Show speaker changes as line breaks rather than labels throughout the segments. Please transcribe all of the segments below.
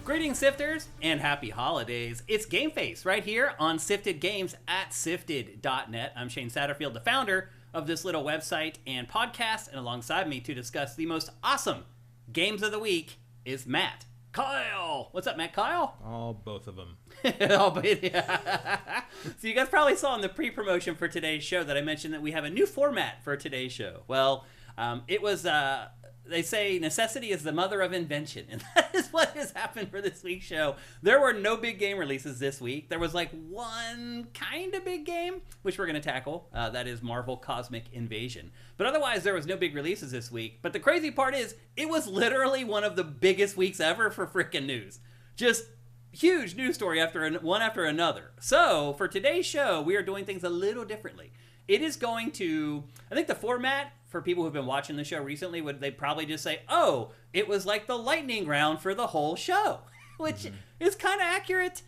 Greetings, Sifters, and happy holidays. It's GameFace right here on Sifted Games at sifted.net. I'm Shane Satterfield, the founder of this little website and podcast, and alongside me to discuss the most awesome games of the week is Matt Kyle. What's up, Matt Kyle?
Oh, both of them.
So you guys probably saw in the pre-promotion for today's show that I mentioned that we have a new format for today's show. Well, it was... they say necessity is the mother of invention, and that is what has happened for this week's show. There were no big game releases this week. There was like one kind of big game, which we're going to tackle. That is Marvel Cosmic Invasion. But otherwise, there was no big releases this week. But the crazy part is, it was literally one of the biggest weeks ever for freaking news. Just huge news story one after another. So for today's show, we are doing things a little differently. It is going to, I think the format for people who've been watching the show recently, they'd probably just say, oh, it was like the lightning round for the whole show, which is kind of accurate.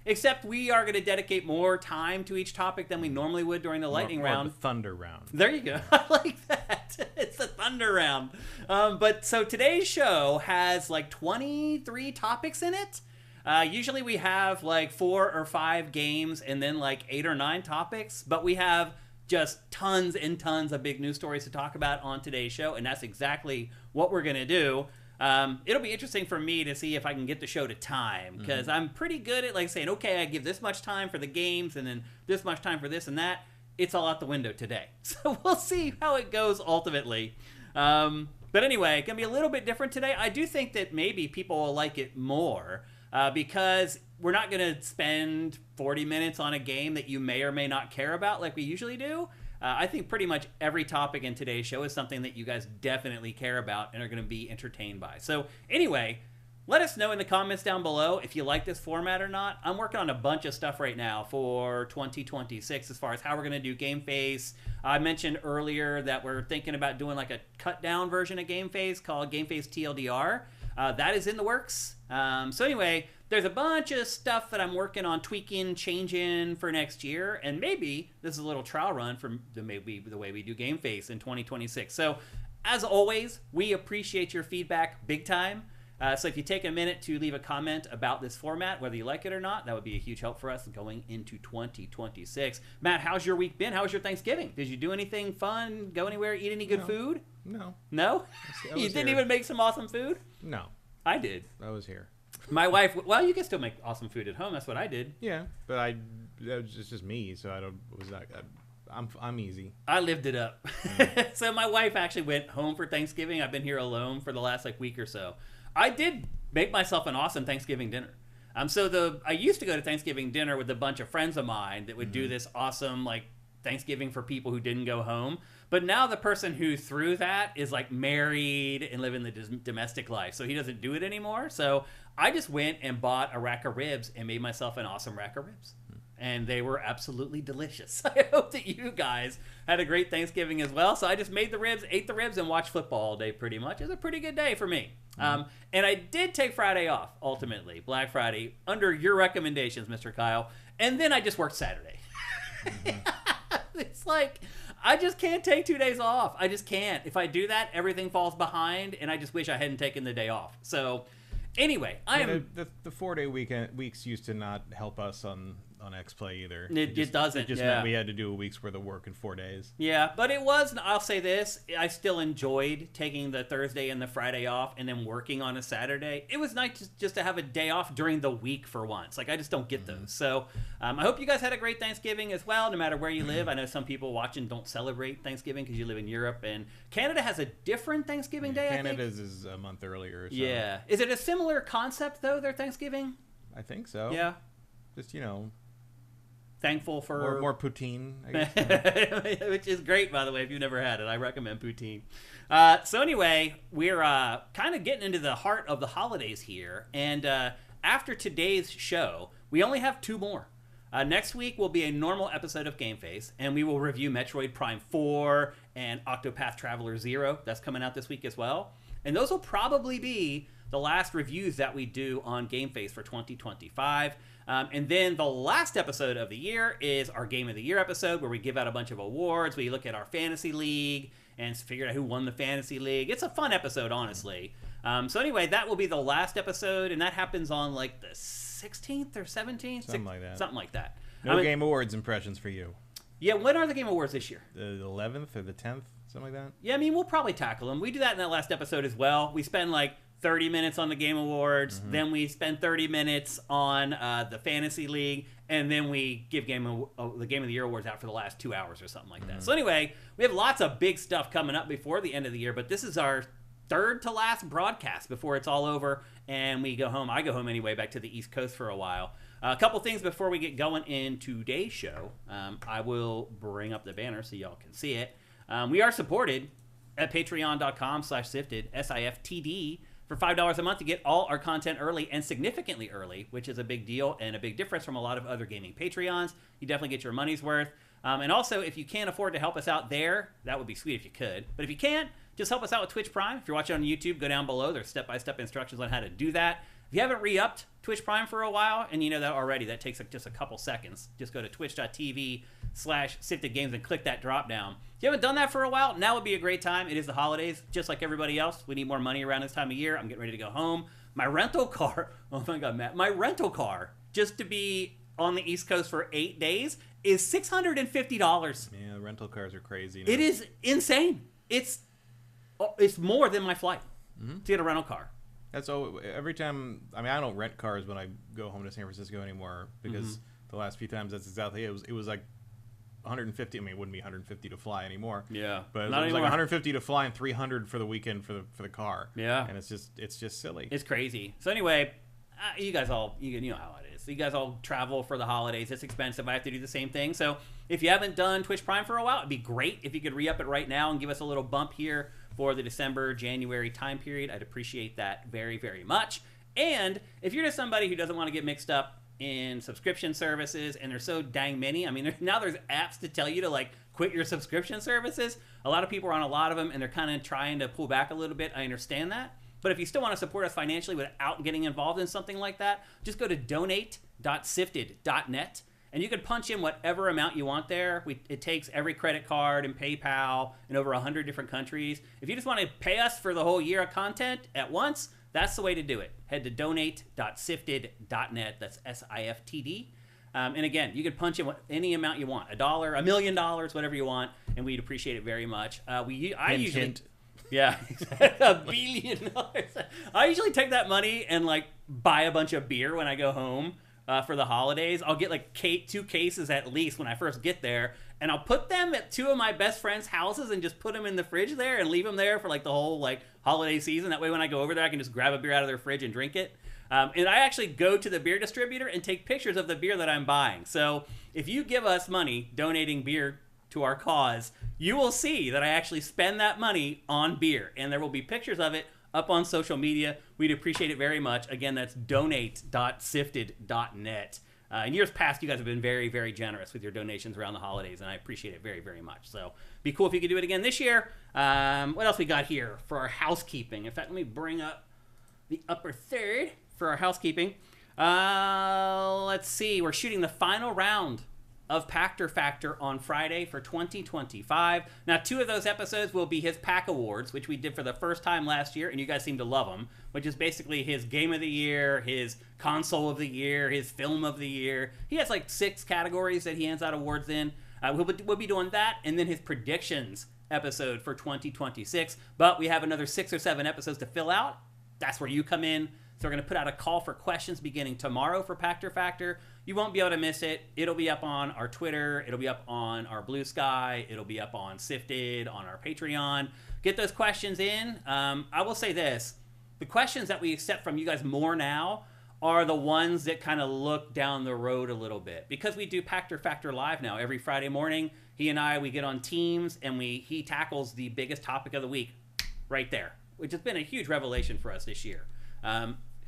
Except we are going to dedicate more time to each topic than we normally would during the lightning round.
The thunder round.
There you go. I like that. It's the thunder round. But so today's show has like 23 topics in it. Usually we have like 4 or 5 games and then like 8 or 9 topics, but we have just tons and tons of big news stories to talk about on today's show, and that's exactly what we're going to do. It'll be interesting for me to see if I can get the show to time, because I'm pretty good at like saying, okay, I give this much time for the games and then this much time for this and that. It's all out the window today. So we'll see how it goes ultimately. But anyway, it's going to be a little bit different today. I do think that maybe people will like it more. Because we're not going to spend 40 minutes on a game that you may or may not care about like we usually do. I think pretty much every topic in today's show is something that you guys definitely care about and are going to be entertained by. So anyway, let us know in the comments down below if you like this format or not. I'm working on a bunch of stuff right now for 2026 as far as how we're going to do GameFace. I mentioned earlier that we're thinking about doing like a cut-down version of GameFace called GameFace TLDR. That is in the works. So anyway, there's a bunch of stuff that I'm working on tweaking, changing for next year, and maybe this is a little trial run for maybe the way we do GameFace in 2026. So as always, we appreciate your feedback big time. So if you take a minute to leave a comment about this format, whether you like it or not, that would be a huge help for us going into 2026. Matt, how's your week been? How was your Thanksgiving? Did you do anything fun? Go anywhere? Eat any good food?
No.
No? You didn't even make some awesome food?
No.
I did.
I was here.
My wife, well, you can still make awesome food at home. That's what I did.
Yeah, but it's just me, so I'm easy.
I lived it up. So my wife actually went home for Thanksgiving. I've been here alone for the last week or so. I did make myself an awesome Thanksgiving dinner. I used to go to Thanksgiving dinner with a bunch of friends of mine that would do this awesome Thanksgiving for people who didn't go home. But now the person who threw that is married and living the domestic life, so he doesn't do it anymore. So I just went and bought a rack of ribs and made myself an awesome rack of ribs. And they were absolutely delicious. I hope that you guys had a great Thanksgiving as well. So I just made the ribs, ate the ribs, and watched football all day pretty much. It was a pretty good day for me. And I did take Friday off, ultimately, Black Friday, under your recommendations, Mr. Kyle. And then I just worked Saturday. It's I just can't take 2 days off. I just can't. If I do that, everything falls behind, and I just wish I hadn't taken the day off. So anyway,
the 4-day weeks used to not help us on X-Play either.
It doesn't.
It just meant we had to do a week's worth of work in 4 days.
Yeah, but it was, I'll say this, I still enjoyed taking the Thursday and the Friday off and then working on a Saturday. It was nice just to have a day off during the week for once. I just don't get those. So I hope you guys had a great Thanksgiving as well, no matter where you live. I know some people watching don't celebrate Thanksgiving because you live in Europe, and Canada has a different Thanksgiving day,
Canada's is a month earlier. So.
Yeah. Is it a similar concept, though, their Thanksgiving?
I think so.
Yeah.
Just,
thankful for
more poutine, I guess.
Which is great, by the way. If you've never had it, I recommend poutine. So anyway, we're kind of getting into the heart of the holidays here, and after today's show, we only have 2 more. Next week will be a normal episode of GameFace, and we will review Metroid Prime 4 and Octopath Traveler 0. That's coming out this week as well, and those will probably be the last reviews that we do on GameFace for 2025. And then the last episode of the year is our Game of the Year episode, where we give out a bunch of awards. We look at our fantasy league and figured out who won the fantasy league. It's a fun episode, honestly. So anyway, that will be the last episode, and that happens on like the 16th or 17th?
Something like that.
Something like that.
No Game Awards impressions for you.
Yeah, when are the Game Awards this year?
The 11th or the 10th, something like that?
Yeah, I mean, we'll probably tackle them. We do that in that last episode as well. We spend like 30 minutes on the Game Awards, then we spend 30 minutes on the Fantasy League, and then we give the Game of the Year Awards out for the last 2 hours or something like that. So anyway, we have lots of big stuff coming up before the end of the year, but this is our third to last broadcast before it's all over and we go home. I go home anyway, back to the East Coast for a while. A couple things before we get going in today's show. I will bring up the banner so y'all can see it. We are supported at patreon.com/SIFTD, SIFTD, for $5 a month to get all our content early and significantly early, which is a big deal and a big difference from a lot of other gaming Patreons. You definitely get your money's worth. And also, if you can't afford to help us out there, that would be sweet if you could. But if you can't, just help us out with Twitch Prime. If you're watching on YouTube, go down below. There's step-by-step instructions on how to do that. If you haven't re-upped Twitch Prime for a while, and you know that already, that takes just a couple seconds. Just go to twitch.tv/SIFTDGames and click that drop-down. If you haven't done that for a while, now would be a great time. It is the holidays, just like everybody else. We need more money around this time of year. I'm getting ready to go home. My rental car, oh my God, Matt, my rental car, just to be on the East Coast for 8 days, is $650.
Yeah, rental cars are crazy now.
It is insane. It's more than my flight to get a rental car.
That's all. Every time, I mean, I don't rent cars when I go home to San Francisco anymore because the last few times that's exactly it. It was like 150. I mean, it wouldn't be 150 to fly anymore.
Yeah,
but it was like 150 to fly and 300 for the weekend for the car.
Yeah,
and it's just silly.
It's crazy. So anyway, you guys all you know how it is. You guys all travel for the holidays. It's expensive. I have to do the same thing. So if you haven't done Twitch Prime for a while, it'd be great if you could re-up it right now and give us a little bump here for the December, January time period. I'd appreciate that very, very much. And if you're just somebody who doesn't want to get mixed up in subscription services, and there's so dang many, I mean, now there's apps to tell you to like quit your subscription services. A lot of people are on a lot of them, and they're kind of trying to pull back a little bit. I understand that. But if you still want to support us financially without getting involved in something like that, just go to donate.sifted.net. And you can punch in whatever amount you want there. It takes every credit card and PayPal in over 100 different countries. If you just want to pay us for the whole year of content at once, that's the way to do it. Head to donate.sifted.net. That's SIFTD. And again, you can punch in any amount you want. $1, $1 million, whatever you want. And we'd appreciate it very much. I usually... Yeah, $1 billion. I usually take that money and like buy a bunch of beer when I go home. For the holidays. I'll get like 2 cases at least when I first get there, and I'll put them at 2 of my best friends' houses and just put them in the fridge there and leave them there for like the whole like holiday season. That way when I go over there, I can just grab a beer out of their fridge and drink it. And I actually go to the beer distributor and take pictures of the beer that I'm buying. So if you give us money donating beer to our cause, you will see that I actually spend that money on beer, and there will be pictures of it up on social media. We'd appreciate it very much. Again, that's donate.sifted.net. In years past, you guys have been very, very generous with your donations around the holidays, and I appreciate it very, very much. So be cool if you could do it again this year. What else we got here for our housekeeping? In fact, let me bring up the upper third for our housekeeping. Let's see. We're shooting the final round of Pactor Factor on Friday for 2025. Now, 2 of those episodes will be his Pack Awards, which we did for the first time last year, and you guys seem to love them, which is basically his Game of the Year, his Console of the Year, his Film of the Year. He has like 6 categories that he hands out awards in. We'll be doing that, and then his predictions episode for 2026. But we have another 6 or 7 episodes to fill out. That's where you come in. So we're going to put out a call for questions beginning tomorrow for Pactor Factor. You won't be able to miss it. It'll be up on our Twitter. It'll be up on our Blue Sky. It'll be up on Sifted, on our Patreon. Get those questions in. I will say this. The questions that we accept from you guys more now are the ones that kind of look down the road a little bit. Because we do Pactor Factor Live now every Friday morning. He and I, we get on teams, and he tackles the biggest topic of the week right there, which has been a huge revelation for us this year.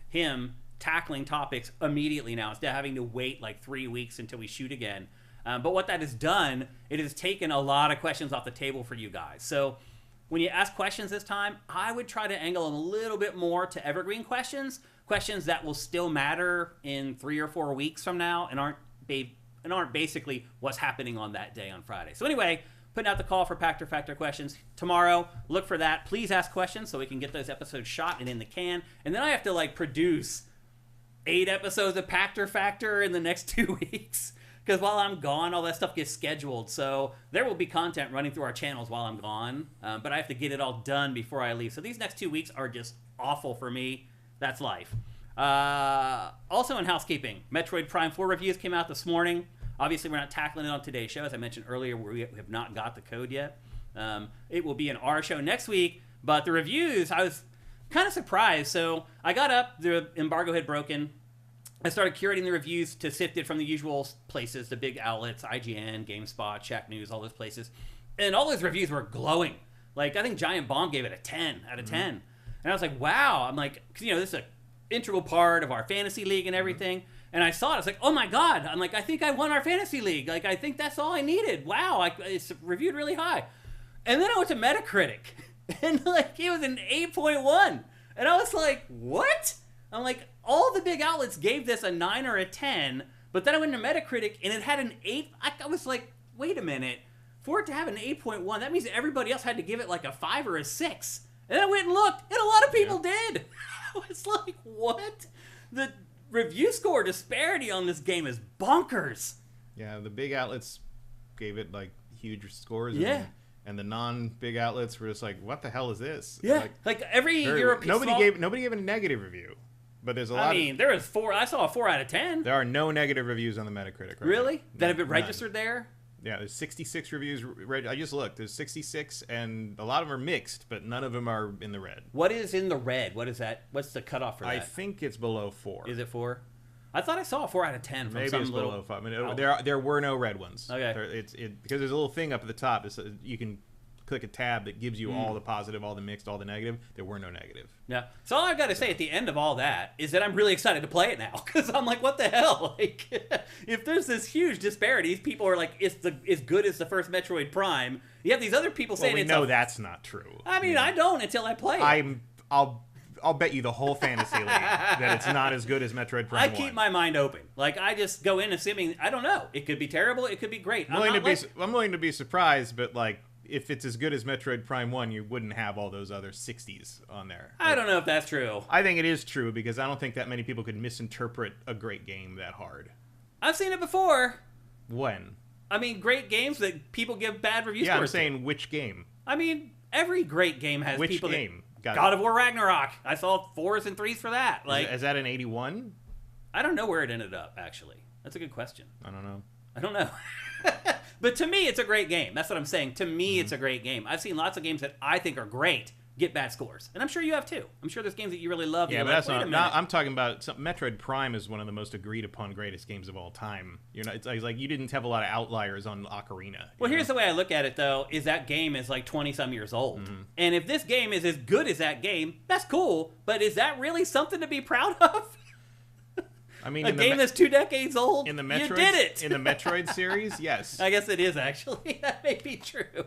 Him tackling topics immediately now instead of having to wait like 3 weeks until we shoot again. But what that has done, it has taken a lot of questions off the table for you guys. So when you ask questions this time, I would try to angle them a little bit more to evergreen questions that will still matter in 3 or 4 weeks from now and aren't basically what's happening on that day on Friday. So anyway, putting out the call for Pactor Factor questions tomorrow. Look for that. Please ask questions so we can get those episodes shot and in the can. And then I have to like produce 8 episodes of Pactor Factor in the next 2 weeks. Because while I'm gone, all that stuff gets scheduled. So there will be content running through our channels while I'm gone. But I have to get it all done before I leave. So these next 2 weeks are just awful for me. That's life. Also in housekeeping, Metroid Prime 4 reviews came out this morning. Obviously, we're not tackling it on today's show. As I mentioned earlier, we have not got the code yet. It will be in our show next week. But the reviews, I was kind of surprised. So I got up, the embargo had broken. I started curating the reviews to SIFTD from the usual places, the big outlets, IGN, GameSpot, Shack News, all those places. And all those reviews were glowing. Like, I think Giant Bomb gave it a 10 out of 10. And I was like, wow. I'm like, because, this is an integral part of our fantasy league and everything. And I saw it. I was like, oh, my God. I'm like, I think I won our fantasy league. Like, I think that's all I needed. Wow. It's reviewed really high. And then I went to Metacritic. And, like, it was an 8.1. And I was like, what? I'm like, all the big outlets gave this a 9 or a 10, but then I went to Metacritic and it had an 8. I was like, wait a minute. For it to have an 8.1, that means everybody else had to give it like a 5 or a 6. And I went and looked, and a lot of people did. I was like, what? The review score disparity on this game is bonkers.
Yeah, the big outlets gave it like huge scores.
Yeah.
And the non-big outlets were just like, what the hell is this?
Yeah. Like every European...
Nobody gave it a negative review. But there's a lot.
There was 4. I saw a 4 out of 10.
There are no negative reviews on the Metacritic.
Really?
Now.
That have been registered there?
Yeah, there's 66 reviews. I just looked. There's 66, and a lot of them are mixed, but none of them are in the red.
What is in the red? What is that? What's the cutoff for that?
I think it's below 4.
Is it 4? I thought I saw a 4 out of 10 from
Maybe
some
it's
little...
below 5. I mean, there were no red ones.
Okay.
Because there's a little thing up at the top. You can click a tab that gives you all the positive, all the mixed, all the negative. There were no negative.
Yeah. So all I've got to say at the end of all that is that I'm really excited to play it now, because I'm like, what the hell? Like, if there's this huge disparity, people are like, it's as good as the first Metroid Prime. You have these other people saying it's...
that's not true.
I mean, I don't until I play it.
I'll bet you the whole fantasy league that it's not as good as Metroid Prime 1.
I keep my mind open. Like, I just go in assuming, I don't know. It could be terrible. It could be great.
I'm willing to be surprised, but like, if it's as good as Metroid Prime 1, you wouldn't have all those other 60s on there.
I don't know if that's true.
I think it is true, because I don't think that many people could misinterpret a great game that hard.
I've seen it before.
When?
I mean, great games that people give bad reviews for.
Yeah, I'm saying which game?
I mean, every great game has
which
people
game?
God of War Ragnarok. I saw 4s and 3s for that. Like,
is that an 81?
I don't know where it ended up, actually. That's a good question.
I don't know.
I don't know. But to me, it's a great game. That's what I'm saying. To me, it's a great game. I've seen lots of games that I think are great get bad scores. And I'm sure you have too. I'm sure there's games that you really love.
Yeah, but that's not. I'm talking about Metroid Prime is one of the most agreed upon greatest games of all time. It's like you didn't have a lot of outliers on Ocarina.
Well, here's the way I look at it, though, is that game is like 20-some years old. And if this game is as good as that game, that's cool. But is that really something to be proud of?
I mean,
a game that's 2 decades old?
In the Metroid,
you did it!
In the Metroid series, yes.
I guess it is, actually. That may be true.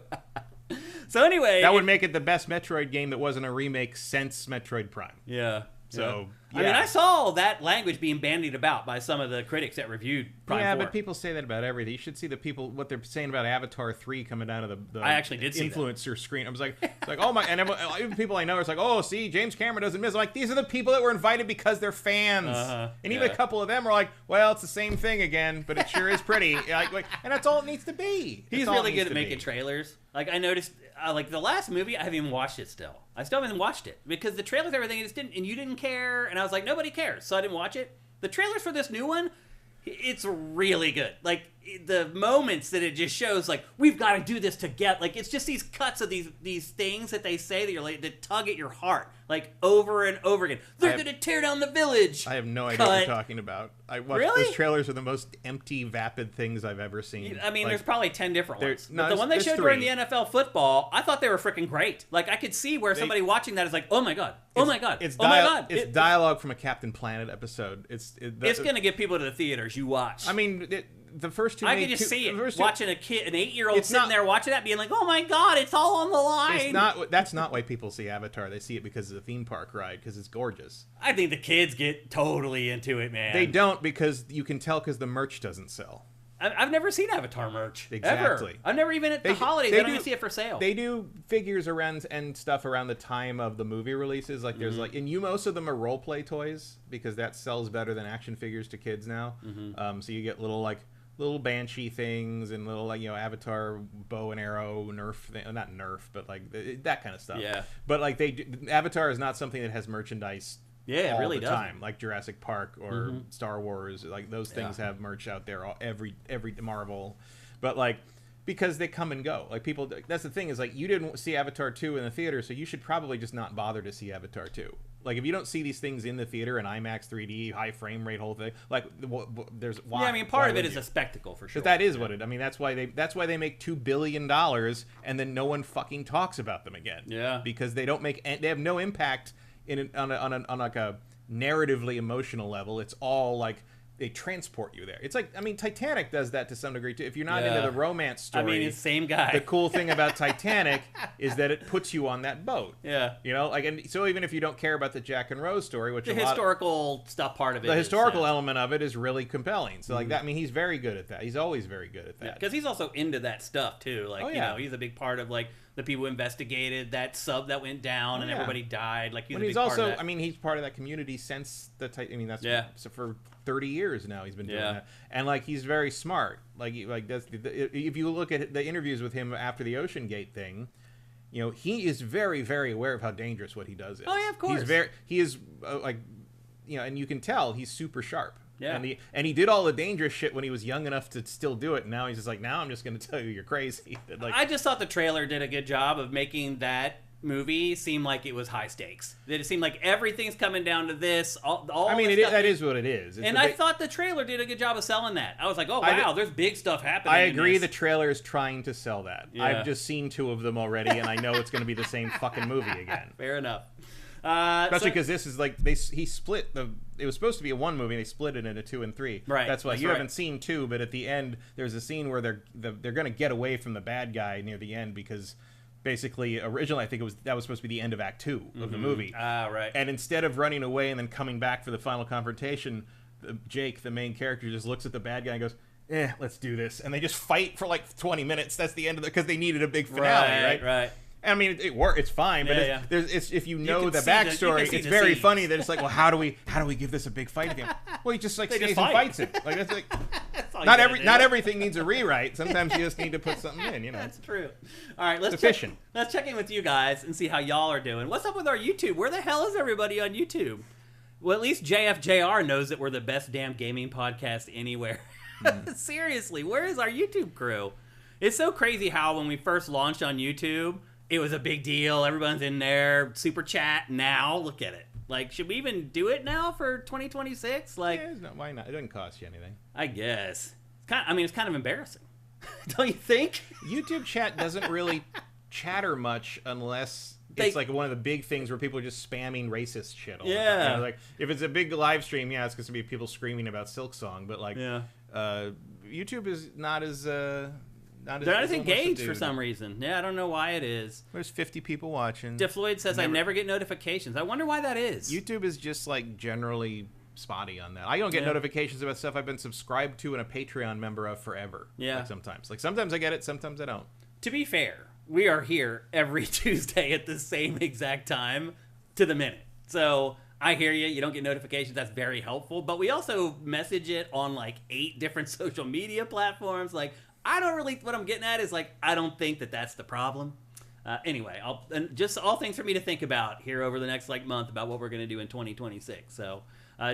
So anyway...
That would make it the best Metroid game that wasn't a remake since Metroid Prime.
Yeah.
So,
yeah. I mean, I saw that language being bandied about by some of the critics that reviewed Prime 4.
Yeah, but people say that about everything. You should see the people, what they're saying about Avatar 3 coming down of the
I actually did see
influencer screen. I was like, oh my, and even people I know are like, oh, see, James Cameron doesn't miss. I'm like, these are the people that were invited because they're fans. And even a couple of them are like, well, it's the same thing again, but it sure is pretty. and that's all it needs to be.
He's really good at making trailers. Like, I noticed, like, the last movie, I haven't even watched it still. I still haven't watched it because the trailers, everything, and you didn't care, and I was like, nobody cares, so I didn't watch it. The trailers for this new one, it's really good. Like, the moments that it just shows, like, we've got to do this together. Like, it's just these cuts of these things that they say that you're like, that tug at your heart, like, over and over again. They're going to tear down the village.
I have no idea what you're talking about. I watched those trailers are the most empty, vapid things I've ever seen.
I mean, like, there's probably 10 different ones.
No,
but the one they showed
3.
during the NFL football, I thought they were freaking great. Like, I could see where somebody watching that is like, oh my God, oh my God, oh my God.
It's dialogue from a Captain Planet episode. It's
going to get people to the theaters. You watch.
I mean, the first two...
I can just see it, watching a kid, an 8-year-old sitting there watching that, being like, oh my God, it's all on the line.
That's not why people see Avatar. They see it because it's a theme park ride, because it's gorgeous.
I think the kids get totally into it, man.
They don't, because you can tell because the merch doesn't sell.
I've never seen Avatar merch.
Exactly.
Ever. I've never even at the holidays. I don't even see it for sale.
They do figures around and stuff around the time of the movie releases. Like there's like, and most of them are role play toys because that sells better than action figures to kids now. So you get little Banshee things and little Avatar bow and arrow Nerf thing. Not Nerf, but like that kind of stuff.
Yeah.
But like Avatar is not something that has merchandise.
Yeah, it really does.
Time, like Jurassic Park or Star Wars, like those things have merch out there. Every Marvel, but like because they come and go. Like people, that's the thing is like you didn't see Avatar 2 in the theater, so you should probably just not bother to see Avatar 2. Like if you don't see these things in the theater in IMAX 3D, high frame rate, whole thing, like there's why.
Yeah, I mean part of it is a spectacle for sure.
But that is what it. I mean that's why they make $2 billion and then no one fucking talks about them again.
Yeah,
because they have no impact. On like a narratively emotional level, it's all like they transport you there. It's like, I mean, Titanic does that to some degree too. If you're not into the romance story,
I mean, it's the same guy.
The cool thing about Titanic is that it puts you on that boat.
Yeah,
like, and so even if you don't care about the Jack and Rose story, which
the historical stuff part of it,
the historical element of it is really compelling. So like that, I mean, he's very good at that. He's always very good at that.
Because he's also into that stuff too. Like, he's a big part of like the people who investigated that sub that went down and everybody died. Like
he's also, I mean, he's part of that community since I mean, that's so for 30 years now he's been doing that, and like he's very smart. Like that's if you look at the interviews with him after the Ocean Gate thing, he is very, very aware of how dangerous what he does is.
Oh yeah, of course.
He is and you can tell he's super sharp.
Yeah.
And he did all the dangerous shit when he was young enough to still do it. And now he's just like, now I'm just going to tell you you're crazy. Like,
I just thought the trailer did a good job of making that movie seem like it was high stakes. That it seemed like everything's coming down to this.
I mean, that is what it is.
I thought the trailer did a good job of selling that. I was like, oh, wow, there's big stuff happening.
I agree the trailer is trying to sell that. Yeah. I've just seen 2 of them already, and I know it's going to be the same fucking movie again.
Fair enough.
Especially because this is like he split it was supposed to be a 1 movie and they split it into 2 and 3.
Right.
That's why you haven't seen 2, but at the end there's a scene where they're going to get away from the bad guy near the end because basically originally I think that was supposed to be the end of Act 2 of the movie.
Right.
And instead of running away and then coming back for the final confrontation, Jake, the main character, just looks at the bad guy and goes, let's do this, and they just fight for like 20 minutes. That's the end of it because they needed a big finale, right? I mean, it works. It's fine, but it's if you know the backstory, it's very funny that it's like, well, how do we give this a big fight again? Well, he just like stays and fights it. Like that's like not everything needs a rewrite. Sometimes you just need to put something in.
That's true. All right, let's check in with you guys and see how y'all are doing. What's up with our YouTube? Where the hell is everybody on YouTube? Well, at least JFJR knows that we're the best damn gaming podcast anywhere. Seriously, where is our YouTube crew? It's so crazy how when we first launched on YouTube, it was a big deal. Everyone's in there. Super chat. Now, look at it. Like, should we even do it now for 2026? Like,
why not? It doesn't cost you anything.
I guess. It's kind of embarrassing. Don't you think?
YouTube chat doesn't really chatter much unless it's like one of the big things where people are just spamming racist shit all the time. Like, if it's a big live stream, it's going to be people screaming about Silksong. But, like, YouTube is not as... They're not as engaged for some reason. Yeah, I don't know why it is. There's 50 people watching.
DeFloyd says, I never get notifications. I wonder why that is.
YouTube is just, like, generally spotty on that. I don't get notifications about stuff I've been subscribed to and a Patreon member of forever.
Yeah.
Sometimes I get it, sometimes I don't.
To be fair, we are here every Tuesday at the same exact time to the minute. So... I hear you. You don't get notifications. That's very helpful. But we also message it on, like, 8 different social media platforms. Like, what I'm getting at is, like, I don't think that that's the problem. Anyway, just all things for me to think about here over the next, like, month about what we're going to do in 2026. So,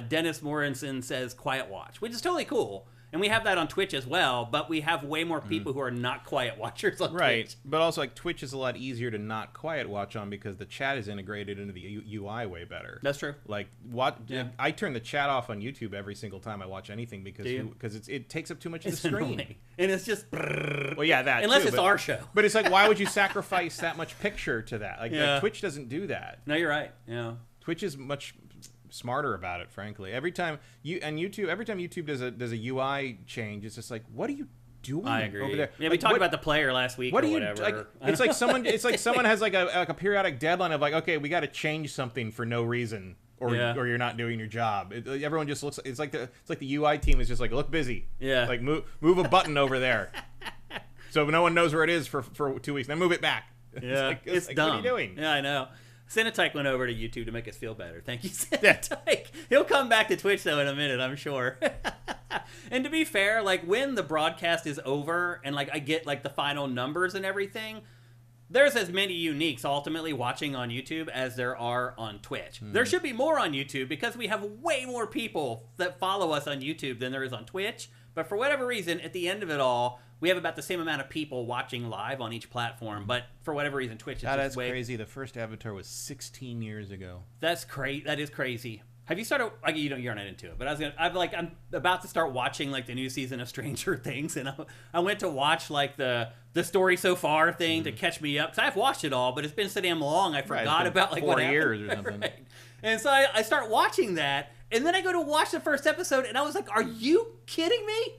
Dennis Morinson says Quiet Watch, which is totally cool. And we have that on Twitch as well, but we have way more people who are not quiet watchers on Twitch.
Right, but also like Twitch is a lot easier to not quiet watch on because the chat is integrated into the UI way better.
That's true.
Like, I turn the chat off on YouTube every single time I watch anything because it takes up too much of the screen.
Annoying. And it's just...
Well, yeah, that
Unless
too,
it's our show.
But it's like, why would you sacrifice that much picture to that? Like Twitch doesn't do that.
No, you're right. Yeah.
Twitch is much... smarter about it, frankly. Every time YouTube does a UI change, it's just like, what are you doing?
I agree.
Over there?
Yeah, we talked about the player last week or whatever.
Like, it's like someone has like a periodic deadline of like, okay, we got to change something for no reason, or you're not doing your job. Everyone just looks. It's like the UI team is just like, look busy.
Yeah.
Like move a button over there, so no one knows where it is for 2 weeks. Then move it back.
Yeah, it's dumb.
What are you doing?
Yeah, I know. Cinetyke went over to YouTube to make us feel better. Thank you, Cinetyke. He'll come back to Twitch, though, in a minute, I'm sure. And to be fair, like, when the broadcast is over and, like, I get, like, the final numbers and everything, there's as many uniques ultimately watching on YouTube as there are on Twitch. There should be more on YouTube because we have way more people that follow us on YouTube than there is on Twitch. But for whatever reason, at the end of it all, we have about the same amount of people watching live on each platform. But for whatever reason, Twitch is
that's crazy. The first Avatar was 16 years ago.
That's crazy. That is crazy. Have you started? Like, you're not into it, but I'm about to start watching like the new season of Stranger Things, and I went to watch like the story so far thing to catch me up. Because I've watched it all, but it's been so damn long, I forgot about like
4
what
years
happened.
or something.
Right. And so I start watching that, and then I go to watch the first episode, and I was like, "Are you kidding me?"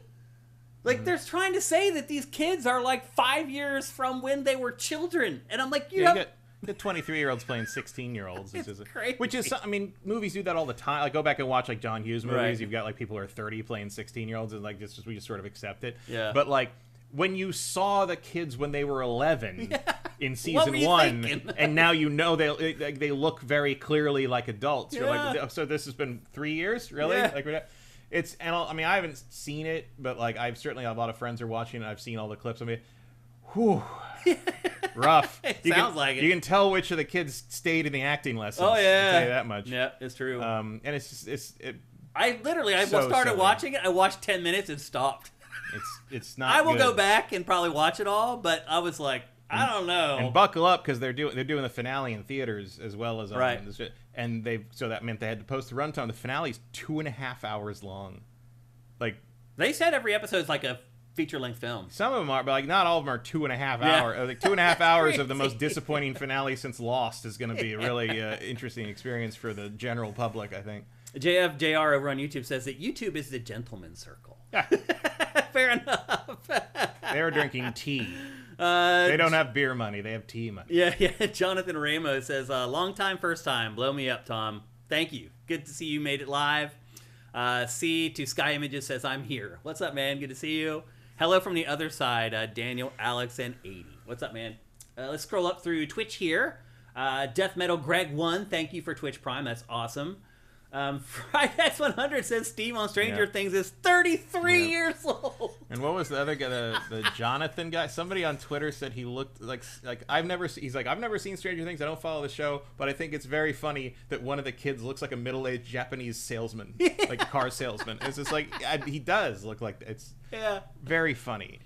Like, they're trying to say that these kids are, like, 5 years from when they were children. And I'm like, you
get 23-years playing 16-year-olds.
It's crazy.
Which is, I mean, movies do that all the time. Like, go back and watch, like, John Hughes movies. Right. You've got, like, people who are 30 playing 16-year-olds, and, like, we just sort of accept it.
Yeah.
But, like, when you saw the kids when they were 11 in season 1, and now you know they look very clearly like adults. You're like, so this has been 3 years? Really?
Yeah.
Like, I mean, I haven't seen it, but like I've certainly a lot of friends are watching it. I've seen all the clips. I mean, whew, rough.
Sounds like it.
You can tell which of the kids stayed in the acting lessons.
Oh yeah,
I'll tell you that much.
Yeah, it's true.
And it's
I started watching it. I watched 10 minutes and stopped.
It's not.
I will
good.
Go back and probably watch it all, but I was like, I don't know.
And buckle up because they're doing the finale in theaters as well as
right.
And so that meant they had to post the runtime. The finale's 2.5 hours long. Like
they said, every episode is like a feature-length film.
Some of them are, but like not all of them are 2.5 hours. Like 2.5 hours of the most disappointing finale since Lost is going to be a really interesting experience for the general public, I think.
JR over on YouTube says that YouTube is the gentleman's circle. Fair enough.
They're drinking tea. They don't have beer money. They have tea money.
Yeah. Jonathan Ramos says, long time, first time. Blow me up, Tom. Thank you. Good to see you made it live. C to Sky Images says, I'm here. What's up, man? Good to see you. Hello from the other side, Daniel, Alex, and 80. What's up, man? Let's scroll up through Twitch here. Death Metal Greg 1, thank you for Twitch Prime. That's awesome. FryX100 says Steve on Stranger Things is 33 years old.
And what was the other guy, the Jonathan guy? Somebody on Twitter said he looked like I've never seen Stranger Things. I don't follow the show, but I think it's very funny that one of the kids looks like a middle-aged Japanese salesman, like a car salesman. It's just like he does look like it's very funny.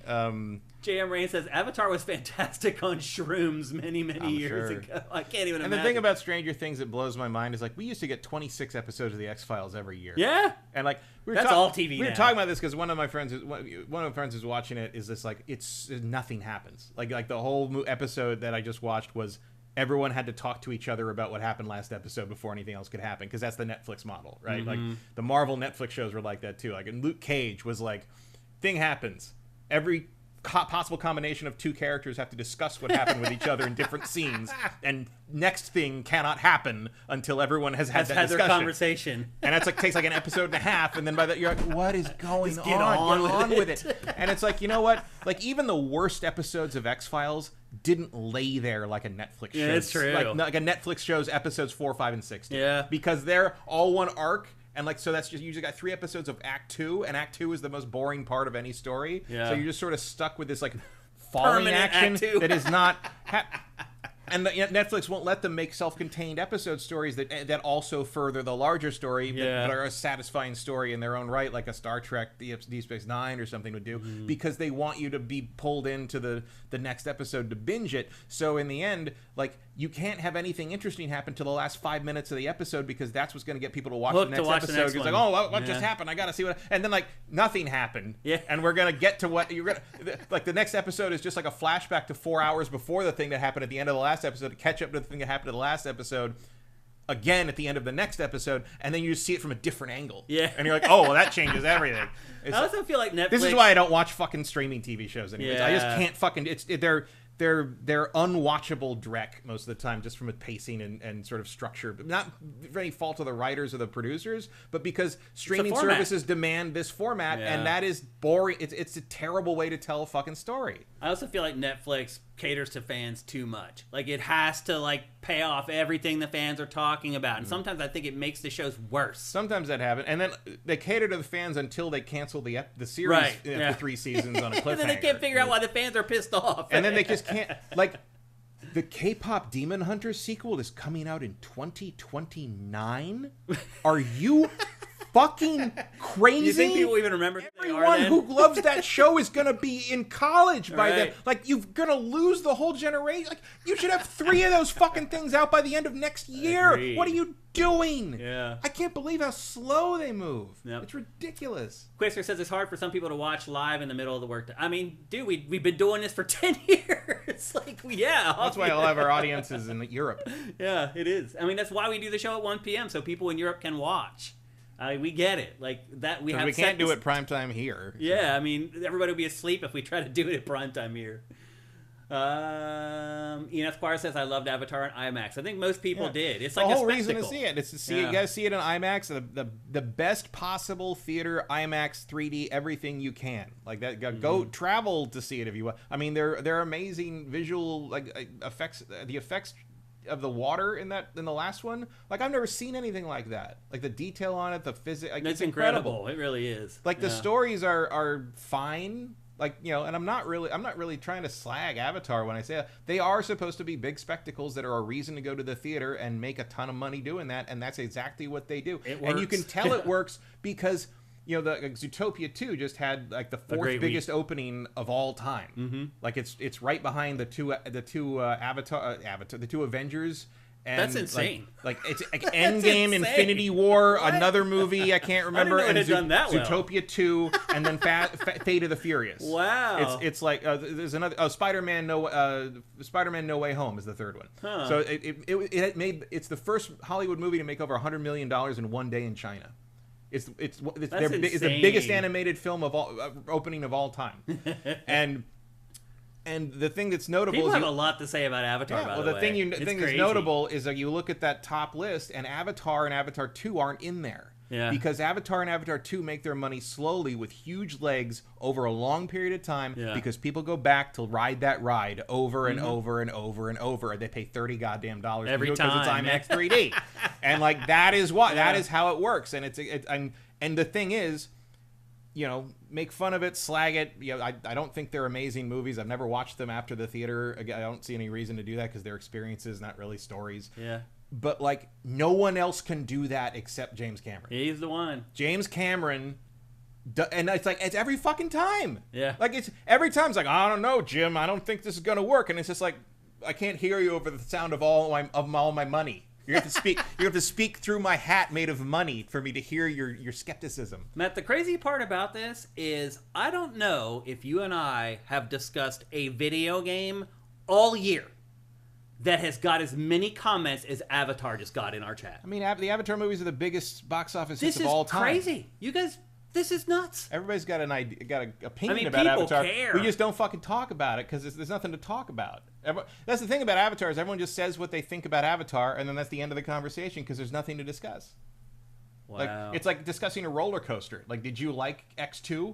JM Rain says Avatar was fantastic on shrooms many years ago. I can't even imagine.
And the thing about Stranger Things that blows my mind is like we used to get 26 episodes of the X-Files every year.
Yeah,
and like
that's all TV.
We were talking about this because one of my friends who's watching it is this like nothing happens. Like the whole episode that I just watched was everyone had to talk to each other about what happened last episode before anything else could happen because that's the Netflix model, right? Like the Marvel Netflix shows were like that too. Like and Luke Cage was like, thing happens every possible combination of two characters have to discuss what happened with each other in different scenes, and next thing cannot happen until everyone has had that discussion.
Their conversation.
And it's like takes like an episode and a half, and then by that you're like, what is going on? Get on with it. And it's like, you know what? Like even the worst episodes of X-Files didn't lay there like a Netflix show.
Yeah, it's true.
Like a Netflix show's episodes 4, 5, and 6.
Yeah.
Because they're all one arc. And like so, that's just you usually got 3 episodes of Act 2, and Act 2 is the most boring part of any story.
Yeah.
So you're just sort of stuck with this like falling action that is not. And Netflix won't let them make self-contained episode stories that also further the larger story, but are a satisfying story in their own right, like a Star Trek, Deep Space Nine or something would do, because they want you to be pulled into the next episode to binge it. So in the end, like you can't have anything interesting happen till the last 5 minutes of the episode because that's what's going to get people to watch the next episode. It's like, oh, what just happened? I got to see what. And then like nothing happened.
Yeah.
And we're gonna get to what you're gonna like. The next episode is just like a flashback to 4 hours before the thing that happened at the end of the last episode to catch up to the thing that happened to the last episode again at the end of the next episode, and then you just see it from a different angle.
Yeah.
And you're like, oh, well, that changes everything.
I also feel like Netflix...
This is why I don't watch fucking streaming TV shows anymore.
Yeah.
I just can't fucking... they're unwatchable dreck most of the time, just from a pacing and sort of structure. But not for any fault of the writers or the producers, but because streaming services demand this format, and that is boring. It's a terrible way to tell a fucking story.
I also feel like Netflix caters to fans too much. Like, it has to like pay off everything the fans are talking about, and sometimes I think it makes the shows worse.
Sometimes that happens, and then they cater to the fans until they cancel the series after 3 seasons on a cliffhanger.
And then they can't figure out why the fans are pissed off.
And then they just can't, like, the K-pop Demon Hunter sequel is coming out in 2029? Are you fucking crazy?
You think people even remember
Everyone who loves that show is going to be in college by then. Like, you're going to lose the whole generation. Like, you should have 3 of those fucking things out by the end of next year.
Agreed.
What are you doing?
Yeah.
I can't believe how slow they move.
Yep.
It's ridiculous.
Quister says it's hard for some people to watch live in the middle of the workday. I mean, dude, we've been doing this for 10 years. Like, yeah.
That's why I'll have our audiences in Europe.
Yeah, it is. I mean, that's why we do the show at 1 p.m. so people in Europe can watch. We get it. Like, that we
can't do it primetime here.
Yeah, I mean, everybody would be asleep if we try to do it at primetime here. Ian Esquire says, I loved Avatar in IMAX. I think most people did. It's like
the whole
a
reason to see it. It's to see it. You got to see it in IMAX, the best possible theater, IMAX, 3D, everything you can. Like that. Go travel to see it if you want. I mean, they're amazing visual effects. The effects of the water in the last one, like, I've never seen anything like that. Like, the detail on it, the physics, like, it's incredible.
It really is.
Like, the stories are fine. Like, you know, and I'm not really trying to slag Avatar when I say that. They are supposed to be big spectacles that are a reason to go to the theater and make a ton of money doing that, and that's exactly what they do.
It works.
And you can tell it works because, you know, Zootopia 2 just had like the 4th biggest opening of all time. Mm-hmm. Like, it's right behind the two Avengers. And
that's insane.
Like it's like Endgame, Infinity War, another movie I can't remember,
and
Zootopia 2, and then Fate of the Furious.
Wow.
It's like there's another Spider-Man No Way Home is the 3rd one.
Huh.
So it's the first Hollywood movie to make over $100 million in one day in China. It's the biggest animated film of all opening of all time. And the thing that's notable
people have a lot to say about Avatar. By the way,
the thing that's notable is that you look at that top list, and Avatar 2 aren't in there.
Yeah.
Because Avatar and Avatar 2 make their money slowly with huge legs over a long period of time because people go back to ride that ride over and over and over and over. And they pay $30 goddamn dollars
every time
because it's IMAX 3D. And like that is how it works. And and the thing is, you know, make fun of it, slag it. You know, I don't think they're amazing movies. I've never watched them after the theater. Again, I don't see any reason to do that because they're experiences, not really stories.
Yeah.
But like, no one else can do that except James Cameron.
He's the one.
James Cameron, and it's like, it's every fucking time.
Yeah.
Like, it's every time. It's like, I don't know, Jim. I don't think this is gonna work. And it's just like, I can't hear you over the sound of all my money. You have to speak. You have to speak through my hat made of money for me to hear your skepticism.
Matt, the crazy part about this is I don't know if you and I have discussed a video game all year that has got as many comments as Avatar just got in our chat.
I mean, the Avatar movies are the biggest box office hits of all time.
This is crazy. You guys, this is nuts.
Everybody's got an opinion about Avatar.
Care.
We just don't fucking talk about it because there's nothing to talk about. That's the thing about Avatar is everyone just says what they think about Avatar, and then that's the end of the conversation because there's nothing to discuss.
Wow.
Like, it's like discussing a roller coaster. Like, did you like X2?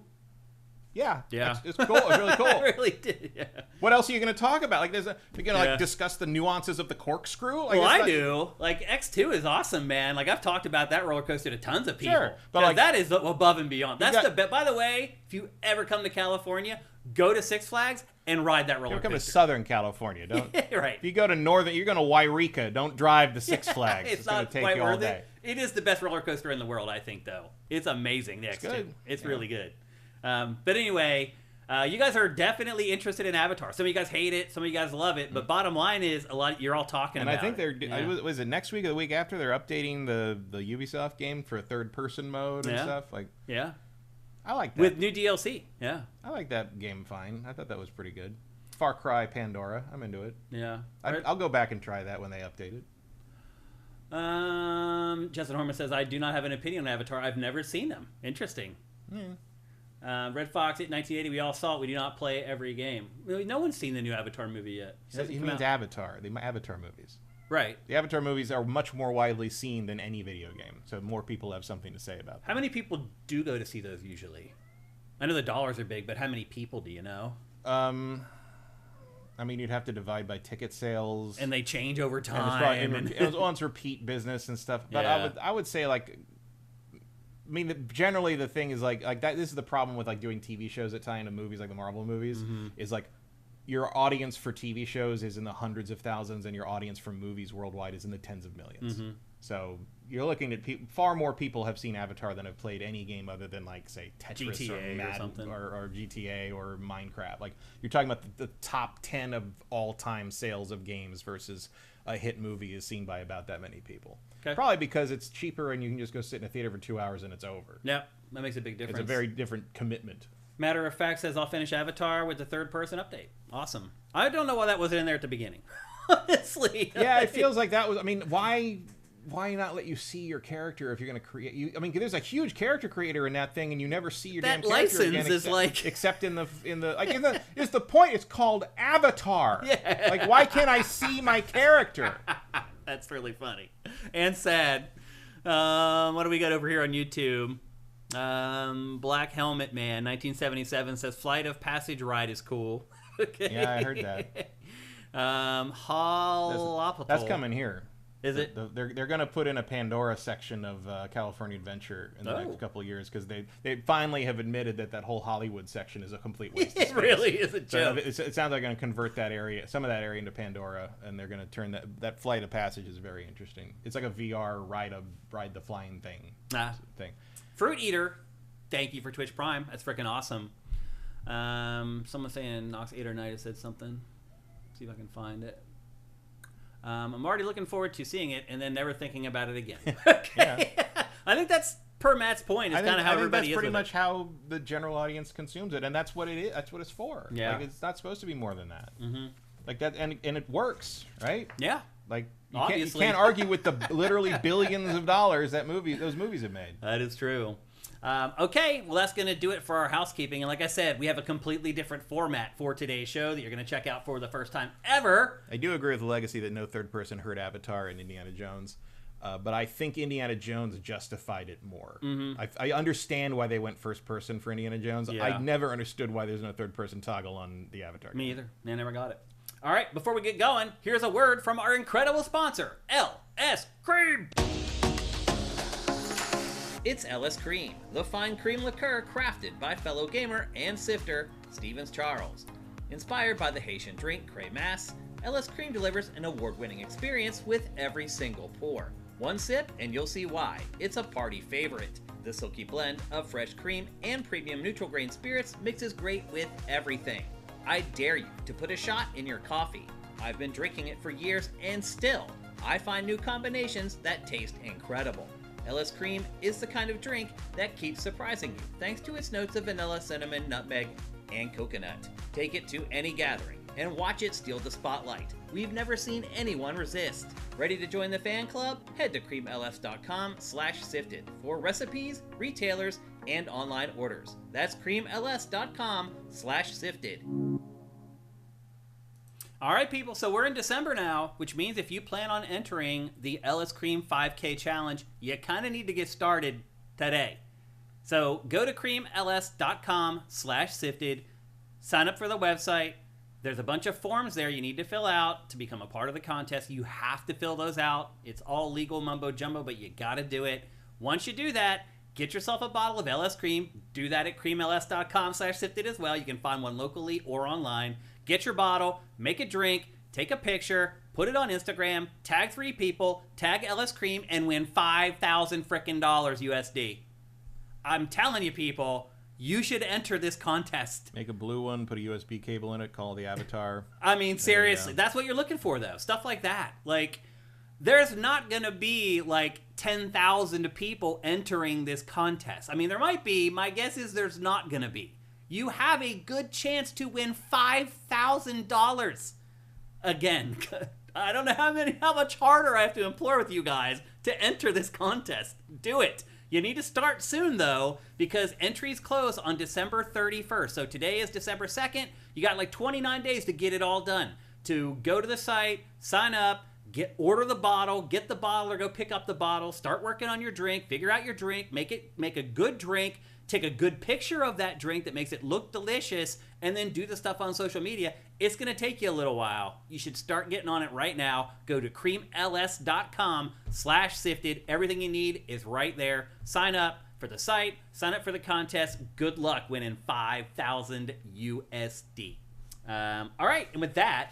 Yeah. It's cool. It's really cool.
I really did, yeah.
What else are you going to talk about? Like, you're going to like discuss the nuances of the corkscrew? Like,
well, I do. Like, X2 is awesome, man. Like, I've talked about that roller coaster to tons of people.
Sure. But like,
that is above and beyond. That's by the way, if you ever come to California, go to Six Flags and ride that roller coaster.
Come to Southern California, don't.
Right.
If you go to Northern, you're going to Wairika. Don't drive to Six Flags.
It's
going
not
to take
quite
you all
worth
day.
It is the best roller coaster in the world, I think, though. It's amazing. The X2.
Good.
It's really good. But anyway. You guys are definitely interested in Avatar. Some of you guys hate it. Some of you guys love it. But bottom line is, you're all talking about it.
And I think was it next week or the week after, they're updating the Ubisoft game for a third-person mode and stuff? Like,
yeah.
I like that.
With new DLC, yeah.
I like that game fine. I thought that was pretty good. Far Cry Pandora, I'm into it.
Yeah.
I'll go back and try that when they update it.
Justin Horman says, I do not have an opinion on Avatar. I've never seen them. Interesting. Red Fox, 1980, we all saw it. We do not play every game. No one's seen the new Avatar movie yet.
He means Avatar, the Avatar movies.
Right.
The Avatar movies are much more widely seen than any video game, so more people have something to say about them.
How many people do go to see those usually? I know the dollars are big, but how many people do you know?
I mean, you'd have to divide by ticket sales,
and they change over time.
And it was on repeat business and stuff. But
Yeah.
I would say like, I mean, generally the thing is like that. This is the problem with like doing TV shows that tie into movies, like the Marvel movies, is like your audience for TV shows is in the hundreds of thousands, and your audience for movies worldwide is in the tens of millions. So you're looking at far more people have seen Avatar than have played any game other than like say Tetris
GTA
or Madden
something.
or GTA or Minecraft. Like you're talking about the top 10 of all-time sales of games versus a hit movie is seen by about that many people.
Okay.
Probably because it's cheaper and you can just go sit in a theater for 2 hours and it's over.
Yeah, that makes a big difference.
It's a very different commitment.
Matter of fact says I'll finish Avatar with the third-person update. Awesome. I don't know why that wasn't in there at the beginning. Honestly.
Yeah, it feels like that was. I mean, why not let you see your character if you're going to create? I mean, there's a huge character creator in that thing, and you never see your
That
damn character
license
again,
is like
except in the it's the point. It's called Avatar.
Yeah.
Like, why can't I see my character?
That's really funny and sad. What do we got over here on YouTube? Black Helmet Man 1977 says Flight of Passage ride is cool. Okay.
Yeah, I heard that. That's coming here.
Is it?
They're going to put in a Pandora section of California Adventure in the next couple of years because they finally have admitted that whole Hollywood section is a complete waste of space.
It really is a joke.
So it sounds like they're going to convert some of that area into Pandora, and they're going to turn that Flight of Passage is very interesting. It's like a VR ride the flying thing. Fruit
Eater, thank you for Twitch Prime. That's freaking awesome. Someone saying Nox 8 or Night has said something. See if I can find it. I'm already looking forward to seeing it and then never thinking about it again. Okay. Yeah. I think that's per Matt's point. It's kind of how everybody is.
That's pretty much how the general audience consumes it, and that's what it is. That's what it's for.
Yeah.
Like, it's not supposed to be more than that. Like that, and it works, right?
Yeah.
Like you can't argue with the literally billions of dollars those movies have made.
That is true. Okay, well, that's going to do it for our housekeeping. And like I said, we have a completely different format for today's show that you're going to check out for the first time ever.
I do agree with the legacy that no third person heard Avatar and Indiana Jones. But I think Indiana Jones justified it more. I understand why they went first person for Indiana Jones. Yeah. I never understood why there's no third person toggle on the Avatar game.
Me either. I never got it. All right, before we get going, here's a word from our incredible sponsor, LS Cream. It's LS Cream, the fine cream liqueur crafted by fellow gamer and sifter, Stevens Charles. Inspired by the Haitian drink Cré Mas, LS Cream delivers an award-winning experience with every single pour. One sip and you'll see why. It's a party favorite. The silky blend of fresh cream and premium neutral grain spirits mixes great with everything. I dare you to put a shot in your coffee. I've been drinking it for years and still, I find new combinations that taste incredible. LS Cream is the kind of drink that keeps surprising you thanks to its notes of vanilla, cinnamon, nutmeg, and coconut. Take it to any gathering and watch it steal the spotlight. We've never seen anyone resist. Ready to join the fan club? Head to creamls.com/sifted for recipes, retailers, and online orders. That's creamls.com/sifted. All right, people, so we're in December now, which means if you plan on entering the LS Cream 5K Challenge, you kind of need to get started today. So go to creamls.com/sifted, sign up for the website. There's a bunch of forms there you need to fill out to become a part of the contest. You have to fill those out. It's all legal mumbo jumbo, but you got to do it. Once you do that, get yourself a bottle of LS Cream. Do that at creamls.com/sifted as well. You can find one locally or online. Get your bottle, make a drink, take a picture, put it on Instagram, tag 3 people, tag LS Cream, and win $5,000 frickin' USD. I'm telling you, people, you should enter this contest.
Make a blue one, put a USB cable in it, call the Avatar.
I mean, seriously, that's what you're looking for, though. Stuff like that. Like, there's not going to be, like, 10,000 people entering this contest. I mean, there might be. My guess is there's not going to be. You have a good chance to win $5,000. Again, I don't know how much harder I have to implore with you guys to enter this contest. Do it. You need to start soon, though, because entries close on December 31st. So today is December 2nd. You got like 29 days to get it all done. To go to the site, sign up, order the bottle, get the bottle or go pick up the bottle, start working on your drink, figure out your drink, make a good drink, take a good picture of that drink that makes it look delicious, and then do the stuff on social media. It's going to take you a little while. You should start getting on it right now. Go to creamls.com/sifted. Everything you need is right there. Sign up for the site. Sign up for the contest. Good luck winning 5,000 USD. All right, and with that,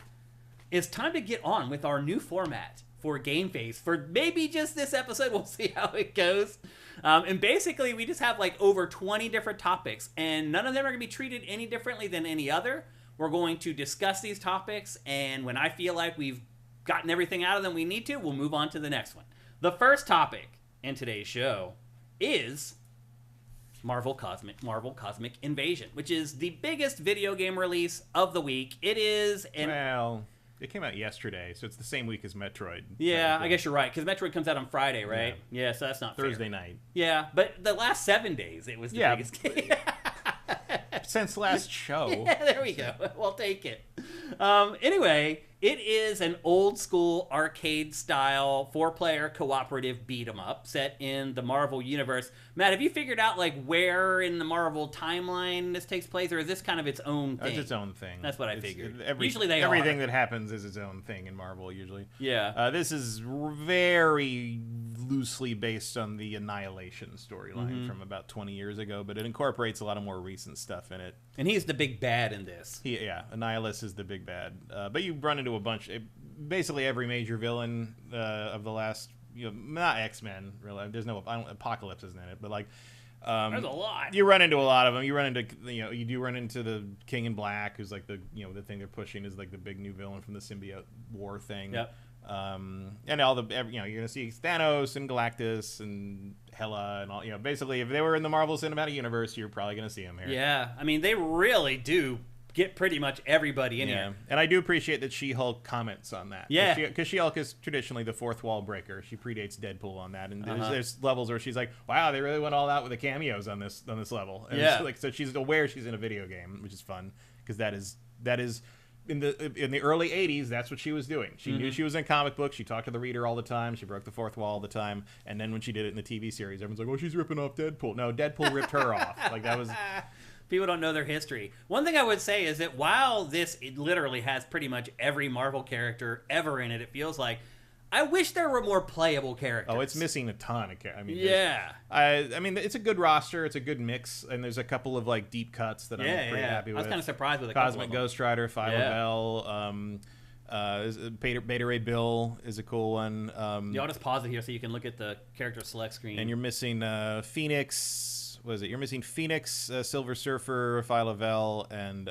it's time to get on with our new format for GameFace. For maybe just this episode, we'll see how it goes. And basically, we just have like over 20 different topics, and none of them are going to be treated any differently than any other. We're going to discuss these topics, and when I feel like we've gotten everything out of them we need to, we'll move on to the next one. The first topic in today's show is Marvel Cosmic Invasion, which is the biggest video game release of the week. It is
well, it came out yesterday, so it's the same week as Metroid.
Yeah, I guess you're right, because Metroid comes out on Friday, right? Yeah, so that's not
Thursday
fair.
night.
Yeah, but the last 7 days, it was the biggest game.
Since last show.
Yeah, there we go. We'll take it. Anyway, it is an old-school arcade-style 4-player cooperative beat-em-up set in the Marvel universe. Matt, have you figured out like where in the Marvel timeline this takes place, or is this kind of its own thing?
It's its own thing.
That's what I figured.
Usually everything that happens is its own thing in Marvel, usually.
Yeah.
This is very loosely based on the Annihilation storyline from about 20 years ago, but it incorporates a lot of more recent stuff in it.
And he's the big bad in this.
Annihilus is the big bad. But you run into a bunch, basically every major villain of the last, not X-Men, really. There's no, Apocalypse isn't in it, but like,
there's a lot.
You run into a lot of them. You run into, you do run into the King in Black, who's like the thing they're pushing is like the big new villain from the Symbiote War thing.
Yep.
And all the, you're gonna see Thanos and Galactus and Hela and all. Basically, if they were in the Marvel Cinematic Universe, you're probably gonna see them here.
Yeah, I mean, they really do get pretty much everybody in here.
And I do appreciate that She-Hulk comments on that.
Yeah.
Because She-Hulk is traditionally the fourth wall breaker. She predates Deadpool on that. And there's levels where she's like, wow, they really went all out with the cameos on this level. And so she's aware she's in a video game, which is fun. Because that is in the early 80s, that's what she was doing. She knew she was in comic books. She talked to the reader all the time. She broke the fourth wall all the time. And then when she did it in the TV series, everyone's like, oh, she's ripping off Deadpool. No, Deadpool ripped her off. Like, that was...
People don't know their history. One thing I would say is that while it literally has pretty much every Marvel character ever in it, it feels like, I wish there were more playable characters.
Oh, it's missing a ton of characters. I mean, I mean, it's a good roster. It's a good mix, and there's a couple of like deep cuts that I'm pretty happy with.
I was kind of surprised with a
Cosmic
couple of
Ghost Rider, Phyla-Vell, Beta Ray Bill is a cool one.
I'll just pause it here so you can look at the character select screen.
And you're missing Phoenix. What is it? You're missing Phoenix, Silver Surfer, Phyla-Vell, and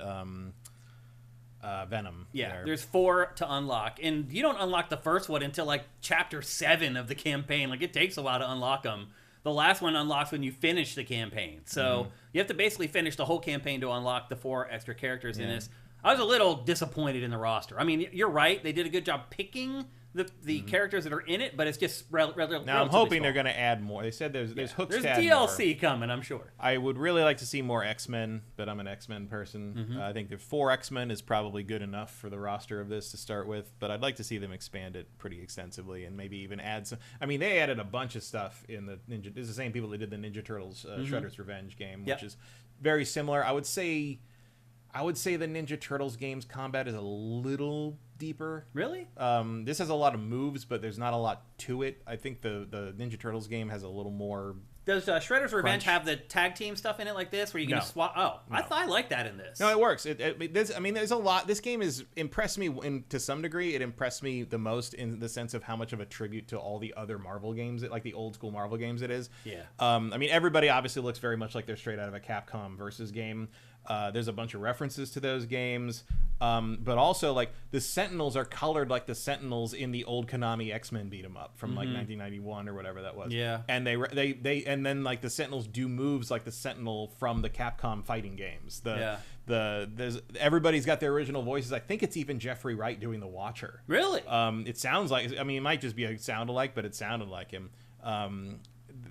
Venom.
Yeah, there's 4 to unlock, and you don't unlock the first one until like chapter 7 of the campaign. Like, it takes a while to unlock them. The last one unlocks when you finish the campaign, so you have to basically finish the whole campaign to unlock the 4 extra characters in this. I was a little disappointed in the roster. I mean, you're right; they did a good job picking the characters that are in it, but it's just relatively
Now I'm hoping they're going to add more. They said there's hooks to add
DLC
more.
coming, I'm sure.
I would really like to see more X-Men, but I'm an X-Men person. I think the 4 X-Men is probably good enough for the roster of this to start with, but I'd like to see them expand it pretty extensively and maybe even add some. I mean, they added a bunch of stuff in the Ninja. This is the same people that did the Ninja Turtles Shredder's Revenge game, which is very similar. I would say the Ninja Turtles game's combat is a little deeper.
Really?
This has a lot of moves, but there's not a lot to it. I think the Ninja Turtles game has a little more...
Does Shredder's Revenge have the tag team stuff in it like this, where you can just swap? Oh, no. I thought I liked that in this.
No, it works. There's a lot. This game has impressed me to some degree. It impressed me the most in the sense of how much of a tribute to all the other Marvel games, like the old school Marvel games, it is.
Yeah.
I mean, everybody obviously looks very much like they're straight out of a Capcom versus game. There's a bunch of references to those games, but also like the Sentinels are colored like the Sentinels in the old Konami X-Men beat 'em up from like 1991 or whatever that was.
Yeah,
and they and then like the Sentinels do moves like the Sentinel from the Capcom fighting games. Everybody's got their original voices. I think it's even Jeffrey Wright doing the Watcher.
Really?
It sounds like. I mean, it might just be a sound-alike, but it sounded like him.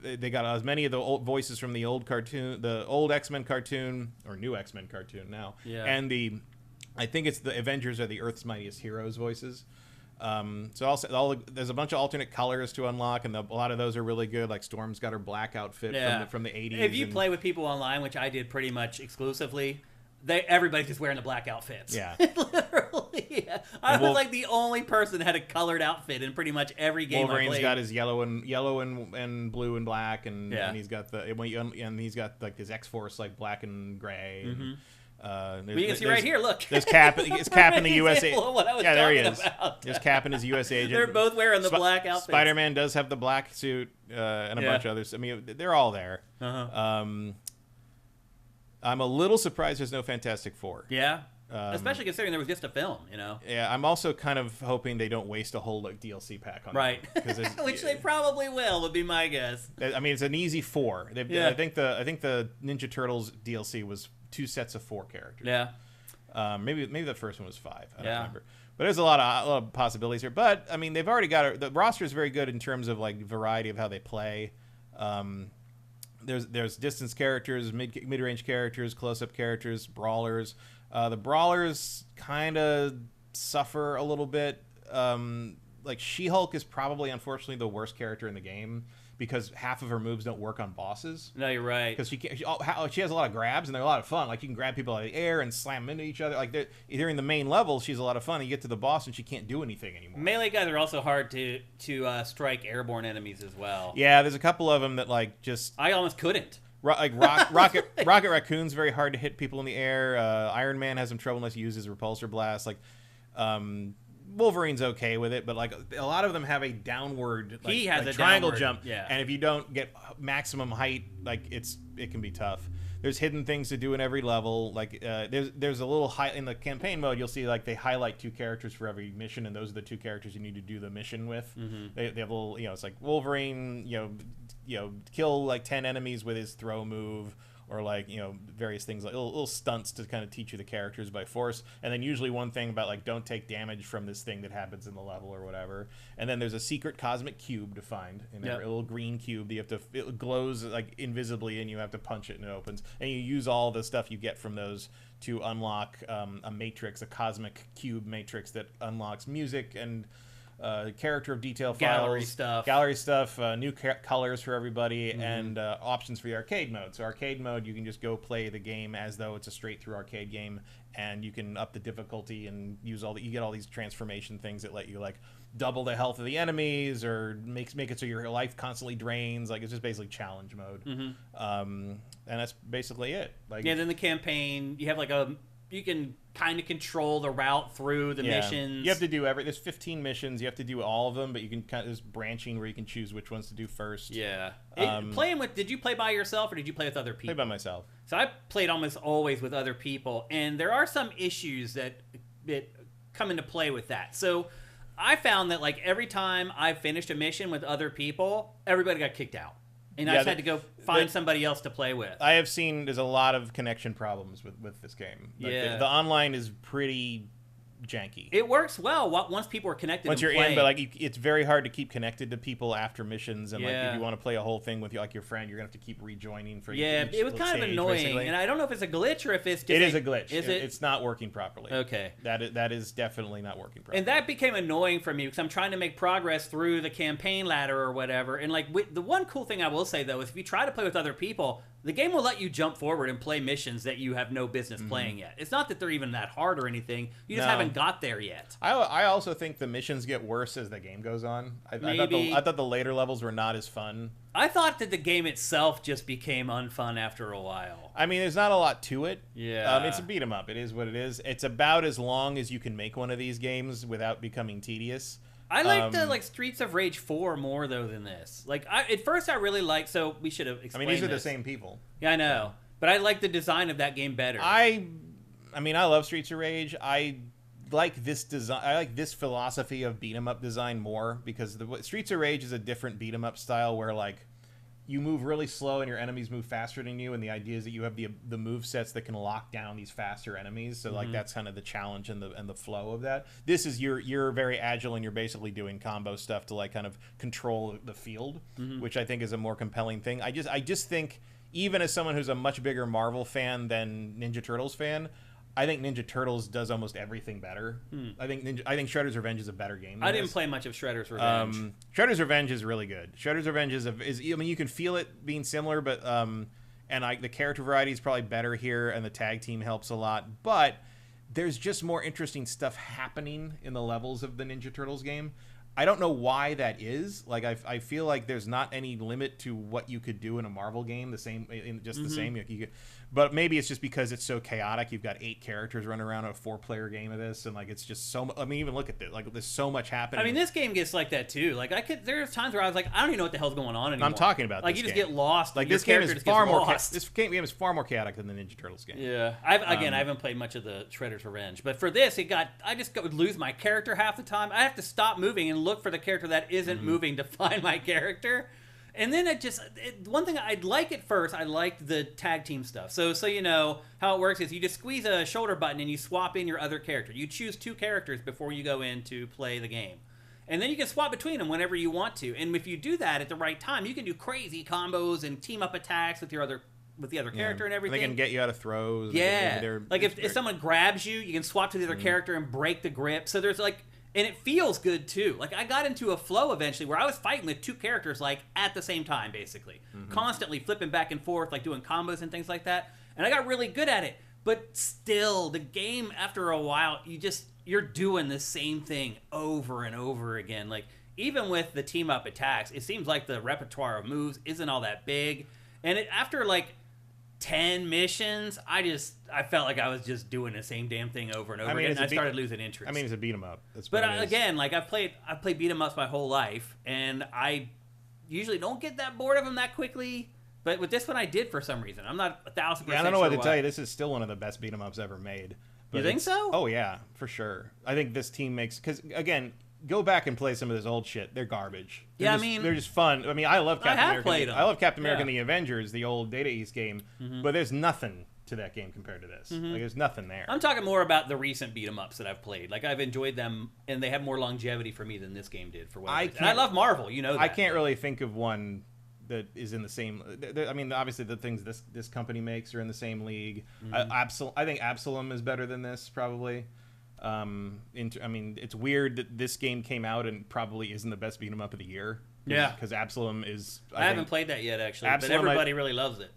they got as many of the old voices from the old cartoon, the old X-Men cartoon, or new X-Men cartoon now, and I think it's the Avengers are the Earth's Mightiest Heroes voices. So also there's a bunch of alternate colors to unlock, and a lot of those are really good. Like Storm's got her black outfit from the 80s.
If you play with people online, which I did pretty much exclusively, everybody's just wearing the black outfits.
Yeah.
Literally. Yeah. I was like the only person that had a colored outfit in pretty much every game I played.
Wolverine's got his yellow and blue and black, and he's got he's got like his X-Force like black and gray. And,
you can see right here, look.
There's Cap. It's Cap in the USA.
Yeah,
there he is. There's Cap in his US agent.
They're both wearing the black outfits.
Spider-Man does have the black suit and a bunch of others. I mean, they're all there. I'm a little surprised there's no Fantastic Four.
Yeah. Especially considering there was just a film, you know?
Yeah, I'm also kind of hoping they don't waste a whole DLC pack on
right. Which they probably will, would be my guess.
I mean, it's an easy 4. I think the Ninja Turtles DLC was 2 sets of 4 characters.
Yeah.
Maybe the first one was 5. I don't remember. But there's a lot of possibilities here. But I mean, they've already got the roster is very good in terms of like variety of how they play. There's distance characters, mid-range characters, close-up characters, brawlers. The brawlers kind of suffer a little bit. Like She-Hulk is probably, unfortunately, the worst character in the game because half of her moves don't work on bosses.
No, you're right.
Because she has a lot of grabs and they're a lot of fun. Like you can grab people out of the air and slam them into each other. Like during the main level, she's a lot of fun. You get to the boss and she can't do anything anymore.
Melee guys are also hard to strike airborne enemies as well.
Yeah, there's a couple of them that like just
I almost couldn't.
Rocket Raccoon's very hard to hit people in the air. Iron Man has some trouble unless he uses repulsor blast. Like Wolverine's okay with it, but like a lot of them have a downward
he has a
triangle
downward
jump,
yeah.
And if you don't get maximum height, like it can be tough. There's hidden things to do in every level. Like there's a little in the campaign mode. You'll see like they highlight 2 characters for every mission, and those are the 2 characters you need to do the mission with. They have a little, it's like Wolverine, kill like 10 enemies with his throw move. Or like various things like little stunts to kind of teach you the characters by force, and then usually one thing about like don't take damage from this thing that happens in the level or whatever. And then there's a secret cosmic cube to find, and a little green cube that you have to it glows like invisibly, and you have to punch it and it opens. And you use all the stuff you get from those to unlock a matrix, a cosmic cube matrix that unlocks music and character of detail files, gallery stuff, new colors for everybody, and options for the arcade mode. So arcade mode, you can just go play the game as though it's a straight through arcade game, and you can up the difficulty and use you get all these transformation things that let you like double the health of the enemies or make it so your life constantly drains. Like it's just basically challenge mode, and that's basically it. Like
then the campaign, you have like you can kind of control the route through the missions.
You have to do there's 15 missions. You have to do all of them, but you can kind of there's branching where you can choose which ones to do first.
Yeah. Did you play by yourself or did you play with other people?
Play by myself.
So I played almost always with other people, and there are some issues that come into play with that. So I found that like every time I finished a mission with other people, everybody got kicked out. And I just had to go find somebody else to play with.
I have seen there's a lot of connection problems with this game. Like the online is pretty janky.
It works well once people are connected.
Once you're in, but like it's very hard to keep connected to people after missions, and like if you want to play a whole thing with your friend, you're gonna have to keep rejoining for each
it was kind of annoying, basically. And I don't know if it's a glitch or if it's just
it is a glitch.
Is it?
It's not working properly.
Okay,
that is definitely not working properly.
And that became annoying for me because I'm trying to make progress through the campaign ladder or whatever. And like the one cool thing I will say though is if you try to play with other people, the game will let you jump forward and play missions that you have no business playing yet. It's not that they're even that hard or anything. You just haven't got there yet.
I also think the missions get worse as the game goes on. I thought the later levels were not as fun.
I thought that the game itself just became unfun after a while.
I mean, there's not a lot to it.
Yeah.
It's a beat 'em up. It is what it is. It's about as long as you can make one of these games without becoming tedious.
I like the Streets of Rage 4 more though than this. Like at first I really liked. So we should have explained.
I mean, these are the same people.
Yeah, I know, but I like the design of that game better.
I mean, I love Streets of Rage. I like this design. I like this philosophy of beat 'em up design more because the Streets of Rage is a different beat 'em up style where like you move really slow and your enemies move faster than you, and the idea is that you have the move sets that can lock down these faster enemies. So like that's kind of the challenge and the flow of that. This is you're very agile and you're basically doing combo stuff to like kind of control the field, which I think is a more compelling thing. I just think, even as someone who's a much bigger Marvel fan than Ninja Turtles fan, I think Ninja Turtles does almost everything better. I think Shredder's Revenge is a better game than
I didn't play much of Shredder's Revenge.
Shredder's Revenge is really good. Shredder's Revenge is I mean, you can feel it being similar, but the character variety is probably better here, and the tag team helps a lot. But there's just more interesting stuff happening in the levels of the Ninja Turtles game. I don't know why that is. Like, I feel like there's not any limit to what you could do in a Marvel game. The same. But maybe it's just because it's so chaotic. You've got 8 characters running around a 4-player game of this, and like it's just so. I mean, even look at this. Like, there's so much happening.
I mean, this game gets like that too. Like, there's times where I was like, I don't even know what the hell's going on anymore.
I'm talking about
like
this
you just
game.
get lost.
Like, this game is far more. This game is far more chaotic than the Ninja Turtles game.
Yeah, I haven't played much of the Shredder's Revenge, but for this, I just would lose my character half the time. I have to stop moving and look for the character that isn't moving to find my character. And then one thing I like at first, I liked the tag team stuff. So you know how it works is you just squeeze a shoulder button and you swap in your other character. You choose 2 characters before you go in to play the game. And then you can swap between them whenever you want to. And if you do that at the right time, you can do crazy combos and team up attacks with the other character and everything.
They can get you out of throws.
Yeah. Like if someone grabs you, you can swap to the other character and break the grip. So there's like... And it feels good, too. Like, I got into a flow eventually where I was fighting with 2 characters, like, at the same time, basically. Constantly flipping back and forth, like, doing combos and things like that. And I got really good at it. But still, the game, after a while, you're doing the same thing over and over again. Like, even with the team-up attacks, it seems like the repertoire of moves isn't all that big. And after, like, 10 missions, I felt like I was just doing the same damn thing over and over again, and I started losing interest.
I mean, it's a beat 'em up.
Again, like I've played beat 'em ups my whole life, and I usually don't get that bored of them that quickly. But with this one, I did for some reason. I'm not 1,000% sure.
I don't know what to tell you. This is still one of the best beat 'em ups ever made.
You think so?
Oh yeah, for sure. I think this team because again, go back and play some of this old shit. They're garbage.
They're
they're just fun. I mean, I love Captain America.
Played them.
I love Captain America and the Avengers, the old Data East game. But there's nothing to that game compared to this. Like, there's nothing there.
I'm talking more about the recent beat 'em ups that I've played. Like, I've enjoyed them, and they have more longevity for me than this game did. For whatever reason. And I love Marvel. You know that.
I can't really think of one that is in the same. I mean, obviously the things this company makes are in the same league. I think Absalom is better than this probably. I mean, it's weird that this game came out and probably isn't the best beat 'em up of the year.
Yeah,
because Absalom is.
I haven't played that yet, actually, but everybody really loves it.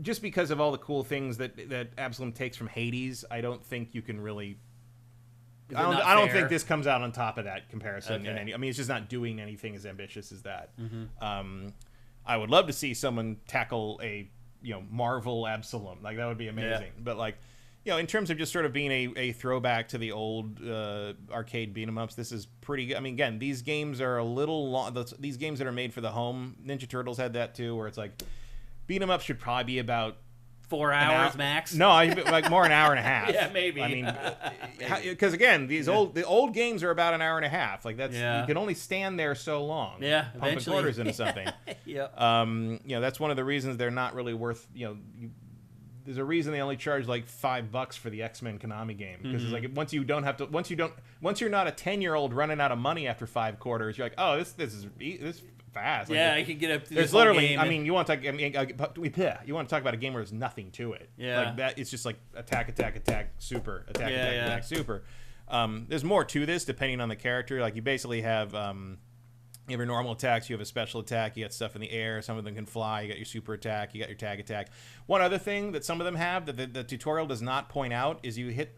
Just because of all the cool things that Absalom takes from Hades, I don't think you can really. I don't think this comes out on top of that comparison.
Okay.
I mean, it's just not doing anything as ambitious as that. I would love to see someone tackle a Marvel Absalom. Like, that would be amazing. Yeah. But like, in terms of just sort of being a throwback to the old arcade beat 'em ups, this is pretty good. I mean, again, these games are a little long. These games that are made for the home, Ninja Turtles had that too, where it's like beat 'em ups should probably be about
4 hours max.
No, like more an hour and a half.
Yeah, maybe.
I mean, because again, the old games are about an hour and a half. Like, that's you can only stand there so long.
Yeah,
pumping quarters into something.
Yep.
That's one of the reasons they're not really worth. There's a reason they only charge like $5 for the X-Men Konami game, because it's like once you're not a 10-year-old running out of money after 5 quarters, you're like, oh, this is fast. Like,
yeah, you can get up to
there's literally game. I mean, you want to talk about a game where there's nothing to it.
Yeah,
like that. It's just like attack, super, attack, super. There's more to this depending on the character. Like, you basically have you have your normal attacks, you have a special attack, you got stuff in the air, some of them can fly, you got your super attack, you got your tag attack. One other thing that some of them have that the tutorial does not point out is you hit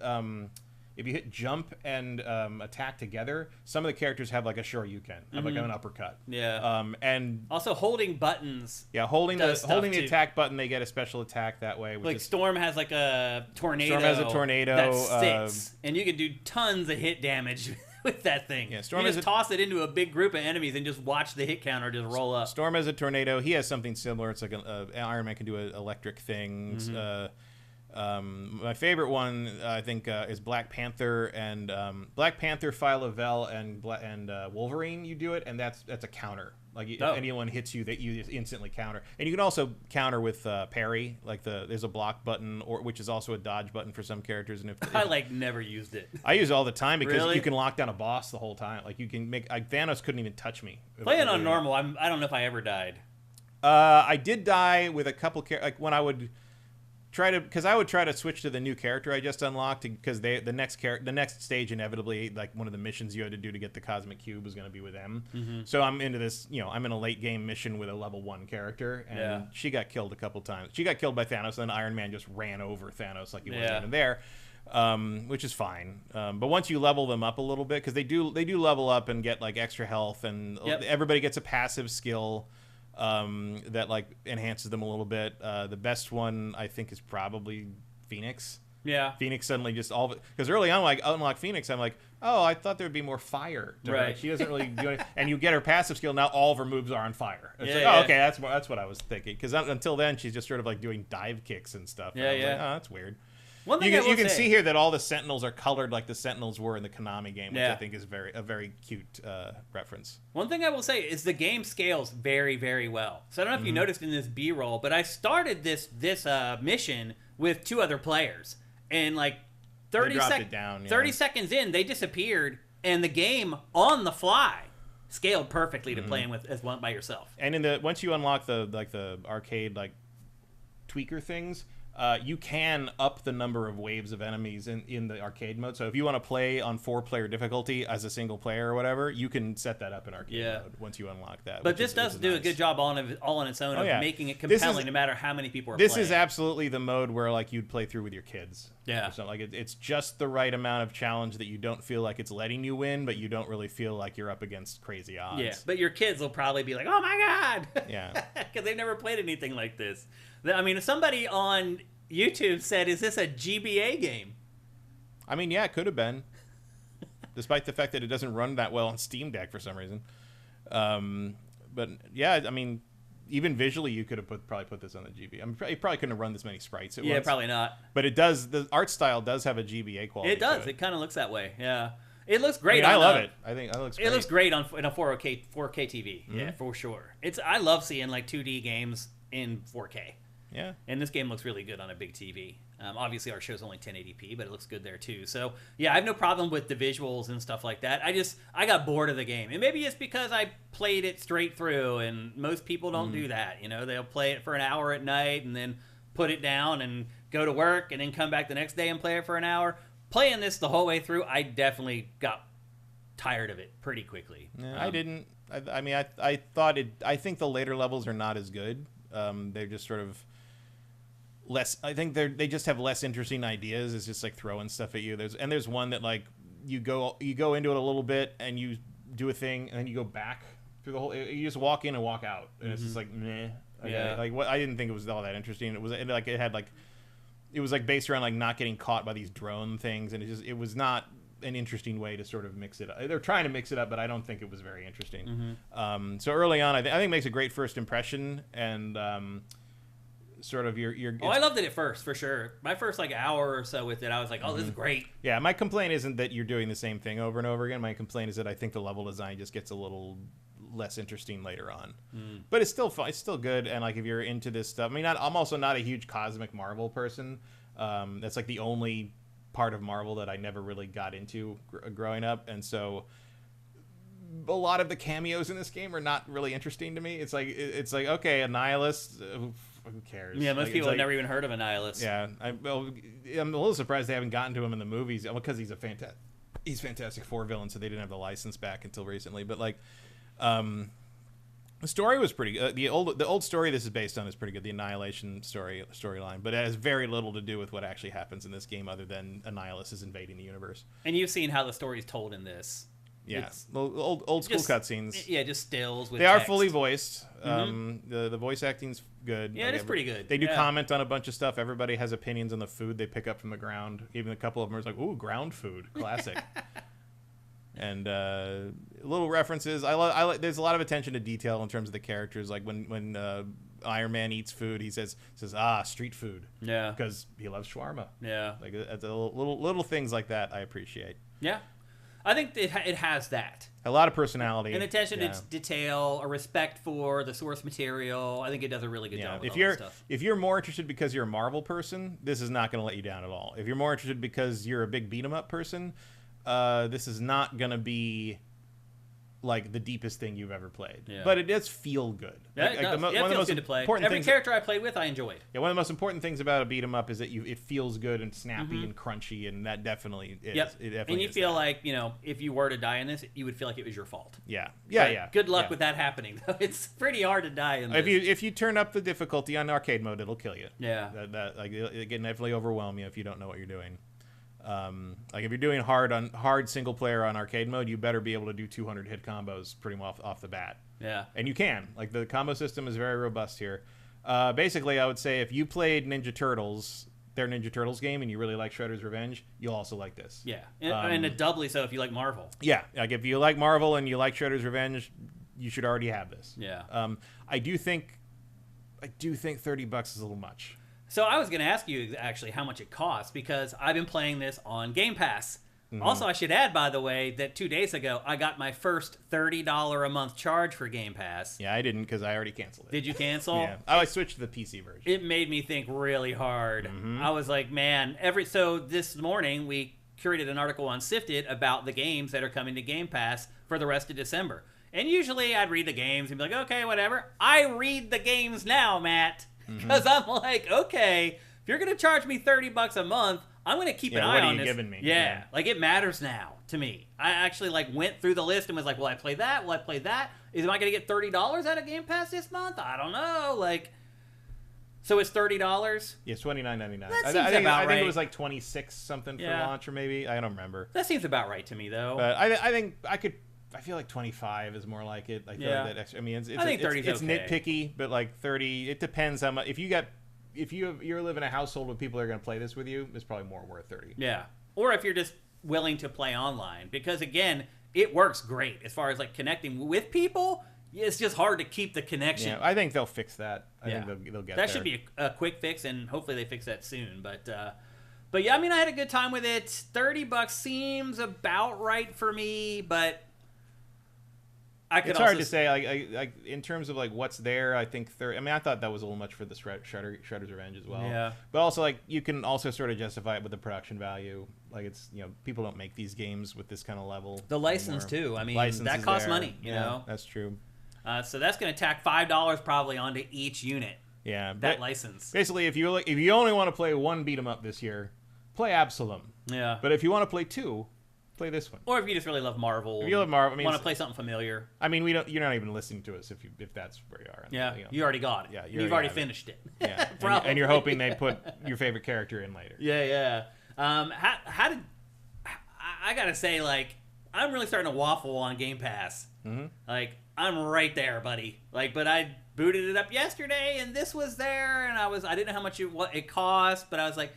if you hit jump and attack together, some of the characters have like a shoryuken, have like an uppercut.
Yeah.
And
also holding buttons.
Yeah, holding the attack button, they get a special attack that way.
Like Storm has like a tornado.
Storm has a tornado
that sticks, and you can do tons of hit damage with that thing.
Yeah, Storm
you just toss it into a big group of enemies and just watch the hit counter just roll up.
Storm has a tornado. He has something similar. It's like Iron Man can do electric things. My favorite one, I think, is Black Panther, and Black Panther, Phyla-Vell, and Wolverine. You do it, and that's a counter. Like if anyone hits you, that you instantly counter. And you can also counter with parry. Like there's a block button, which is also a dodge button for some characters. And if
I never used it.
I use it all the time because you can lock down a boss the whole time. Like you can make Thanos couldn't even touch me.
Playing on normal, I don't know if I ever died.
I did die with a couple like when I would try to switch to the new character I just unlocked because the next stage inevitably, like one of the missions you had to do to get the cosmic cube was going to be with them. So I'm into this, I'm in a late game mission with a level 1 character, and she got killed a couple times. She got killed by Thanos, and Iron Man just ran over Thanos like he wasn't even there. Which is fine, but once you level them up a little bit, because they do level up and get like extra health, and everybody gets a passive skill that like enhances them a little bit. The best one I think is probably Phoenix. Yeah, Phoenix suddenly just because early on, like unlock Phoenix, I'm like, oh, I thought there'd be more fire to her. Like, she doesn't really do anything. And you get her passive skill, now all of her moves are on fire. It's okay, that's what I was thinking, because until then she's just sort of like doing dive kicks and stuff. And I was like, oh, that's weird. One thing you can see here that all the Sentinels are colored like the Sentinels were in the Konami game, which I think is a very cute reference.
One thing I will say is the game scales very, very well. So I don't know if you noticed in this B-roll, but I started this mission with 2 other players, and like 30 seconds in, they disappeared, and the game on the fly scaled perfectly to playing with as one by yourself.
And once you unlock the arcade like tweaker things, you can up the number of waves of enemies in the arcade mode. So if you want to play on 4-player difficulty as a single player or whatever, you can set that up in arcade mode once you unlock that.
But this does do a good job all on its own of making it compelling no matter how many people are playing.
This is absolutely the mode where like you'd play through with your kids.
Yeah.
So like it's just the right amount of challenge that you don't feel like it's letting you win, but you don't really feel like you're up against crazy odds.
Yeah, but your kids will probably be like, oh my God!
Yeah.
Because they've never played anything like this. I mean, somebody on YouTube said, is this a GBA game?
I mean, yeah, it could have been. Despite the fact that it doesn't run that well on Steam Deck for some reason. But yeah, I mean, even visually you could have probably put this on the GBA. I mean, you probably couldn't have run this many sprites at once.
Probably not.
But it does, the art style does have a GBA quality.
It does. It kind of looks that way, yeah. It looks great.
I love it. I think it looks great.
It looks great in a 4K TV. Yeah, for sure. I love seeing like 2D games in 4K.
Yeah.
And this game looks really good on a big TV. Obviously, our show's only 1080p, but it looks good there, too. So, yeah, I have no problem with the visuals and stuff like that. I got bored of the game. And maybe it's because I played it straight through, and most people don't do that. They'll play it for an hour at night and then put it down and go to work and then come back the next day and play it for an hour. Playing this the whole way through, I definitely got tired of it pretty quickly.
Yeah, I didn't. I mean, I thought it. I think the later levels are not as good. They're just sort of less. I think they just have less interesting ideas. It's just like throwing stuff at you. There's one that like you go into it a little bit and you do a thing and then you go back through the whole. You just walk in and walk out, and it's just like meh.
Yeah.
Like what I didn't think it was all that interesting. It was like based around like not getting caught by these drone things, and it was not an interesting way to sort of mix it up. They're trying to mix it up, but I don't think it was very interesting. So early on, I think it makes a great first impression, and sort of your.
I loved it at first for sure. My first like hour or so with it, I was like, oh, this is great. Yeah,
my complaint isn't that you're doing the same thing over and over again. My complaint is that I think the level design just gets a little less interesting later on, but it's still fun. It's still good, and like if you're into this stuff, I mean, I'm also not a huge cosmic Marvel person. That's like the only part of Marvel that I never really got into growing up, and so a lot of the cameos in this game are not really interesting to me. It's like okay, a nihilist. Who cares?
Yeah, most people have never even heard of a nihilist.
Yeah, I'm a little surprised they haven't gotten to him in the movies because he's Fantastic Four villain, so they didn't have the license back until recently. But like. The story was pretty good. The old story this is based on is pretty good. The Annihilation storyline, but it has very little to do with what actually happens in this game, other than Annihilus is invading the universe.
And you've seen how the story's told in this.
Yeah, old school cutscenes.
Yeah, just stills with
They
text.
are fully voiced. The voice acting's good.
Yeah, it's pretty good.
They do comment on a bunch of stuff. Everybody has opinions on the food they pick up from the ground. Even a couple of them are like, "Ooh, ground food, classic." And little references. There's a lot of attention to detail in terms of the characters. Like when Iron Man eats food, he says street food.
Yeah,
because he loves shawarma.
Yeah,
like little things like that I appreciate.
Yeah, I think it has that.
A lot of personality.
An attention to detail, a respect for the source material. I think it does a really good job with all that stuff.
If you're more interested because you're a Marvel person, this is not going to let you down at all. If you're more interested because you're a big beat-em-up person, this is not going to be like the deepest thing you've ever played. Yeah. But it does feel good.
Yeah, it does. It feels good to play. Every character I played with, I enjoyed.
Yeah, one of the most important things about a beat-em-up is that it feels good and snappy and crunchy, and that definitely is.
Yep. It definitely and you feel like, if you were to die in this, you would feel like it was your fault.
Yeah.
Good luck with that happening, though. It's pretty hard to die in this.
If you turn up the difficulty on arcade mode, it'll kill you.
Yeah.
It can definitely overwhelm you if you don't know what you're doing. Like if you're doing hard single player on arcade mode, you better be able to do 200 hit combos pretty much off the bat.
Yeah.
And you can. Like the combo system is very robust here. Basically, I would say if you played Ninja Turtles, their Ninja Turtles game, and you really like Shredder's Revenge, you'll also like this.
Yeah. And doubly so if you like Marvel.
Yeah. Like if you like Marvel and you like Shredder's Revenge, you should already have this.
Yeah.
I do think $30 is a little much.
So I was going to ask you actually how much it costs, because I've been playing this on Game Pass. Mm-hmm. Also, I should add, by the way, that 2 days ago, I got my first $30 a month charge for Game Pass.
Yeah, I didn't because I already canceled it.
Did you cancel?
Yeah. Oh, I switched to the PC version.
It made me think really hard. Mm-hmm. I was like, man, so this morning we curated an article on SIFTD about the games that are coming to Game Pass for the rest of December. And usually I'd read the games and be like, okay, whatever. I read the games now, Matt. Because I'm like, okay, if you're going to charge me $30 a month, I'm going to keep an eye on this.
What are you giving me?
Yeah, like it matters now to me. I actually went through the list and was like, will I play that? Will I play that? Am I going to get $30 out of Game Pass this month? I don't know. So it's $30?
Yeah, it's $29.99.
That seems about right.
I think it was like 26 something for launch, or maybe. I don't remember.
That seems about right to me, though.
But I think I could. I feel like 25 is more like it. I feel like that extra. I mean, I think 30 is okay. Nitpicky, but like 30, it depends how much. If you live in a household with people that are going to play this with you, it's probably more worth 30.
Yeah, or if you're just willing to play online, because again, it works great as far as like connecting with people. It's just hard to keep the connection.
Yeah, I think they'll fix that. I think they'll get
that. Should be a quick fix, and hopefully they fix that soon. But yeah, I mean, I had a good time with it. $30 seems about right for me, but.
It's hard to say, like in terms of like what's there. I think I thought that was a little much for the Shredder's Revenge as well.
Yeah.
But also, like, you can also sort of justify it with the production value. Like, it's people don't make these games with this kind of level.
The license too. I mean, that costs money. You know.
That's true.
So that's going to tack $5 probably onto each unit.
Yeah.
That license.
Basically, if you only want to play one beat 'em up this year, play Absalom.
Yeah.
But if you want to play two. Play this one.
Or if you just really love Marvel.
If you love Marvel,
want to play something familiar.
I mean, you're not even listening to us if that's where you are.
Yeah, you already got it. Yeah, you've already finished it.
Yeah, and you're hoping they put your favorite character in later.
Yeah. How did I gotta say, like, I'm really starting to waffle on Game Pass. Mm-hmm. Like, I'm right there, buddy. Like, but I booted it up yesterday, and this was there, and I didn't know how much it cost, but I was like.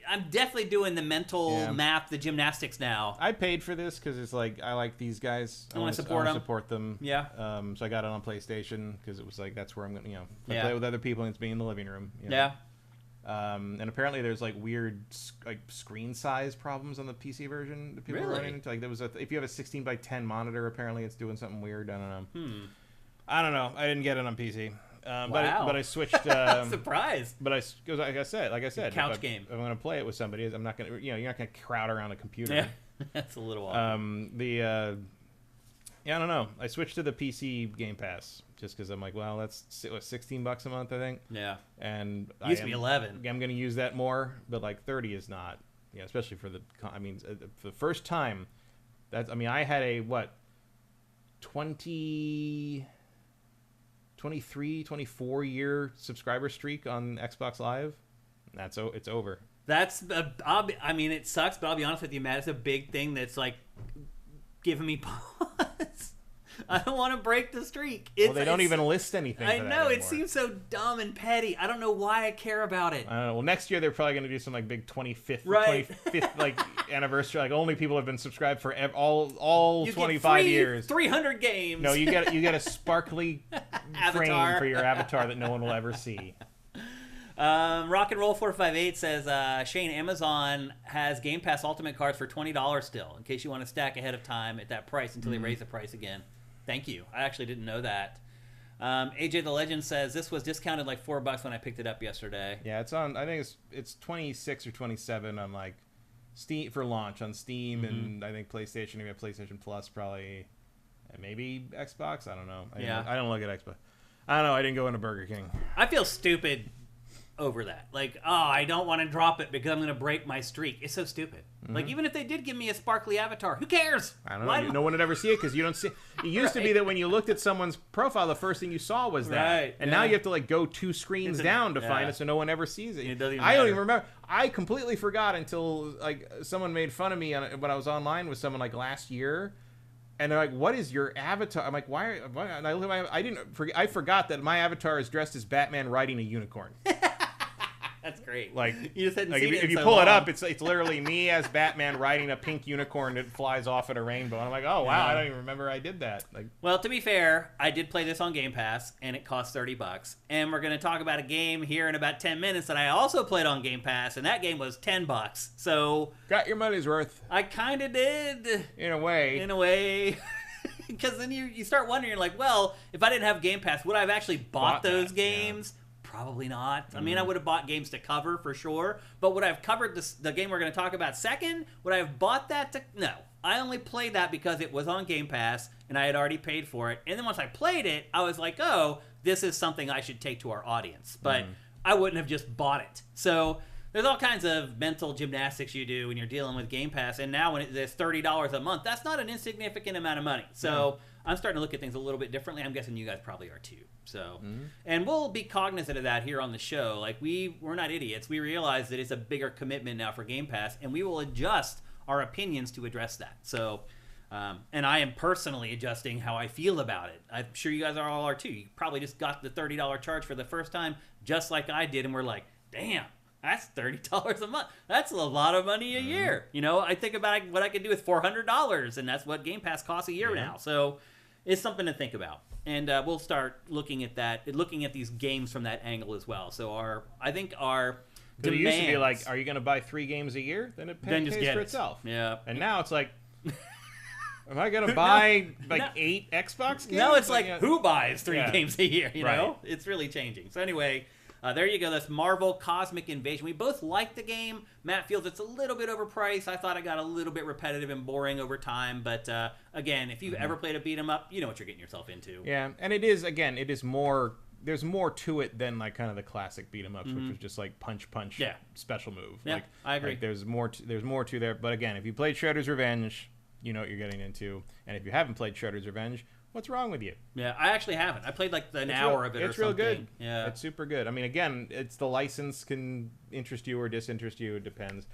I'm definitely doing the mental math, the gymnastics now.
I paid for this because it's like I like these guys. I want to support them.
Yeah.
So I got it on PlayStation because it was like that's where I'm going to play with other people and it's being in the living room.
Yeah.
And apparently there's like weird like screen size problems on the PC version that people are running into. Like there was if you have a 16:10 monitor, apparently it's doing something weird. I don't know. I don't know. I didn't get it on PC.
Wow.
But I switched.
Surprise!
But like I said,
couch game.
If I'm going to play it with somebody, I'm not going to. You're not going to crowd around a computer. Yeah,
that's a little odd.
I don't know. I switched to the PC Game Pass just because I'm like, well, that's $16 a month, I think.
Yeah.
And
used to be 11.
I'm going to use that more, but like 30 is not. Yeah, especially for for the first time. I had a 23, 24 year subscriber streak on Xbox Live. It's over.
It sucks, but I'll be honest with you, Matt. It's a big thing that's like giving me pause. I don't want to break the streak.
They don't even list anything.
I know, it seems so dumb and petty. I don't know why I care about it.
I don't know. Well, next year they're probably going to do some like big 25th like anniversary. Like only people have been subscribed for all 25 years.
300 games.
No, you get a sparkly frame for your avatar that no one will ever see.
Rock and Roll 458 says, Shane, Amazon has Game Pass Ultimate cards for $20 still, in case you want to stack ahead of time at that price until they raise the price again. Thank you. I actually didn't know that. AJ the Legend says this was discounted like $4 when I picked it up yesterday.
Yeah, it's on. I think it's 26 or 27 on like Steam for launch on Steam, and I think PlayStation. Maybe PlayStation Plus probably, and maybe Xbox. I don't know. I don't look at Xbox. I don't know. I didn't go into Burger King.
I feel stupid over that. Like, I don't want to drop it because I'm going to break my streak. It's so stupid. Like, even if they did give me a sparkly avatar, who cares?
I don't know. No one would ever see it because you don't see. It used to be that when you looked at someone's profile, the first thing you saw was that.
Right.
And now you have to like go 2 screens down to find it, so no one ever sees it.
I
don't even remember. I completely forgot until like someone made fun of me when I was online with someone like last year. And they're like, "What is your avatar?" I'm like, "Why?" And I look at I forgot that my avatar is dressed as Batman riding a unicorn.
That's great.
Like
you just hadn't
like
seen
if
it
you
so
pull
long.
it up, it's literally me as Batman riding a pink unicorn that flies off at a rainbow. And I'm like, "Oh wow, I don't even remember I did that." Like,
well, to be fair, I did play this on Game Pass, and it cost $30. And we're going to talk about a game here in about 10 minutes that I also played on Game Pass, and that game was $10. So
got your money's worth.
I kind of did.
In a way.
Because then you start wondering, like, well, if I didn't have Game Pass, would I have actually bought those games? Yeah. Probably not. I mean, I would have bought games to cover for sure, but would I have covered the game we're going to talk about second? Would I have bought that to... No. I only played that because it was on Game Pass, and I had already paid for it. And then once I played it, I was like, oh, this is something I should take to our audience. But I wouldn't have just bought it. So there's all kinds of mental gymnastics you do when you're dealing with Game Pass. And now when it's $30 a month, that's not an insignificant amount of money. So I'm starting to look at things a little bit differently. I'm guessing you guys probably are too. So, and we'll be cognizant of that here on the show. Like we're not idiots. We realize that it's a bigger commitment now for Game Pass, and we will adjust our opinions to address that. So, and I am personally adjusting how I feel about it. I'm sure you guys all are too. You probably just got the $30 charge for the first time, just like I did, and we're like, damn. That's $30 a month. That's a lot of money a year. You know, I think about what I could do with $400, and that's what Game Pass costs a year now. So it's something to think about. And we'll start looking at that, looking at these games from that angle as well. So I think our
demands... It used to be like, are you going to buy 3 games a year? Then it pays for itself.
Yeah.
And now it's like... Am I going to buy 8 Xbox games?
No, it's like who buys 3 games a year, you know?
Right.
It's really changing. So anyway, there you go. That's Marvel Cosmic Invasion. We both like the game. Matt feels it's a little bit overpriced. I thought it got a little bit repetitive and boring over time. But again, if you've ever played a beat 'em up, you know what you're getting yourself into.
Yeah, and it is more... There's more to it than like kind of the classic beat 'em ups, which was just like punch, special move.
Yeah,
like,
I agree.
Like there's more to there. But again, if you played Shredder's Revenge, you know what you're getting into. And if you haven't played Shredder's Revenge, what's wrong with you?
Yeah, I actually haven't. I played like an hour of it or something.
It's real good.
Yeah.
It's super good. I mean, again, it's the license can interest you or disinterest you. It depends.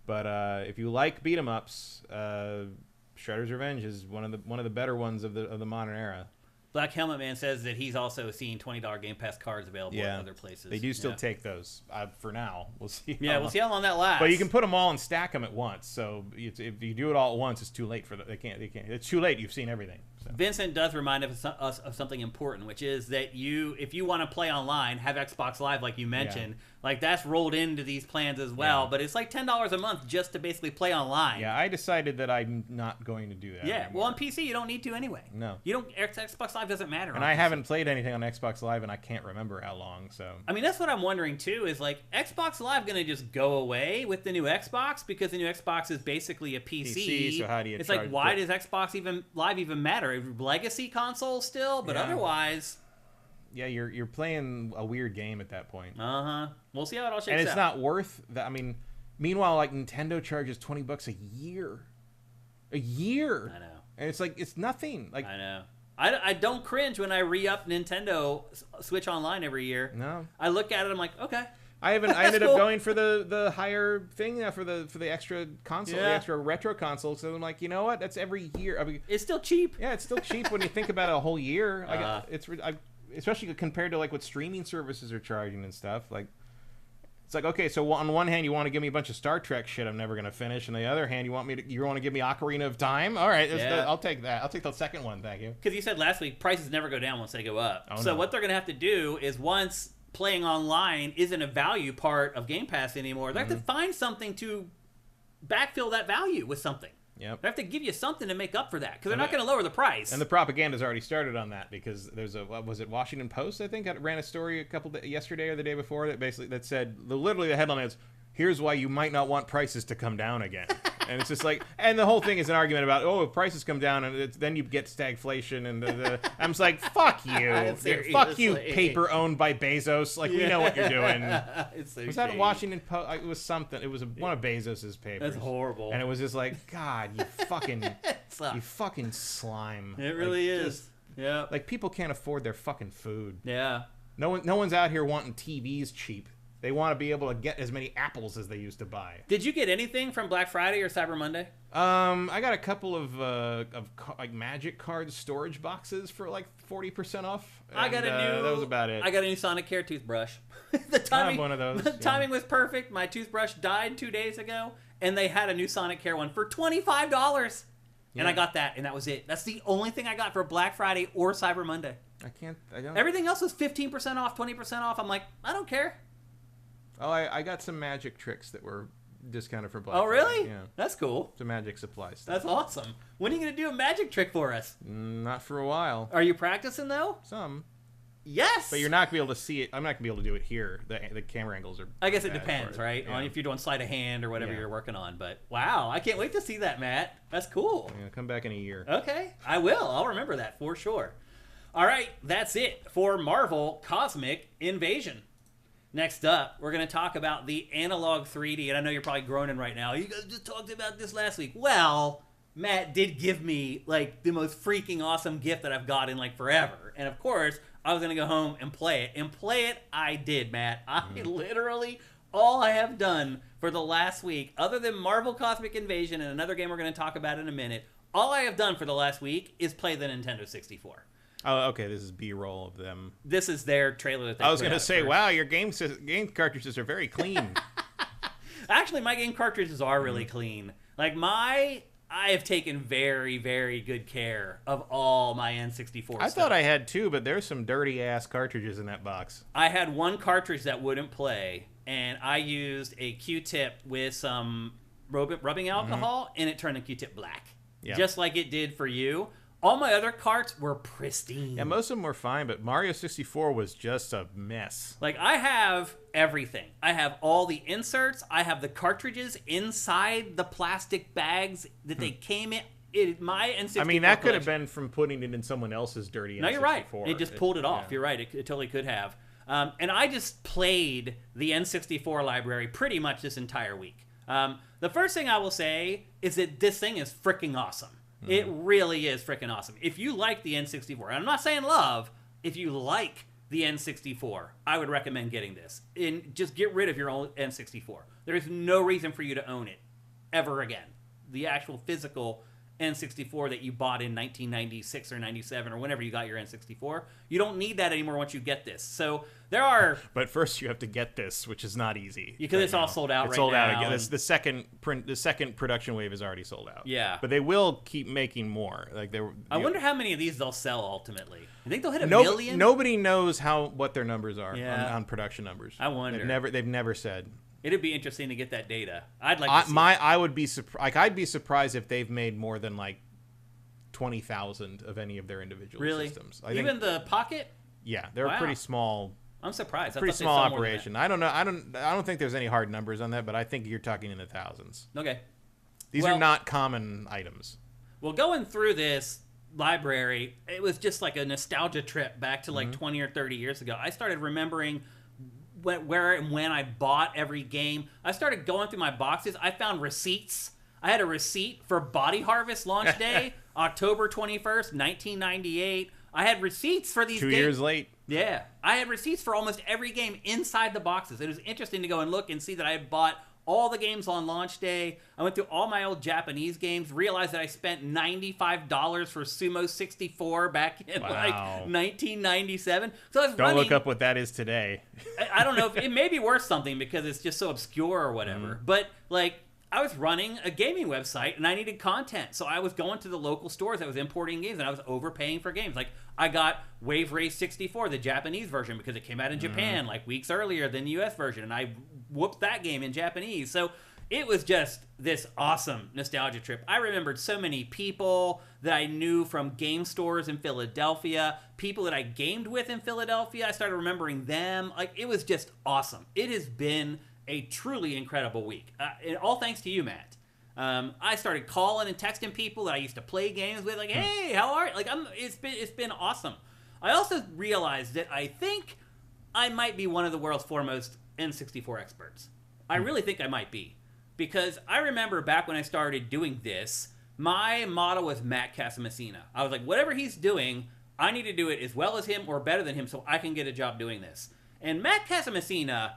But if you like beat 'em ups, Shredder's Revenge is one of the better ones of the modern era.
Black Helmet Man says that he's also seen $20 Game Pass cards available at other places.
They do still take those for now. We'll see.
We'll see how long that lasts.
But you can put them all and stack them at once. So if you do it all at once, it's too late for them. They can't. It's too late. You've seen everything. So.
Vincent does remind us of something important, which is that if you want to play online, have Xbox Live like you mentioned. Like that's rolled into these plans as well. But it's like $10 a month just to basically play online.
Yeah, I decided that I'm not going to do that.
Yeah,
anymore.
well on PC you don't need to anyway.
No,
you don't. Xbox Live doesn't matter.
And I haven't played anything on Xbox Live, and I can't remember how long. So
I mean, that's what I'm wondering too. Is like Xbox Live going to just go away with the new Xbox because the new Xbox is basically a PC.
So how do you?
It's like why does Xbox Live even matter? Legacy console still, but otherwise.
Yeah, you're playing a weird game at that point.
We'll see how it all shakes out.
And it's not worth that. I mean, meanwhile, like Nintendo charges $20 a year. A year.
I know.
And it's like it's nothing. Like
I know. I don't cringe when I re-up Nintendo Switch Online every year.
No.
I look at it, I'm like, okay.
I ended up going for the higher thing for the extra console, the extra retro console. So I'm like, you know what? That's every year. I mean,
it's still cheap.
Yeah, it's still cheap when you think about it a whole year. Especially compared to like what streaming services are charging and stuff. Like, it's like, okay, so on one hand you want to give me a bunch of Star Trek shit I'm never gonna finish, and on the other hand you want to give me Ocarina of Time. All right, I'll take that. I'll take the second one, thank you.
Because you said last week prices never go down once they go up. What they're gonna have to do is once playing online isn't a value part of Game Pass anymore. They have to find something to backfill that value with something.
Yep.
They have to give you something to make up for that because they're not going to lower the price.
And the propaganda's already started on that because there's what was it, Washington Post, I think, ran a story yesterday or the day before that said, literally the headline is, here's why you might not want prices to come down again. And it's just like, and the whole thing is an argument about, if prices come down, and then you get stagflation, and I'm just like, fuck you. Fuck you, paper owned by Bezos. Like, we know what you're doing. Was that a Washington Post? It was something. It was one of Bezos's papers.
That's horrible.
And it was just like, God, you fucking slime.
It really is. Yeah.
Like, people can't afford their fucking food.
Yeah.
No one's out here wanting TVs cheap. They want to be able to get as many apples as they used to buy.
Did you get anything from Black Friday or Cyber Monday?
I got a couple of like Magic card storage boxes for like 40% off.
I got a new.
That was about it.
I got a new Sonic Care toothbrush. The timing.
I have one of those.
The timing was perfect. My toothbrush died 2 days ago, and they had a new Sonic Care one for $25. And I got that, and that was it. That's the only thing I got for Black Friday or Cyber Monday.
I don't.
Everything else was 15% off, 20% off. I'm like, I don't care.
Oh, I got some magic tricks that were discounted for Black
Friday. Oh, really?
Yeah.
That's cool.
Some magic supplies stuff.
That's awesome. When are you going to do a magic trick for us?
Not for a while.
Are you practicing, though?
Some.
Yes!
But you're not going to be able to see it. I'm not going to be able to do it here. The camera angles are
I guess it depends, right? Yeah. On if you're doing sleight of hand or whatever you're working on. But, wow, I can't wait to see that, Matt. That's cool.
Yeah, come back in a year.
Okay. I will. I'll remember that for sure. All right. That's it for Marvel Cosmic Invasion. Next up, we're going to talk about the Analogue 3D, and I know you're probably groaning right now. You guys just talked about this last week. Well, Matt did give me, like, the most freaking awesome gift that I've got in, like, forever. And, of course, I was going to go home and play it. And play it, I did, Matt. I literally, all I have done for the last week, other than Marvel Cosmic Invasion and another game we're going to talk about in a minute, all I have done for the last week is play the Nintendo 64.
Oh, okay. This is B-roll of them.
This is their trailer that they
I was going to say,
first.
wow, your game cartridges are very clean.
Actually, my game cartridges are really clean. Like, I have taken very, very good care of all my N64 stuff.
I thought I had two, but there's some dirty-ass cartridges in that box.
I had one cartridge that wouldn't play, and I used a Q-tip with some rubbing alcohol, and it turned the Q-tip black. Yep. Just like it did for you. All my other carts were pristine.
Yeah, most of them were fine, but Mario 64 was just a mess.
Like, I have everything. I have all the inserts. I have the cartridges inside the plastic bags that they came in. My N64
I mean, that could have been from putting it in someone else's dirty N64.
No, you're right. It just pulled it off. Yeah. You're right. It totally could have. And I just played the N64 library pretty much this entire week. The first thing I will say is that this thing is freaking awesome. It really is freaking awesome. If you like the N64, and I'm not saying love, if you like the N64, I would recommend getting this. And just get rid of your old N64. There is no reason for you to own it ever again. The actual physical N64 that you bought in 1996 or 97 or whenever you got your N64, you don't need that anymore once you get this. So there are...
But first you have to get this, which is not easy.
Because it's all sold out right now.
It's sold out again. The second production wave is already sold out.
Yeah.
But they will keep making more.
I wonder how many of these they'll sell ultimately. You think they'll hit a million?
Nobody knows what their numbers are on production numbers.
I wonder.
They've never said.
It'd be interesting to get that data. I'd like to see
I would be I'd be surprised if they've made more than like 20,000 of any of their individual systems.
Even the Pocket?
Yeah, they're a pretty small.
I'm surprised.
Pretty small operation. I don't know. I don't think there's any hard numbers on that, but I think you're talking in the thousands.
Okay.
These are not common items.
Well, going through this library, it was just like a nostalgia trip back to like 20 or 30 years ago. I started remembering where and when I bought every game. I started going through my boxes. I found receipts. I had a receipt for Body Harvest launch day, October 21st, 1998. I had receipts for these games.
2 years late.
Yeah. I had receipts for almost every game inside the boxes. It was interesting to go and look and see that I had bought all the games on launch day. I went through all my old Japanese games, realized that I spent $95 for Sumo 64 back in like 1997. So I was
Don't look up what that is today.
I don't know. It may be worth something because it's just so obscure or whatever. But like, I was running a gaming website and I needed content. So I was going to the local stores that was importing games and I was overpaying for games. Like I got Wave Race 64, the Japanese version, because it came out in Japan like weeks earlier than the US version. And I whooped that game in Japanese. So it was just this awesome nostalgia trip. I remembered so many people that I knew from game stores in Philadelphia, people that I gamed with in Philadelphia. I started remembering them. Like, it was just awesome. It has been a truly incredible week. And all thanks to you, Matt. I started calling and texting people that I used to play games with, like, hey, how are you? Like, it's been awesome. I also realized that I think I might be one of the world's foremost N64 experts. I really think I might be. Because I remember back when I started doing this, my motto was Matt Casamassina. I was like, whatever he's doing, I need to do it as well as him or better than him so I can get a job doing this. And Matt Casamassina,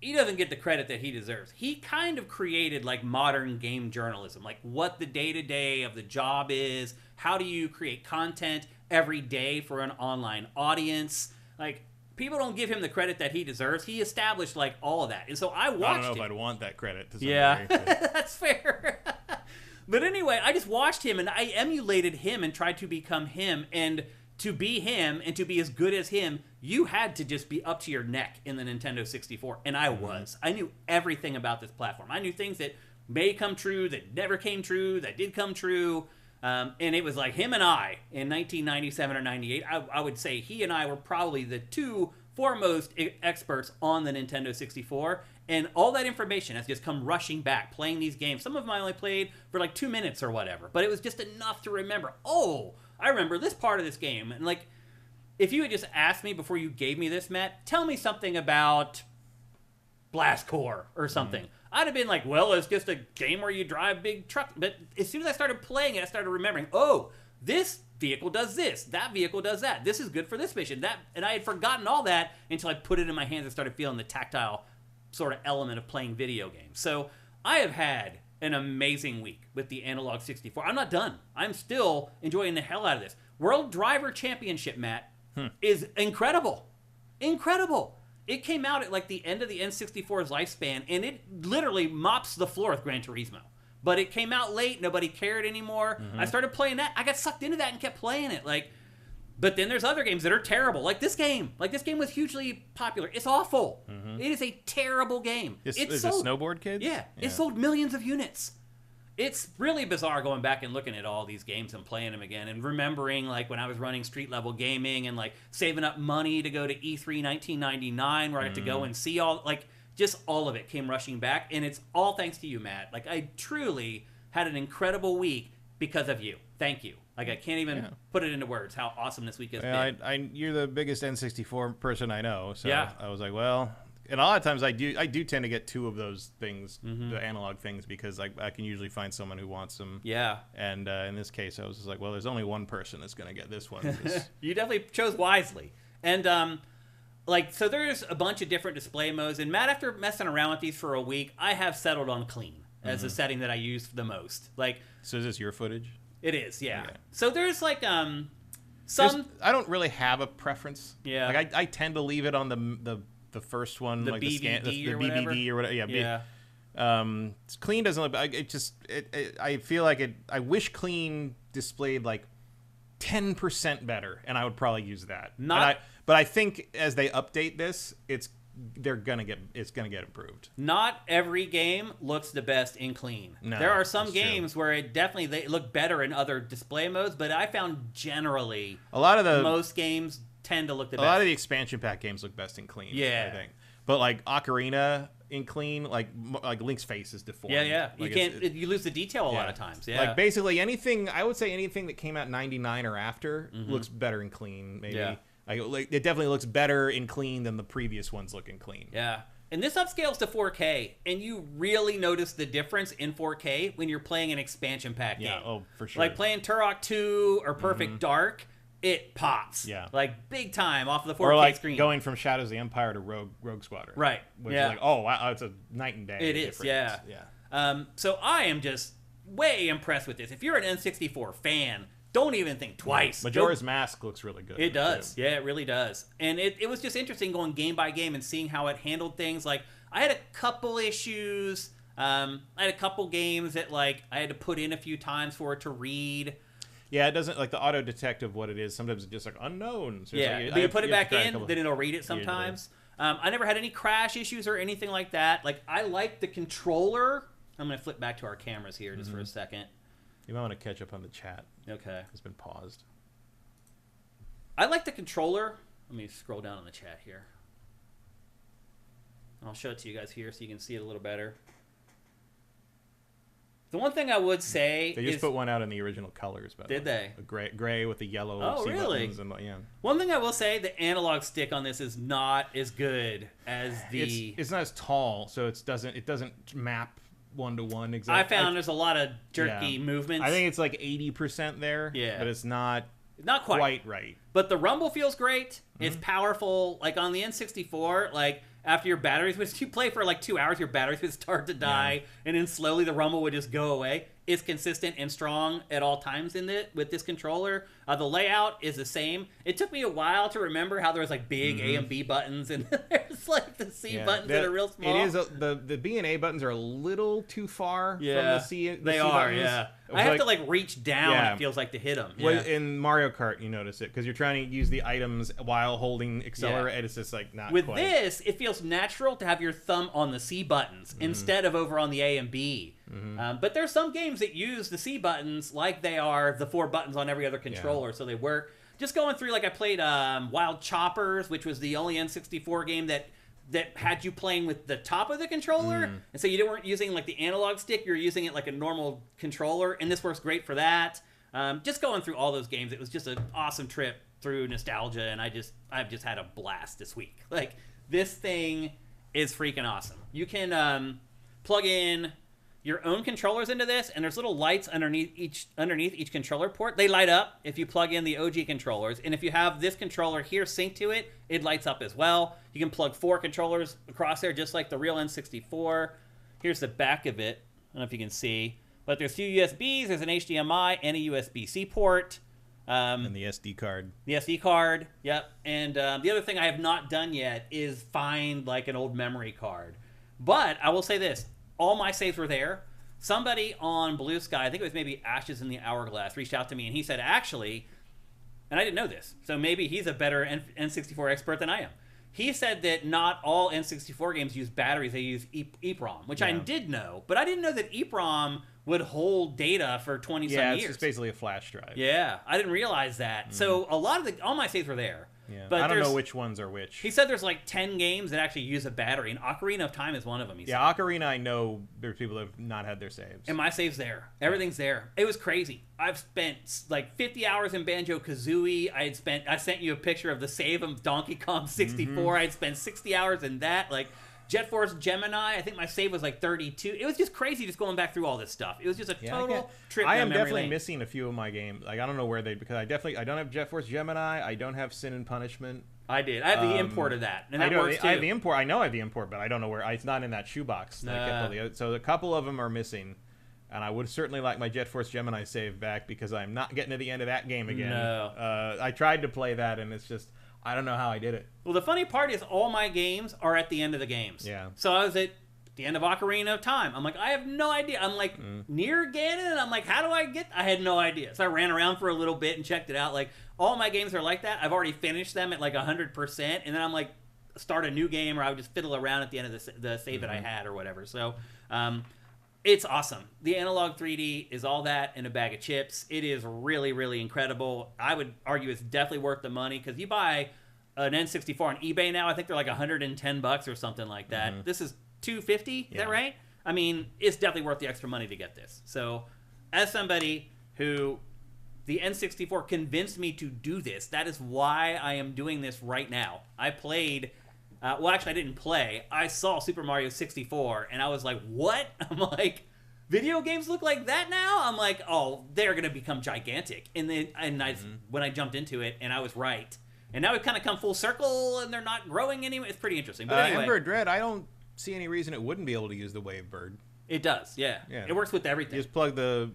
he doesn't get the credit that he deserves. He kind of created like modern game journalism, like what the day-to-day of the job is, how do you create content every day for an online audience. Like, people don't give him the credit that he deserves. He established like all of that. And so I watched
I don't know if I'd want that credit to some
degree,
but...
that's fair. But anyway, I just watched him and I emulated him and tried to become him. And to be him and to be as good as him, you had to just be up to your neck in the Nintendo 64. And I was. I knew everything about this platform. I knew things that may come true, that never came true, that did come true. And it was like him and I in 1997 or 98. I would say he and I were probably the two foremost experts on the Nintendo 64. And all that information has just come rushing back, playing these games. Some of them I only played for like 2 minutes or whatever. But it was just enough to remember, oh, I remember this part of this game. And like, if you had just asked me before you gave me this, Matt, tell me something about Blast Corps or something. I'd have been like, well, it's just a game where you drive big trucks. But as soon as I started playing it, I started remembering, oh, this vehicle does this. That vehicle does that. This is good for this mission. And I had forgotten all that until I put it in my hands and started feeling the tactile sort of element of playing video games. So I have had an amazing week with the Analogue 64. I'm not done. I'm still enjoying the hell out of this. World Driver Championship, Matt, is incredible. Incredible. It came out at like the end of the N64's lifespan, and it literally mops the floor with Gran Turismo. But it came out late. Nobody cared anymore. I started playing that. I got sucked into that and kept playing it. Like, but then there's other games that are terrible. Like this game. Like this game was hugely popular. It's awful. It is a terrible game.
Is it Snowboard Kids?
Yeah. It sold millions of units. It's really bizarre going back and looking at all these games and playing them again and remembering like when I was running street level gaming and like saving up money to go to E3 1999 where I had to go and see all, like, just all of it came rushing back. And it's all thanks to you, Matt. Like, I truly had an incredible week because of you. Thank you. Like, I can't even put it into words how awesome this week has been.
You're the biggest N64 person I know. So I was like, well... And a lot of times I do tend to get two of those things, the analog things, because I can usually find someone who wants them. Yeah. And in this case, I was just like, well, there's only one person that's going to get this one.
You definitely chose wisely. And like, so there's a bunch of different display modes. And Matt, after messing around with these for a week, I have settled on clean as a setting that I use the most. Like,
so is this your footage?
It is, yeah. Okay. So there's like I
don't really have a preference.
Yeah.
Like I tend to leave it on the first one,
the
like
BVD
the
BVD
or whatever. Yeah. Clean doesn't look. I feel like it. I wish clean displayed like 10% better, and I would probably use that. But I think as they update this, it's gonna get improved.
Not every game looks the best in clean. No, there are some games where they look better in other display modes, but I found generally most games tend to look the best.
A lot of the expansion pack games look best in clean. Yeah, I think. But like Ocarina in clean, like Link's face is deformed.
Yeah.
Like
you lose the detail a lot of times. Yeah.
Like basically anything, I would say anything that came out in 99 or after looks better in clean. Maybe. Yeah. Like it definitely looks better in clean than the previous ones look in clean.
Yeah. And this upscales to 4K, and you really notice the difference in 4K when you're playing an expansion pack game.
Yeah, oh, for sure.
Like playing Turok 2 or Perfect Dark, it pops. Yeah. Like big time off of the 4K
or like
screen.
Going from Shadows of the Empire to Rogue Squadron.
Right.
Which is like, oh, wow, it's a night and day.
It is, yeah. So I am just way impressed with this. If you're an N64 fan, don't even think twice.
Majora's Mask looks really good.
It does. Yeah, it really does. And it was just interesting going game by game and seeing how it handled things. Like, I had a couple issues I had a couple games that like I had to put in a few times for it to read.
Yeah, it doesn't like the auto detect of what it is. Sometimes it's just like unknown. So
yeah,
like,
but you put it back in, then it'll read it sometimes.
Usually.
I never had any crash issues or anything like that. Like I like the controller. I'm gonna flip back to our cameras here just for a second.
You might want to catch up on the chat.
Okay,
it's been paused.
I like the controller. Let me scroll down on the chat here. I'll show it to you guys here so you can see it a little better. The one thing I would say
they just put one out in the original colors. By the way.
Did they?
A gray with the yellow.
Oh,
C
really?
buttons and, yeah.
One thing I will say, the analog stick on this is not as good as the.
It's not as tall, so it doesn't map 1-to-1 exactly.
I found there's a lot of jerky movements.
I think it's like 80% there.
Yeah,
but it's not
quite
right.
But the rumble feels great. It's powerful. Like on the N64, like after your batteries would, you play for like 2 hours, your batteries would start to die, and then slowly the rumble would just go away. It's consistent and strong at all times with this controller. The layout is the same. It took me a while to remember how there was like big A and B buttons, and there's like the C buttons that are real small.
It is the B and A buttons are a little too far from the C.
They are, buttons. Yeah. I have to like reach down. It feels like to hit them.
Well, in Mario Kart, you notice it because you're trying to use the items while holding accelerate, and it's just like not.
With
quite.
this, it feels natural to have your thumb on the C buttons instead of over on the A and B. But there's some games that use the C buttons like they are the 4 buttons on every other controller, so they work. Just going through, like I played Wild Choppers, which was the only N64 game that had you playing with the top of the controller, and so you weren't using like the analog stick, you were using it like a normal controller, and this works great for that. Just going through all those games, it was just an awesome trip through nostalgia, and I've just had a blast this week. Like, this thing is freaking awesome. You can plug in your own controllers into this, and there's little lights underneath each controller port. They light up if you plug in the OG controllers, and if you have this controller here synced to it, it lights up as well. You can plug 4 controllers across there just like the real N64. Here's the back of it. I don't know if you can see, but there's 2 USBs, there's an HDMI and a USB-C port.
And the SD card.
The SD card, yep. And the other thing I have not done yet is find like an old memory card. But I will say this. All my saves were there. Somebody on Blue Sky, I think it was maybe Ashes in the Hourglass, reached out to me and he said, actually, and I didn't know this, so maybe he's a better N64 expert than I am. He said that not all N64 games use batteries, they use EEPROM, which I did know, but I didn't know that EEPROM would hold data for 20-some years.
Yeah, it's basically a flash drive.
Yeah, I didn't realize that. So a lot of all my saves were there.
Yeah.
But
I don't know which ones are which.
He said there's like 10 games that actually use a battery, and Ocarina of Time is one of them.
Yeah, Ocarina, I know there's people that have not had their saves.
And my save's there. Everything's there. It was crazy. I've spent like 50 hours in Banjo-Kazooie. I sent you a picture of the save of Donkey Kong 64. I'd spent 60 hours in that. Like Jet Force Gemini, I think my save was like 32. It was just crazy just going back through all this stuff. It was just a total trip down
I am
memory
definitely
lane.
missing a few of my games. Like I don't know where because I don't have Jet Force Gemini. I don't have Sin and Punishment.
I did. I have the import of that, and that works too.
I have the import. I know I have the import, but I don't know where. It's not in that shoebox. So a couple of them are missing, and I would certainly like my Jet Force Gemini save back because I'm not getting to the end of that game again.
No.
I tried to play that, and it's just I don't know how I did it.
Well, the funny part is all my games are at the end of the games.
Yeah.
So I was at the end of Ocarina of Time. I'm like, I have no idea. I'm like near Ganon, and I'm like, how do I get? I had no idea. So I ran around for a little bit and checked it out. Like all my games are like that. I've already finished them at like 100%, and then I'm like, start a new game, or I would just fiddle around at the end of the save that I had or whatever. So, it's awesome. The Analogue 3D is all that in a bag of chips. It is really, really incredible. I would argue it's definitely worth the money because you buy an N64 on eBay now. I think they're like $110 or something like that. This is $250. Is that right? I mean, it's definitely worth the extra money to get this. So, as somebody who the N64 convinced me to do this, that is why I am doing this right now. I played. Well, actually, I didn't play. I saw Super Mario 64, and I was like, what? I'm like, video games look like that now? I'm like, oh, they're going to become gigantic. And then when I jumped into it, and I was right. And now we've kind of come full circle, and they're not growing anyway. It's pretty interesting. But anyway.
Ember Dread, I don't see any reason it wouldn't be able to use the Wavebird.
It does, yeah. It works with everything.
You just plug the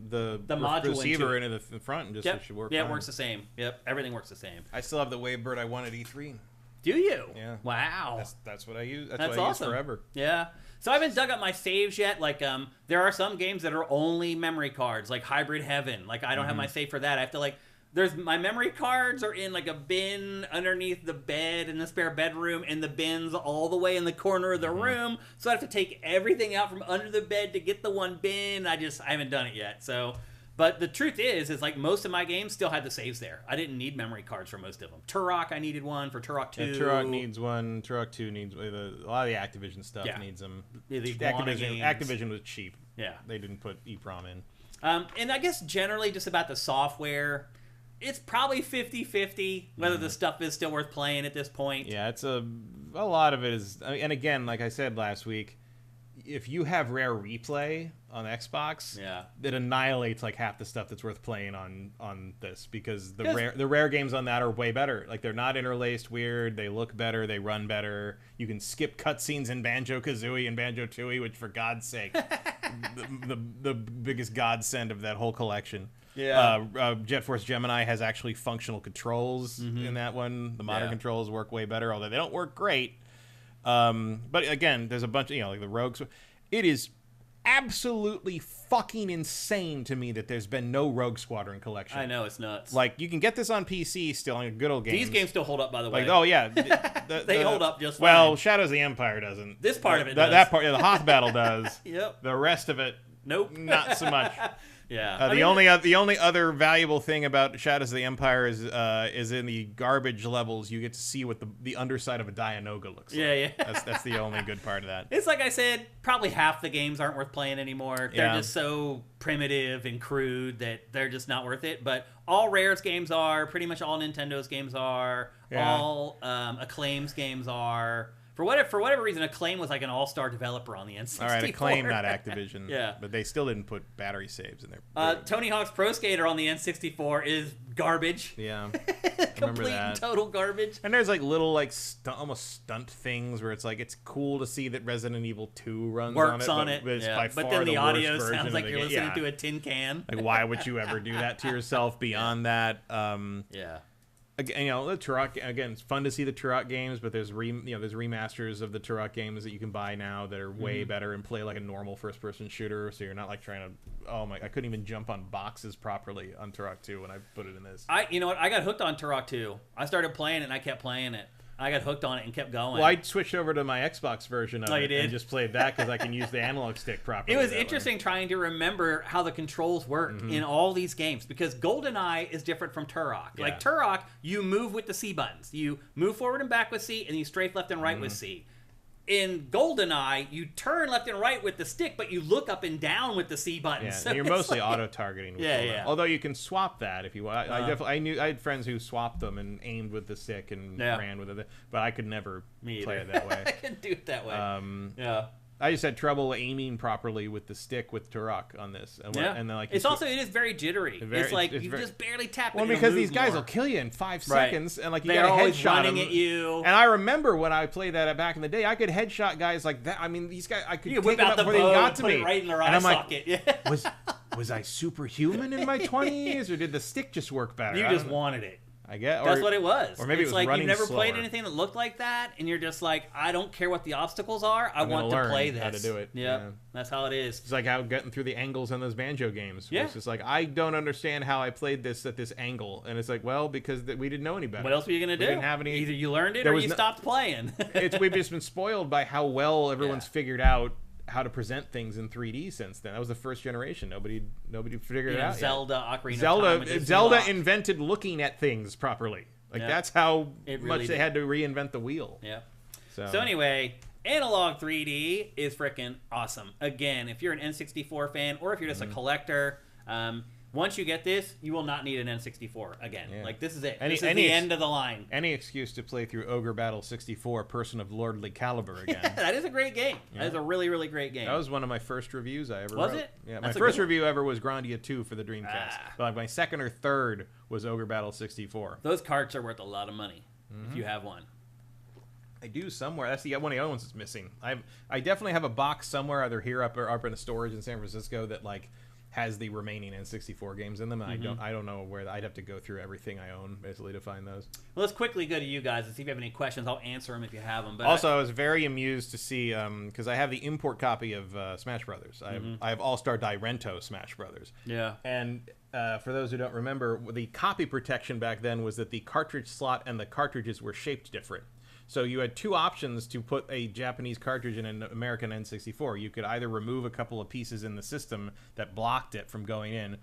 module
receiver into the front, and it should work fine.
It works the same. Yep, everything works the same.
I still have the Wavebird I won at E3.
Do you?
Yeah.
Wow.
That's what I use. That's
That's
what I
awesome.
use forever.
Yeah. So I haven't dug up my saves yet. Like, there are some games that are only memory cards, like Hybrid Heaven. Like, I don't have my save for that. I have to, like, my memory cards are in, like, a bin underneath the bed in the spare bedroom, and the bin's all the way in the corner of the room. So I have to take everything out from under the bed to get the one bin. I haven't done it yet. So, but the truth is like most of my games still had the saves there. I didn't need memory cards for most of them. Turok, I needed one for Turok 2.
Yeah, Turok needs one. Turok 2 needs a lot of the Activision stuff needs them.
Yeah, the
Activision was cheap.
Yeah.
They didn't put EEPROM in.
And I guess generally just about the software, it's probably 50-50 whether the stuff is still worth playing at this point.
Yeah, it's a lot of it is, and again, like I said last week, if you have Rare Replay on Xbox, it annihilates like half the stuff that's worth playing on this, because the rare games on that are way better. Like, they're not interlaced weird, they look better, they run better. You can skip cutscenes in Banjo-Kazooie and Banjo-Tooie, which, for God's sake, the biggest godsend of that whole collection. Yeah. Jet Force Gemini has actually functional controls in that one. The modern controls work way better, although they don't work great. But again, there's a bunch of, like the Rogues. It is absolutely fucking insane to me that there's been no Rogue Squadron collection.
I know, it's nuts.
Like, you can get this on PC still on good old games.
These games still hold up, by the way.
Like, oh yeah,
they hold up just fine.
Well, Shadows of the Empire doesn't.
This part of it does.
That part, the Hoth battle does.
Yep.
The rest of it,
nope,
not so much.
Yeah.
The only other valuable thing about Shadows of the Empire is in the garbage levels you get to see what the underside of a Dianoga looks like.
Yeah.
That's the only good part of that.
It's like I said, probably half the games aren't worth playing anymore. They're just so primitive and crude that they're just not worth it. But all Rare's games are, pretty much all Nintendo's games are, all Acclaim's games are. For whatever reason, Acclaim was like an all-star developer on the N64.
All right, Acclaim, not Activision.
Yeah.
But they still didn't put battery saves in there.
Tony Hawk's Pro Skater on the N64 is garbage.
Yeah.
Complete and total garbage.
And there's like little almost stunt things where it's like, it's cool to see that Resident Evil 2
works
on it. But it's by far
then the audio
worst
sounds like
of
you're listening to a tin can.
Like, why would you ever do that to yourself beyond that?
Yeah.
Again, the Turok, again, it's fun to see the Turok games, but there's there's remasters of the Turok games that you can buy now that are way better and play like a normal first-person shooter, so you're not like trying to, I couldn't even jump on boxes properly on Turok 2 when I put it in this.
You know what? I got hooked on Turok 2. I started playing it and I kept playing it. I got hooked on it and kept going.
Well, I switched over to my Xbox version of it
and
just played that because I can use the analog stick properly.
It was interesting trying to remember how the controls work in all these games, because GoldenEye is different from Turok.
Yeah.
Like Turok, you move with the C buttons. You move forward and back with C, and you strafe left and right with C. In GoldenEye, you turn left and right with the stick, but you look up and down with the C buttons.
Yeah,
so
you're mostly auto-targeting.
Yeah.
Although you can swap that if you want. I had friends who swapped them and aimed with the stick and ran with it, but I could never play it that way.
I couldn't do it that way.
I just had trouble aiming properly with the stick with Turok on this. And then, like,
it is very jittery. It's like you just barely tap it.
Well, because these guys will kill you in 5 seconds, and like you
they're
gotta
always
headshot
running
them.
At you.
And I remember when I played that back in the day, I could headshot guys like that. I mean, these guys, I could
you
take
whip
them
out
up
the
before
bow
they got
and
to
put
me.
it right in their
and
eye
I'm like,
socket.
was I superhuman in my 20s, or did the stick just work better?
You just wanted it.
I guess
that's what it was.
Or maybe
it's
it was
like
running
you've never
slower.
played anything that looked like that, and you're just like, I don't care what the obstacles are. I want to play this.
How to do it.
Yep. Yeah, that's how it is.
It's like how getting through the angles in those Banjo games.
Yeah.
It's just like, I don't understand how I played this at this angle, and it's like, well, because we didn't know any better.
What else were you gonna do?
We didn't have any.
Either you learned it or you stopped playing.
We've just been spoiled by how well everyone's figured out how to present things in 3D since then. That was the first generation. Nobody figured it out.
Zelda, Ocarina of Time,
Zelda invented looking at things properly. Like, that's how much they had to reinvent the wheel.
Yeah. So anyway, Analogue 3D is freaking awesome. Again, if you're an N64 fan or if you're just a collector, once you get this, you will not need an N64 again. Yeah. Like, this is it. This is the end of the line.
Any excuse to play through Ogre Battle 64, Person of Lordly Caliber again.
That is a great game. Yeah. That is a really, really great game.
That was one of my first reviews I ever wrote.
Was it?
Yeah, my first review ever was Grandia 2 for the Dreamcast. But like my second or third was Ogre Battle 64.
Those carts are worth a lot of money if you have one.
I do somewhere. That's one of the other ones that's missing. I definitely have a box somewhere, either here or up in a storage in San Francisco, that like has the remaining N64 games in them. And I don't know where. I'd have to go through everything I own basically to find those.
Well, let's quickly go to you guys and see if you have any questions. I'll answer them if you have them. But
also, I was very amused to see because I have the import copy of Smash Brothers. I have All-Star Dirento Smash Brothers.
Yeah.
And for those who don't remember, the copy protection back then was that the cartridge slot and the cartridges were shaped different. So you had two options to put a Japanese cartridge in an American N64. You could either remove a couple of pieces in the system that blocked it from going in,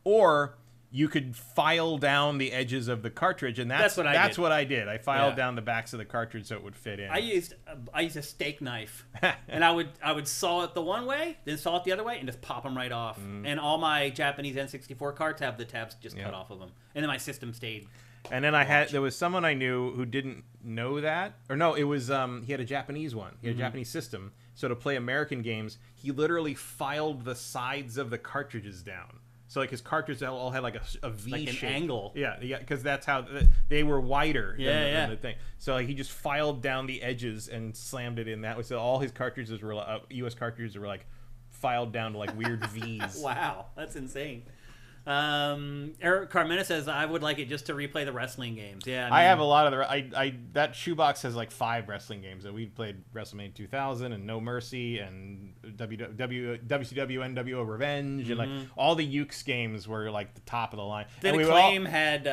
or you could file down the edges of the cartridge, and that's what I did. I filed down the backs of the cartridge so it would fit in.
I used a steak knife, and I would saw it the one way, then saw it the other way, and just pop them right off. And all my Japanese N64 carts have the tabs just cut off of them, and then my system stayed.
And then there was someone I knew who didn't know that, or no, it was he had a Japanese one. He had a Japanese system, so to play American games, he literally filed the sides of the cartridges down. So like his cartridges all had like a V
like an
shape.
angle.
Yeah, because that's how they were wider than the thing. So like, he just filed down the edges and slammed it in that way. So all his cartridges were U.S. cartridges were like filed down to like weird V's.
Wow, that's insane. Eric Carmena says I would like it just to replay the wrestling games. Yeah,
I have a lot of the that shoebox has like 5 wrestling games that we played: WrestleMania 2000 and No Mercy and WCW NWO Revenge and like all the Ukes games were like the top of the line.
Then
and
Acclaim had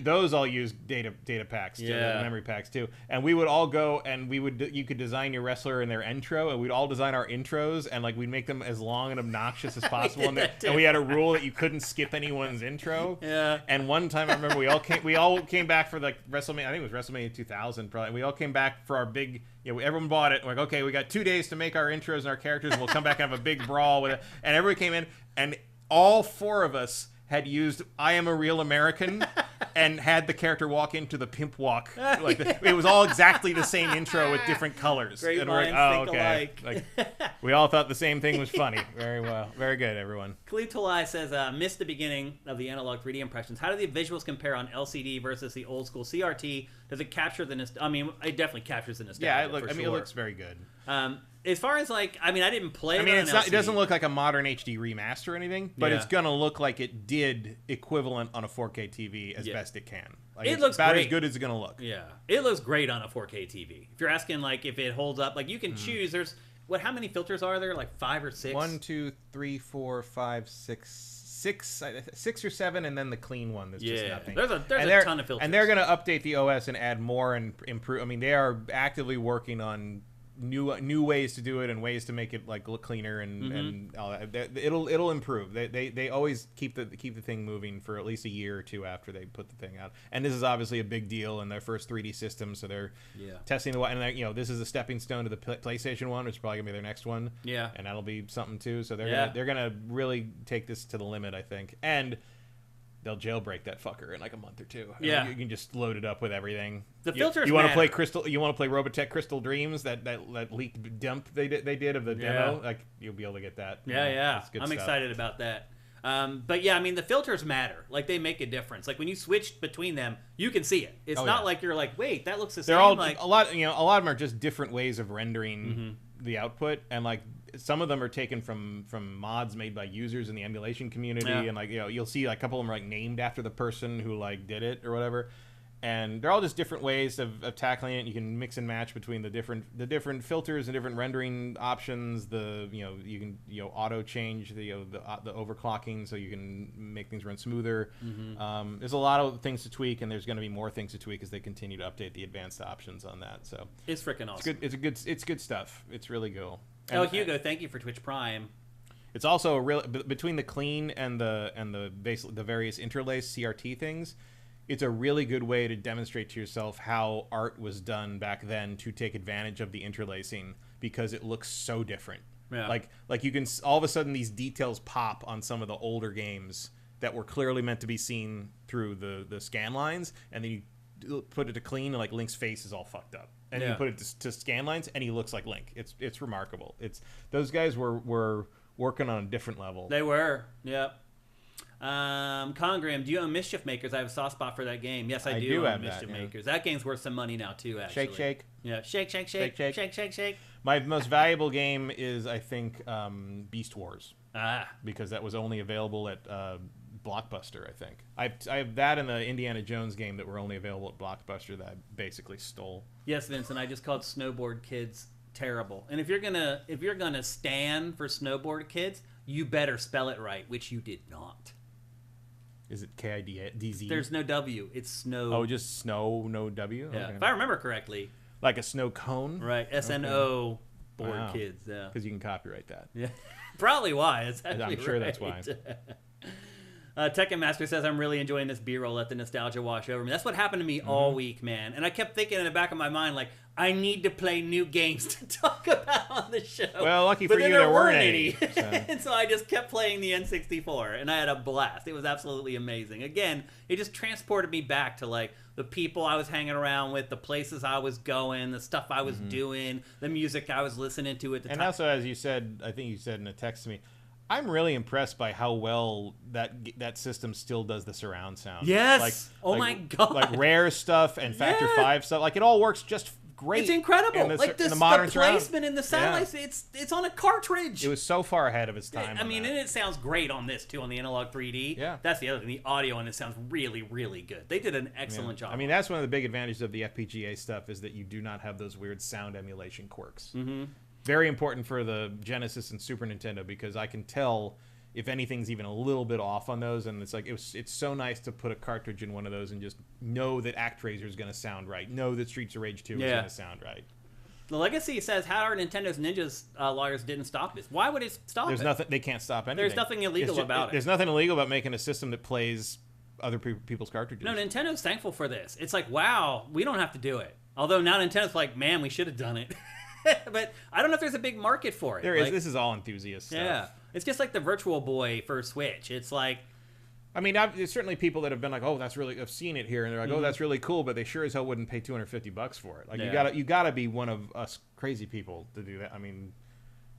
those all used data packs, too, memory packs too. And we would all go and you could design your wrestler in their intro, and we'd all design our intros, and like we'd make them as long and obnoxious as possible. And we had a rule that you couldn't skip anyone's intro.
Yeah.
And one time I remember we all came back for like WrestleMania. I think it was WrestleMania 2000 probably. We all came back for our big. Everyone bought it. We're like, okay, we got 2 days to make our intros and our characters. And we'll come back and have a big brawl with it. And everybody came in, and all 4 of us had used "I Am a Real American" and had the character walk into the pimp walk. Like it was all exactly the same intro with different colors.
Great
and
minds think alike.
Like, we all thought the same thing was funny. Very well. Very good, everyone.
Khalid Talai says, missed the beginning of the analog 3D impressions. How do the visuals compare on LCD versus the old school CRT? Does it capture the nostalgia? I mean, it definitely captures the nostalgia.
Yeah, it looks very good.
As far as like, I mean, I didn't play.
I mean, it doesn't look like a modern HD remaster or anything, but it's gonna look like it did equivalent on a 4K TV as best it can. Like,
it looks
about
great.
as good as it's gonna look.
Yeah, it looks great on a 4K TV. If you're asking like if it holds up, like you can choose. There's how many filters are there? Like 5 or 6?
1, 2, 3, 4, 5 6 or 7, and then the clean one that's just nothing.
There's a ton of filters,
and they're gonna update the OS and add more and improve. I mean, they are actively working on new ways to do it and ways to make it like look cleaner and all that. It'll improve. They always keep the thing moving for at least a year or 2 after they put the thing out. And this is obviously a big deal in their first 3D system, so they're testing the and this is a stepping stone to the PlayStation 1, which is probably gonna be their next one.
Yeah,
and that'll be something too. So they're gonna really take this to the limit, I think. And they'll jailbreak that fucker in like a month or 2.
Yeah,
you can just load it up with everything.
The filters.
You want to play Crystal? You want to play Robotech Crystal Dreams? That leaked dump they did of the demo. Like you'll be able to get that.
Yeah. I'm excited about that. But yeah, I mean the filters matter. Like they make a difference. Like when you switch between them, you can see it. It's not like you're like, wait, that looks the same.
They're all
like
a lot. A lot of them are just different ways of rendering the output, and like some of them are taken from mods made by users in the emulation community, and like you'll see like a couple of them are like named after the person who like did it or whatever, and they're all just different ways of tackling it. You can mix and match between the different filters and different rendering options. You can auto change the overclocking so you can make things run smoother. There's a lot of things to tweak, and there's going to be more things to tweak as they continue to update the advanced options on that. So
it's freaking awesome.
It's good stuff. It's really cool.
Hugo, thank you for Twitch Prime.
It's also a real between the clean and the various interlace CRT things. It's a really good way to demonstrate to yourself how art was done back then to take advantage of the interlacing, because it looks so different. Yeah. Like you can all of a sudden these details pop on some of the older games that were clearly meant to be seen through the scan lines, and then you put it to clean and like Link's face is all fucked up. And then you put it to scan lines and he looks like Link. It's remarkable. Those guys were working on a different level.
They were. Yep. Congram, do you own Mischief Makers? I have a soft spot for that game. Yes, I do own Mischief Makers. That game's worth some money now too, actually.
Shake.
Yeah, shake.
My most valuable game is, I think, Beast Wars. because that was only available at Blockbuster, I think. I have that and the Indiana Jones game that were only available at Blockbuster that I basically stole.
Yes, Vincent, I just called Snowboard Kids terrible. And if you're gonna stand for Snowboard Kids, you better spell it right, which you did not.
Is it K-I-D-Z?
There's no W. It's snow.
Oh, just snow, no W?
Yeah,
Okay.
if I remember correctly.
Like a snow cone?
Right, S-N-O, board
Wow.
kids, yeah.
Because you can copyright that.
Yeah, probably why. It's
I'm sure that's why.
Tekken Master says, I'm really enjoying this B-roll. Let the nostalgia wash over me. That's what happened to me all week, man. And I kept thinking in the back of my mind, like, I need to play new games to talk about on the show.
Well, lucky for you, there weren't any. So.
And so I just kept playing the N64, and I had a blast. It was absolutely amazing. Again, it just transported me back to, like, the people I was hanging around with, the places I was going, the stuff I was doing, the music I was listening to at the time.
And also, as you said, I think you said in a text to me, I'm really impressed by how well that system still does the surround sound.
Yes. My God.
Like Rare stuff and Factor 5 stuff. Like, it all works just great.
It's incredible.
Like
the
modern
placement in the sound, it's on a cartridge.
It was so far ahead of its time.
I mean, and it sounds great on this too, on the Analog 3D.
Yeah.
That's the other thing. The audio on this sounds really, really good. They did an excellent job.
I mean, that's one of the big advantages of the FPGA stuff is that you do not have those weird sound emulation quirks. Mm-hmm. Very important for the Genesis and Super Nintendo because I can tell if anything's even a little bit off on those, and it's like it's so nice to put a cartridge in one of those and just know that ActRaiser is going to sound right, know that Streets of Rage 2 is going to sound right.
The Legacy says, how are Nintendo's Ninjas lawyers didn't stop this? Why would it stop
There's nothing. They can't stop anything.
There's nothing illegal about it.
There's nothing illegal about making a system that plays other people's cartridges.
No, Nintendo's thankful for this. It's like, wow, we don't have to do it. Although now Nintendo's like, man, we should have done it. But I don't know if there's a big market for it.
There is. This is all enthusiast stuff.
Yeah. It's just like the Virtual Boy for Switch. It's like...
I mean, there's certainly people that have been like, oh, that's really... I've seen it here. And they're like, oh, that's really cool. But they sure as hell wouldn't pay $250 for it. Like, you gotta be one of us crazy people to do that. I mean,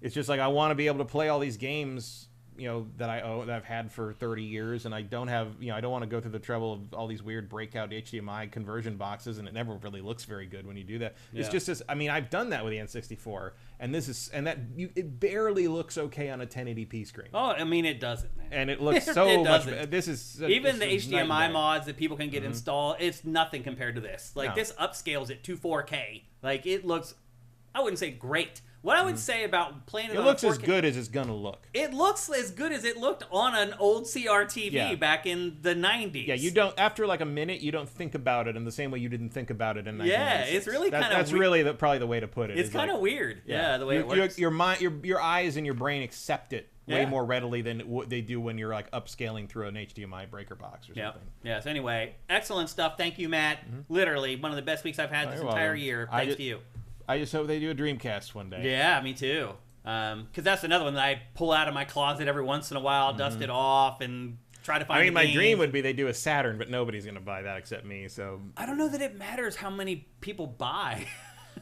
it's just like, I want to be able to play all these games... that I've had for 30 years, and I don't have, I don't want to go through the trouble of all these weird breakout HDMI conversion boxes, and it never really looks very good when you do that. Yeah. It's just this, I mean, I've done that with the N64, and it barely looks okay on a 1080p screen.
Oh, I mean, it doesn't, man.
And it looks so much better. This is
even the HDMI mods that people can get installed, it's nothing compared to this. Like, this upscales it to 4K. Like, it looks, I wouldn't say great. What I would say about playing it on 4K... It
looks as good as it's going to look.
It looks as good as it looked on an old CRTV back in the 90s.
Yeah, you don't... After like a minute, you don't think about it in the same way you didn't think about it in 1996.
Yeah, it's really kind of...
That's really probably the way to put it.
It's kind of weird. Yeah, the way it works.
Your eyes and your brain accept it way more readily than what they do when you're like upscaling through an HDMI breaker box or something.
Yeah, so anyway, excellent stuff. Thank you, Matt. Literally, one of the best weeks I've had this entire year. Thanks to you.
I just hope they do a Dreamcast one day.
Yeah, me too. Because that's another one that I pull out of my closet every once in a while, dust it off, and try to find.
I mean, my dream would be they do a Saturn, but nobody's going to buy that except me. So
I don't know that it matters how many people buy.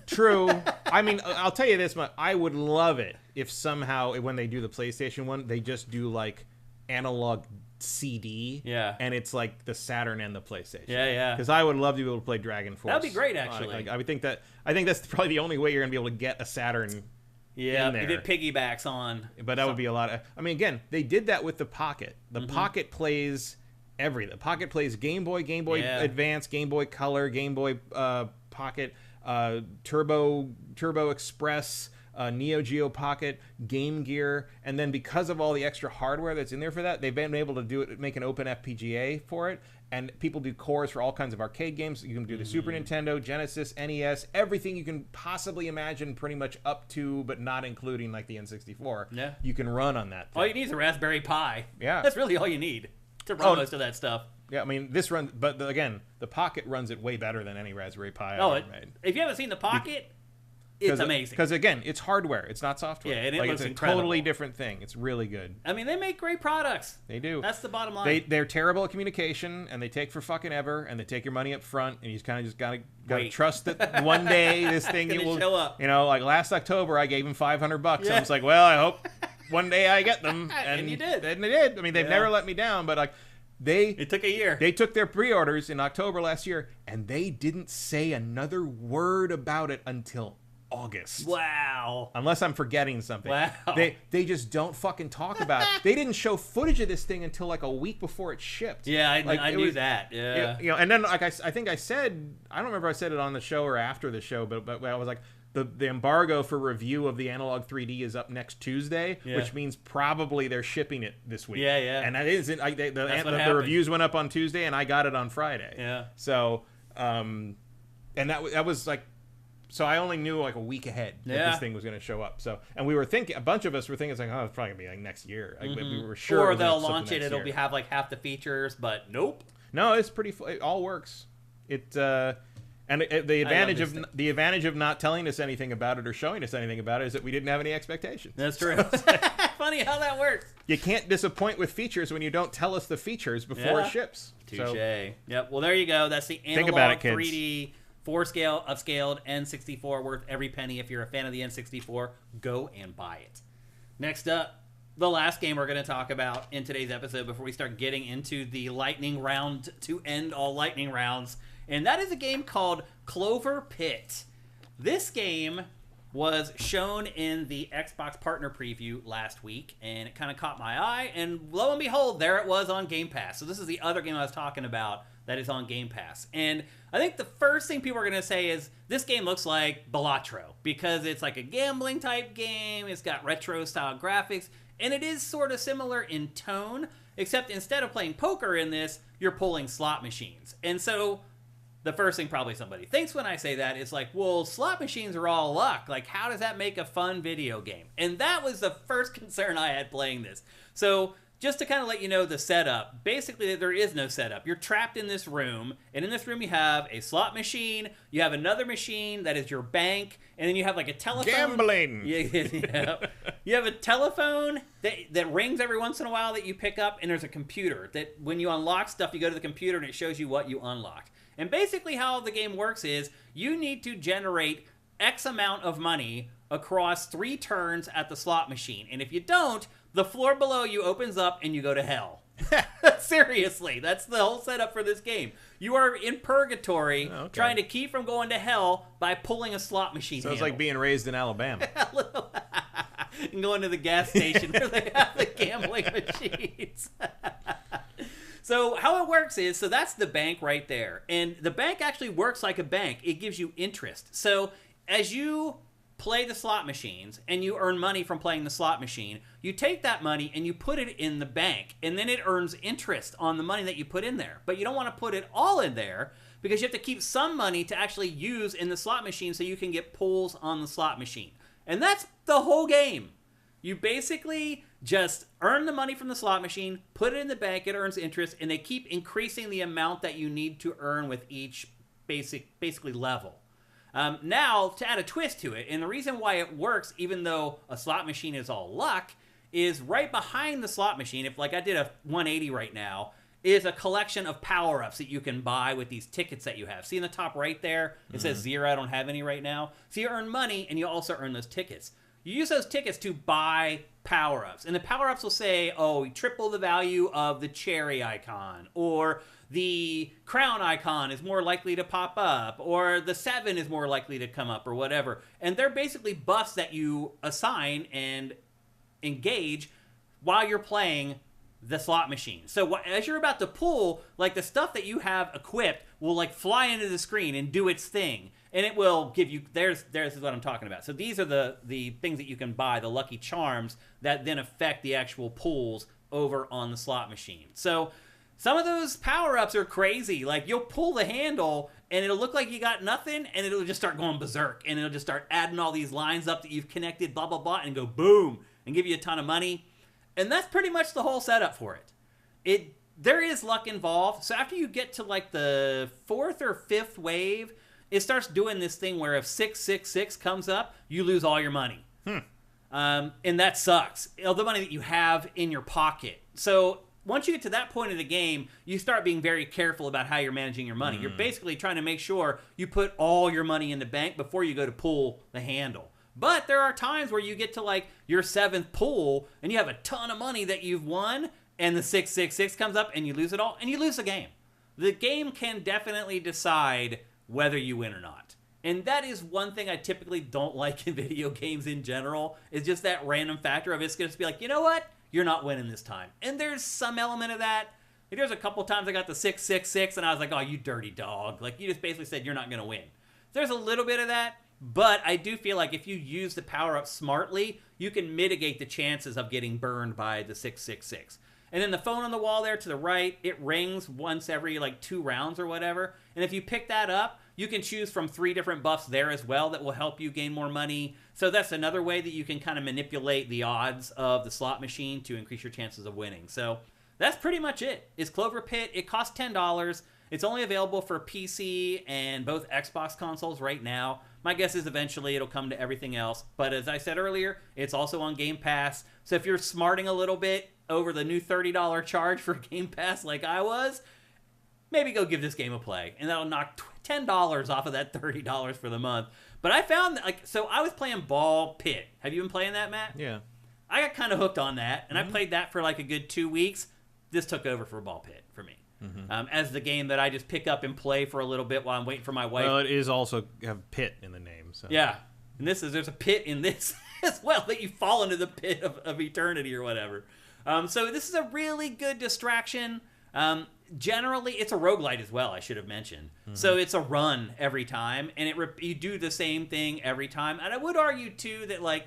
True. I mean, I'll tell you this much: I would love it if somehow when they do the PlayStation one, they just do like analog CD, and it's like the Saturn and the PlayStation. Because I would love to be able to play Dragon Force.
That'd be great, actually.
I would think that. I think that's probably the only way you're gonna be able to get a Saturn.
Yeah, if it piggybacks on.
But that would be a lot of. I mean, again, they did that with the Pocket. The Pocket plays everything. The Pocket plays Game Boy, Game Boy Advance, Game Boy Color, Game Boy Pocket, Turbo Express. Neo Geo Pocket, Game Gear, and then because of all the extra hardware that's in there for that, they've been able to make an open FPGA for it, and people do cores for all kinds of arcade games. You can do the Super Nintendo, Genesis, NES, everything you can possibly imagine, pretty much up to, but not including like the N64.
Yeah,
you can run on that thing.
All you need is a Raspberry Pi.
Yeah,
that's really all you need to run most of that stuff.
Yeah, I mean, this runs, but again, the Pocket runs it way better than any Raspberry Pi I've ever made.
If you haven't seen the Pocket, it's amazing.
Because, again, it's hardware. It's not software.
Yeah, and it looks
it's
incredible.
A totally different thing. It's really good.
I mean, they make great products.
They do.
That's the bottom line.
They're terrible at communication, and they take for fucking ever, and they take your money up front, and you kind of just got to trust that one day this thing will
show up.
Like last October, I gave him $500. Yeah. I was like, well, I hope one day I get them.
And you did.
And they did. I mean, they've never let me down, but like, it
took a year.
They took their pre-orders in October last year, and they didn't say another word about it until August.
Wow.
Unless I'm forgetting something.
Wow.
They just don't fucking talk about it. They didn't show footage of this thing until like a week before it shipped.
Yeah, I knew that. Yeah.
You know, and then like I think I said, I don't remember if I said it on the show or after the show, but I was like, the embargo for review of the Analogue 3D is up next Tuesday, which means probably they're shipping it this week.
Yeah, yeah.
And that isn't the reviews went up on Tuesday, and I got it on Friday.
Yeah.
So, and that was like, so I only knew like a week ahead that this thing was going to show up. So, and we were thinking, a bunch of us were thinking, it's like, oh, it's probably gonna be like next year. Like, we were sure.
Or they'll launch it, it'll have like half the features, but nope.
No, it's pretty. It all works. And the advantage of not telling us anything about it or showing us anything about it is that we didn't have any expectations.
That's true. Funny how that works.
You can't disappoint with features when you don't tell us the features before it ships.
Touche. So, yep. Well, there you go. That's the Analogue 3D 4-scale upscaled N64, worth every penny. If you're a fan of the N64, go and buy it. Next up, the last game we're going to talk about in today's episode before we start getting into the lightning round to end all lightning rounds. And that is a game called CloverPit. This game was shown in the Xbox Partner Preview last week, and it kind of caught my eye, and lo and behold, there it was on Game Pass. So this is the other game I was talking about that is on Game Pass. And I think the first thing people are going to say is, this game looks like Balatro, because it's like a gambling type game, it's got retro-style graphics, and it is sort of similar in tone, except instead of playing poker in this, you're pulling slot machines. And so the first thing probably somebody thinks when I say that is like, well, slot machines are all luck. Like, how does that make a fun video game? And that was the first concern I had playing this. So just to kind of let you know the setup, basically there is no setup. You're trapped in this room, and in this room you have a slot machine, you have another machine that is your bank, and then you have like a telephone.
Gambling!
Yeah. You have a telephone that rings every once in a while that you pick up, and there's a computer that when you unlock stuff, you go to the computer and it shows you what you unlocked. And basically how the game works is you need to generate X amount of money across 3 turns at the slot machine. And if you don't, the floor below you opens up and you go to hell. Seriously, that's the whole setup for this game. You are in purgatory trying to keep from going to hell by pulling a slot machine.
So it's like being raised in Alabama.
And going to the gas station where they have the gambling machines. So how it works is, so that's the bank right there. And the bank actually works like a bank. It gives you interest. So as you play the slot machines and you earn money from playing the slot machine, you take that money and you put it in the bank. And then it earns interest on the money that you put in there. But you don't want to put it all in there because you have to keep some money to actually use in the slot machine so you can get pulls on the slot machine. And that's the whole game. You basically just earn the money from the slot machine, put it in the bank, it earns interest, and they keep increasing the amount that you need to earn with each basically level. Now, to add a twist to it, and the reason why it works, even though a slot machine is all luck, is right behind the slot machine, if like I did a 180 right now, is a collection of power-ups that you can buy with these tickets that you have. See in the top right there, it says 0, I don't have any right now. So you earn money, and you also earn those tickets. You use those tickets to buy power-ups. And the power-ups will say, oh, triple the value of the cherry icon, or the crown icon is more likely to pop up, or the 7 is more likely to come up, or whatever. And they're basically buffs that you assign and engage while you're playing the slot machine. So as you're about to pull, like the stuff that you have equipped will like fly into the screen and do its thing. And it will give you, there's what I'm talking about. So these are the things that you can buy, the lucky charms that then affect the actual pulls over on the slot machine. So some of those power-ups are crazy. Like you'll pull the handle and it'll look like you got nothing and it'll just start going berserk and it'll just start adding all these lines up that you've connected, blah, blah, blah, and go boom and give you a ton of money. And that's pretty much the whole setup for it. There is luck involved. So after you get to like the 4th or 5th wave, it starts doing this thing where if 666 comes up, you lose all your money. And that sucks. All the money that you have in your pocket. So once you get to that point of the game, you start being very careful about how you're managing your money. You're basically trying to make sure you put all your money in the bank before you go to pull the handle. But there are times where you get to like your 7th pull and you have a ton of money that you've won and the 666 comes up and you lose it all and you lose the game. The game can definitely decide whether you win or not. And that is one thing I typically don't like in video games in general, is just that random factor of it's going to be like, you know what? You're not winning this time. And there's some element of that. Like, there's a couple times I got the 666 and I was like, oh, you dirty dog. Like, you just basically said you're not going to win. There's a little bit of that, but I do feel like if you use the power-up smartly, you can mitigate the chances of getting burned by the 666. And then the phone on the wall there to the right, it rings once every, like, 2 rounds or whatever. And if you pick that up, you can choose from 3 different buffs there as well that will help you gain more money. So that's another way that you can kind of manipulate the odds of the slot machine to increase your chances of winning. So that's pretty much it. It's CloverPit. It costs $10. It's only available for PC and both Xbox consoles right now. My guess is eventually it'll come to everything else. But as I said earlier, it's also on Game Pass. So if you're smarting a little bit over the new $30 charge for Game Pass like I was, maybe go give this game a play. And that'll knock $10 off of that $30 for the month. But I found that, like, so I was playing Ball Pit. Have you been playing that, Matt?
Yeah.
I got kind of hooked on that, and I played that for like a good 2 weeks. This took over for Ball Pit for me. As the game that I just pick up and play for a little bit while I'm waiting for my wife.
Well, it is also have pit in the name. So.
Yeah. And there's a pit in this as well, that you fall into the pit of eternity or whatever. So this is a really good distraction. Generally, it's a roguelite as well, I should have mentioned. So it's a run every time, and you do the same thing every time. And I would argue, too, that, like,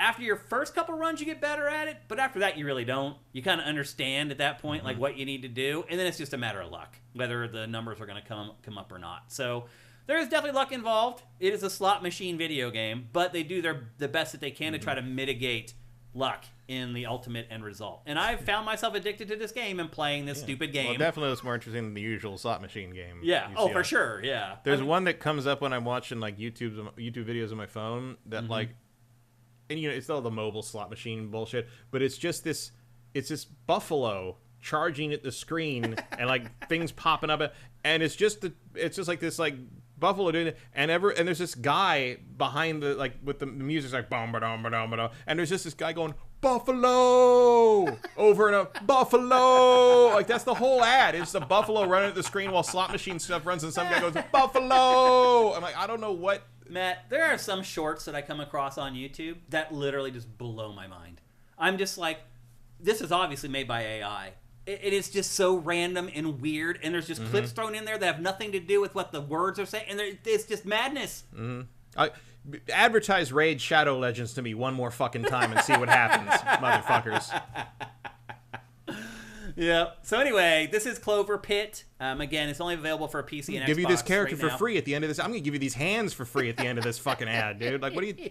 after your first couple runs, you get better at it, but after that, you really don't. You kind of understand at that point, like, what you need to do, and then it's just a matter of luck, whether the numbers are going to come up or not. So there is definitely luck involved. It is a slot machine video game, but they do the best that they can to try to mitigate luck in the ultimate end result. And I've found myself addicted to this game and playing this stupid game.
Well, definitely looks more interesting than the usual slot machine game.
Yeah. Oh, for sure. Yeah.
There's one that comes up when I'm watching like YouTube videos on my phone that like, and you know, it's all the mobile slot machine bullshit, but it's just this buffalo charging at the screen and like things popping up, and it's just like this like buffalo doing it, and there's this guy behind the like with the music's like bum ba-dum ba-dum ba-dum, and there's just this guy going buffalo over and over, buffalo, like that's the whole ad. It's the buffalo running at the screen while slot machine stuff runs, and some guy goes buffalo. I'm like, I don't know what.
Matt, there are some shorts that I come across on YouTube that literally just blow my mind. I'm just like, this is obviously made by AI. It is just so random and weird, and there's just clips thrown in there that have nothing to do with what the words are saying, and it's just madness.
Advertise Raid Shadow Legends to me one more fucking time and see what happens, motherfuckers.
Yeah. So anyway, this is CloverPit. Again, it's only available for PC and Xbox.
Give you this character
right
for free at the end of this. I'm gonna give you these hands for free at the end of this fucking ad, dude. Like, what do you?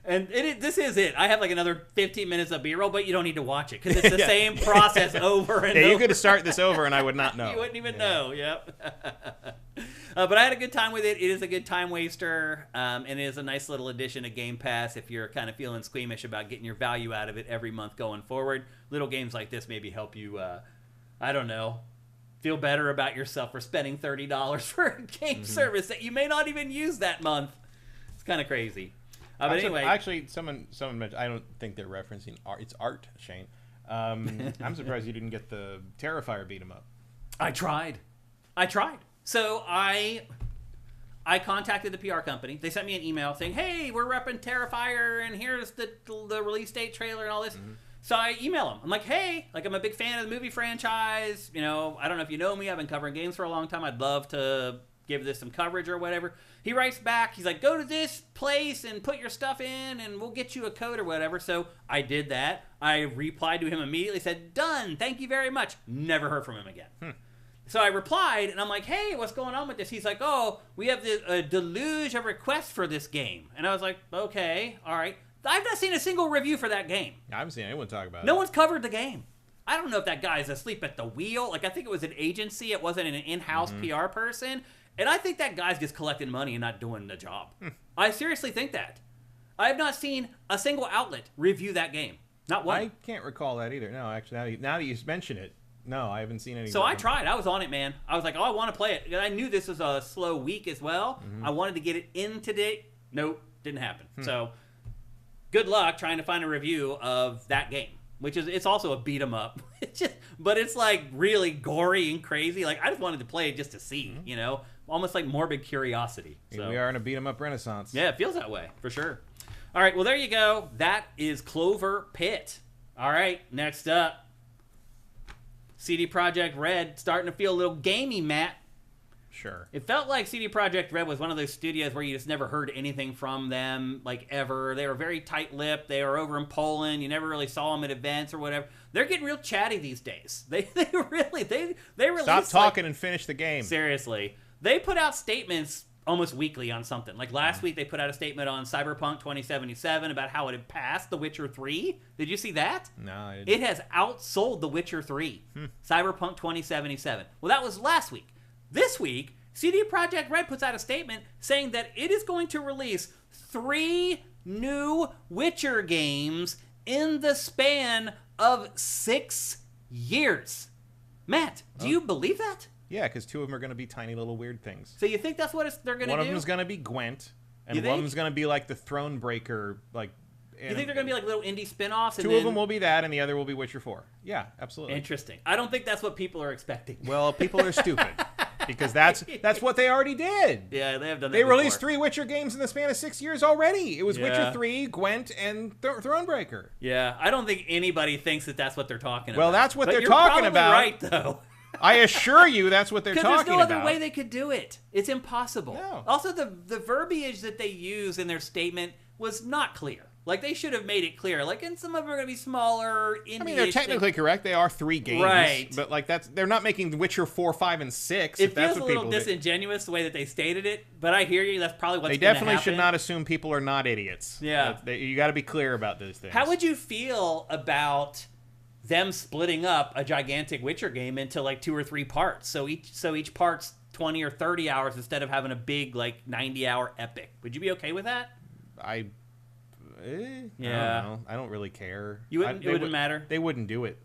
And this is it. I have like another 15 minutes of B-roll, but you don't need to watch it because it's the same process over and over.
Yeah, you could start this over and I would not know.
You wouldn't even know. Yep. But I had a good time with it. It is a good time waster, and it is a nice little addition to Game Pass if you're kind of feeling squeamish about getting your value out of it every month going forward. Little games like this maybe help you, I don't know, feel better about yourself for spending $30 for a game service that you may not even use that month. It's kind of crazy. But anyway,
actually, someone mentioned. I don't think they're referencing art. It's art, Shane. I'm surprised you didn't get the Terrifier beat 'em up.
I tried. So I contacted the PR company. They sent me an email saying, "Hey, we're repping Terrifier, and here's the release date trailer and all this." So I email him. I'm like, "Hey, like I'm a big fan of the movie franchise. You know, I don't know if you know me. I've been covering games for a long time. I'd love to give this some coverage or whatever." He writes back. He's like, "Go to this place and put your stuff in, and we'll get you a code or whatever." So I did that. I replied to him immediately, said, "Done. Thank you very much." Never heard from him again. So I replied, and I'm like, "Hey, what's going on with this?" He's like, "Oh, we have a deluge of requests for this game." And I was like, "Okay, all right." I've not seen a single review for that game.
I haven't seen anyone talk about it.
No one's covered the game. I don't know if that guy's asleep at the wheel. Like, I think it was an agency. It wasn't an in-house PR person. And I think that guy's just collecting money and not doing the job. I seriously think that. I have not seen a single outlet review that game. Not one.
I can't recall that either. No, actually, now that you mention it, no, I haven't seen any.
So I tried. I was on it, man. I was like, oh, I want to play it. And I knew this was a slow week as well. I wanted to get it in today. Nope, didn't happen. So good luck trying to find a review of that game. which is it's also a beat 'em up. But it's like really gory and crazy. Like I just wanted to play it just to see, you know, almost like morbid curiosity. So
we are in a beat 'em up renaissance.
yeah, it feels that way for sure. All right, well there you go. That is CloverPit. All right, next up, CD Projekt Red starting to feel a little gamey, Matt.
Sure.
It felt like CD Projekt Red was one of those studios where you just never heard anything from them, like ever. They were very tight-lipped. They were over in Poland. You never really saw them at events or whatever. They're getting real chatty these days. They release.
Stop talking and finish the game.
Seriously, they put out statements almost weekly on something. Like last week, they put out a statement on Cyberpunk 2077 about how it had passed The Witcher 3. Did you see that?
No, I didn't.
It has outsold The Witcher 3. Cyberpunk 2077. Well, that was last week. This week, CD Projekt Red puts out a statement saying that it is going to release 3 new Witcher games in the span of 6 years. Matt, do you believe that?
Yeah, because 2 of them are going to be tiny little weird things.
So you think that's what they're going to do?
One of them is going to be Gwent, and one of them is going to be like the Thronebreaker, like.
You think they're going to be like little indie spin-offs?
2 of them will be that, and the other will be Witcher 4. Yeah, absolutely.
Interesting. I don't think that's what people are expecting.
Well, people are stupid. Because that's what they already did.
Yeah, they have done that
They
before.
released 3 Witcher games in the span of 6 years already. It was Witcher 3, Gwent, and Thronebreaker.
Yeah, I don't think anybody thinks that that's what they're talking about.
Well, that's what
but
they're
you're
talking
probably
about.
Right, though.
I assure you that's what they're talking about.
Because there's no other way they could do it. It's impossible.
No.
Also, the verbiage that they use in their statement was not clear. Like, they should have made it clear. Like, and some of them are going to be smaller, indie-ish.
I mean, they're technically correct. They are 3 games.
Right.
But, like, they're not making Witcher 4, 5, and 6.
It feels a little disingenuous the way that they stated it, but I hear you. That's probably what's going to happen.
They definitely should not assume people are not idiots.
Yeah.
You got to be clear about those things.
How would you feel about them splitting up a gigantic Witcher game into, like, 2 or 3 parts? So each part's 20 or 30 hours instead of having a big, like, 90-hour epic. Would you be okay with that?
Yeah. I don't know. I don't really care.
It wouldn't matter?
They wouldn't do it.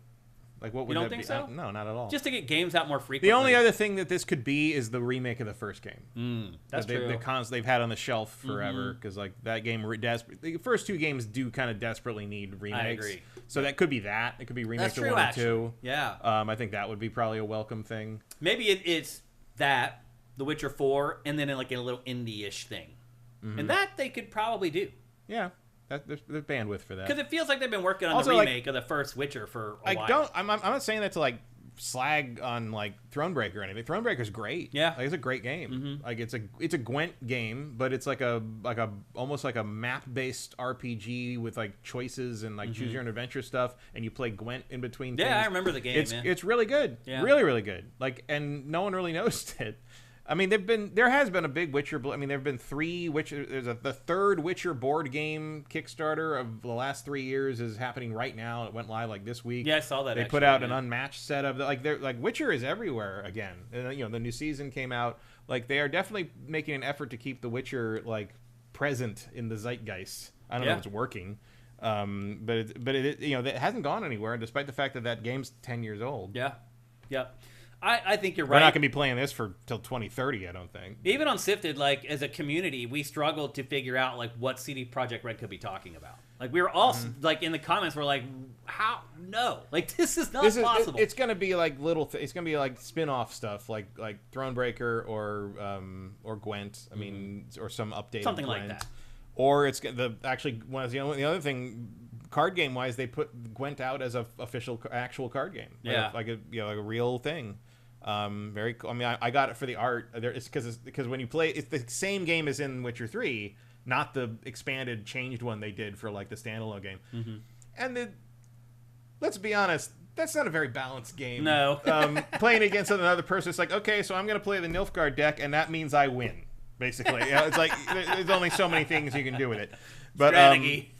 Like, what would
you don't
that
think
be?
so?
No, not at all.
Just to get games out more frequently.
The only other thing that this could be is the remake of the first game.
That's true.
The cons they've had on the shelf forever, because like that game, the first 2 games do kind of desperately need remakes.
I agree.
So that could be that. It could be remakes of 1 and 2.
Yeah.
I think that would be probably a welcome thing.
Maybe it's that, The Witcher 4, and then like a little indie-ish thing. And that they could probably do.
Yeah. There's bandwidth for that.
Because it feels like they've been working on the remake of the first Witcher for a while.
I'm not saying that to like slag on like Thronebreaker or anything. Thronebreaker's great.
Yeah,
like, it's a great game. Like it's a Gwent game, but it's like a almost like a map based RPG with like choices and like choose your own adventure stuff, and you play Gwent in between.
Yeah,
things.
I remember the game.
It's really good. Yeah. Really, really good. Like, and no one really noticed it. I mean, there has been a big Witcher. I mean, there have been 3 Witcher. There's the 3rd Witcher board game Kickstarter of the last 3 years is happening right now. It went live like this week.
Yeah, I saw that.
They put out an unmatched set of Witcher is everywhere again. And, the new season came out. Like, they are definitely making an effort to keep the Witcher like present in the zeitgeist. I don't know if it's working, but it hasn't gone anywhere, despite the fact that game's 10 years old.
Yeah, yeah. I think you're right.
We're not going to be playing this till 2030, I don't think.
Even on SIFTD, like, as a community, we struggled to figure out, like, what CD Projekt Red could be talking about. Like, we were all, like, in the comments, we're like, how? No. Like, this is not possible.
It's going to be, like, it's going to be, like, spin-off stuff, like Thronebreaker or Gwent, I mean, or some updated
something
Gwent.
like that.
Or it's the other thing, card game wise, they put Gwent out as a actual card game.
Yeah.
Like a real thing. Very cool. I mean, I got it for the art. It's because when you play, it's the same game as in Witcher 3, not the expanded, changed one they did for like the standalone game. And let's be honest, that's not a very balanced game.
No.
Playing against another person, it's like, okay, so I'm going to play the Nilfgaard deck, and that means I win. Basically, it's like there's only so many things you can do with it. But
strategy.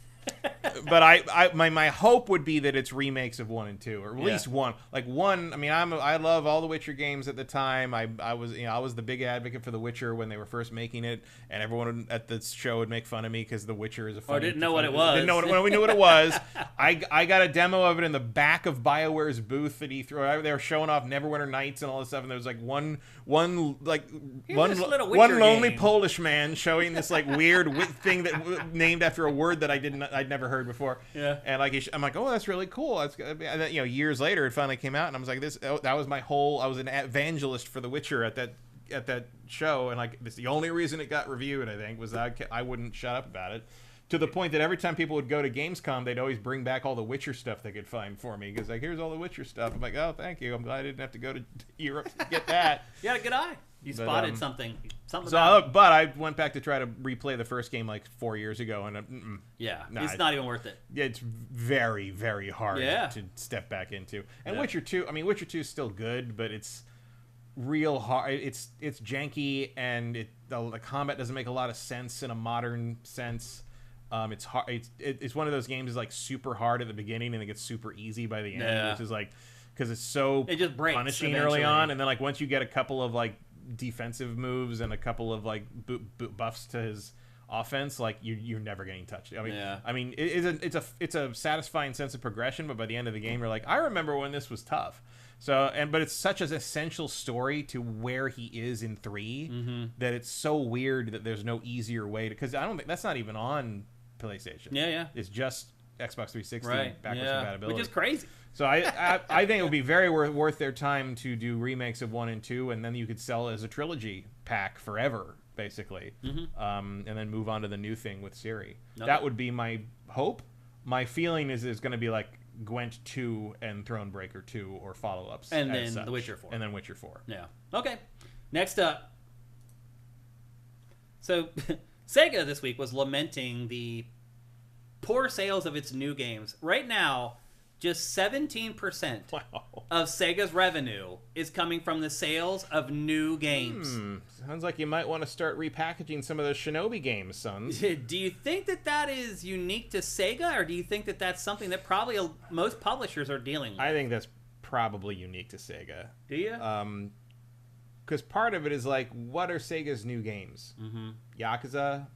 But my hope would be that it's remakes of 1 and 2, or at least 1. Like 1, I mean, I love all the Witcher games at the time. I was the big advocate for The Witcher when they were first making it, and everyone at the show would make fun of me because The Witcher is a funny.
Or didn't know what it was.
Didn't know when we knew what it was. I got a demo of it in the back of BioWare's booth that he threw. They were showing off Neverwinter Nights and all this stuff, and there was like one lonely
game.
Polish man showing this like weird thing that named after a word that I didn't I'd never heard before.
Yeah.
And like I'm like, oh, that's really cool. That's and then, years later it finally came out, and I was like, that was my whole. I was an evangelist for The Witcher at that show, and like this the only reason it got reviewed, I think, was that I wouldn't shut up about it. To the point that every time people would go to Gamescom, they'd always bring back all the Witcher stuff they could find for me. Because, like, here's all the Witcher stuff. I'm like, oh, thank you. I'm glad I didn't have to go to Europe to get that.
You had a good eye. You spotted something.
But I went back to try to replay the first game, like, 4 years ago. And
it's not even worth it.
It's very, very hard to step back into. And Witcher 2, Witcher 2 is still good, but it's real hard. It's janky, and the combat doesn't make a lot of sense in a modern sense. It's hard. It's one of those games is like super hard at the beginning and it gets super easy by the end, which is like because it's so
it just breaks
punishing early on, and then like once you get a couple of like defensive moves and a couple of like buffs to his offense, like you're never getting touched. It's a satisfying sense of progression, but by the end of the game, you're like, I remember when this was tough. So but it's such an essential story to where he is in 3 that it's so weird that there's no easier way to, because I don't think that's not even on PlayStation.
Yeah.
It's just Xbox 360 backwards compatibility.
Which is crazy.
So I think it would be very worth their time to do remakes of 1 and 2, and then you could sell it as a trilogy pack forever, basically, and then move on to the new thing with Siri. Okay. That would be my hope. My feeling is it's going to be like Gwent 2 and Thronebreaker 2 or follow-ups.
And then The Witcher 4.
And then Witcher 4.
Yeah. Okay. Next up. So, Sega this week was lamenting the poor sales of its new games. Right now, just 17% of Sega's revenue is coming from the sales of new games.
Sounds like you might want to start repackaging some of those Shinobi games, sons.
Do you think that is unique to Sega, or do you think that that's something that probably most publishers are dealing with?
I think that's probably unique to Sega.
Do you?
Because part of it is like, what are Sega's new games? Yakuza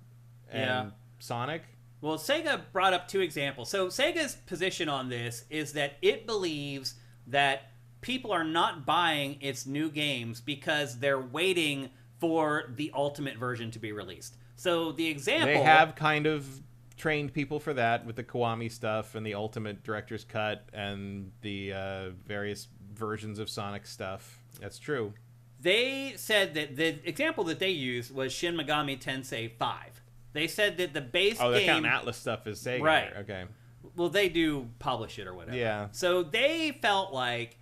and Sonic?
Well, Sega brought up 2 examples. So Sega's position on this is that it believes that people are not buying its new games because they're waiting for the ultimate version to be released. So the example...
They have kind of trained people for that with the Kiwami stuff and the Ultimate Director's Cut and the various versions of Sonic stuff. That's true.
They said that the example that they used was Shin Megami Tensei 5. They said that the base game...
Oh, they're counting Atlas stuff as Sega.
Right.
Okay.
Well, they do publish it or whatever.
Yeah.
So they felt like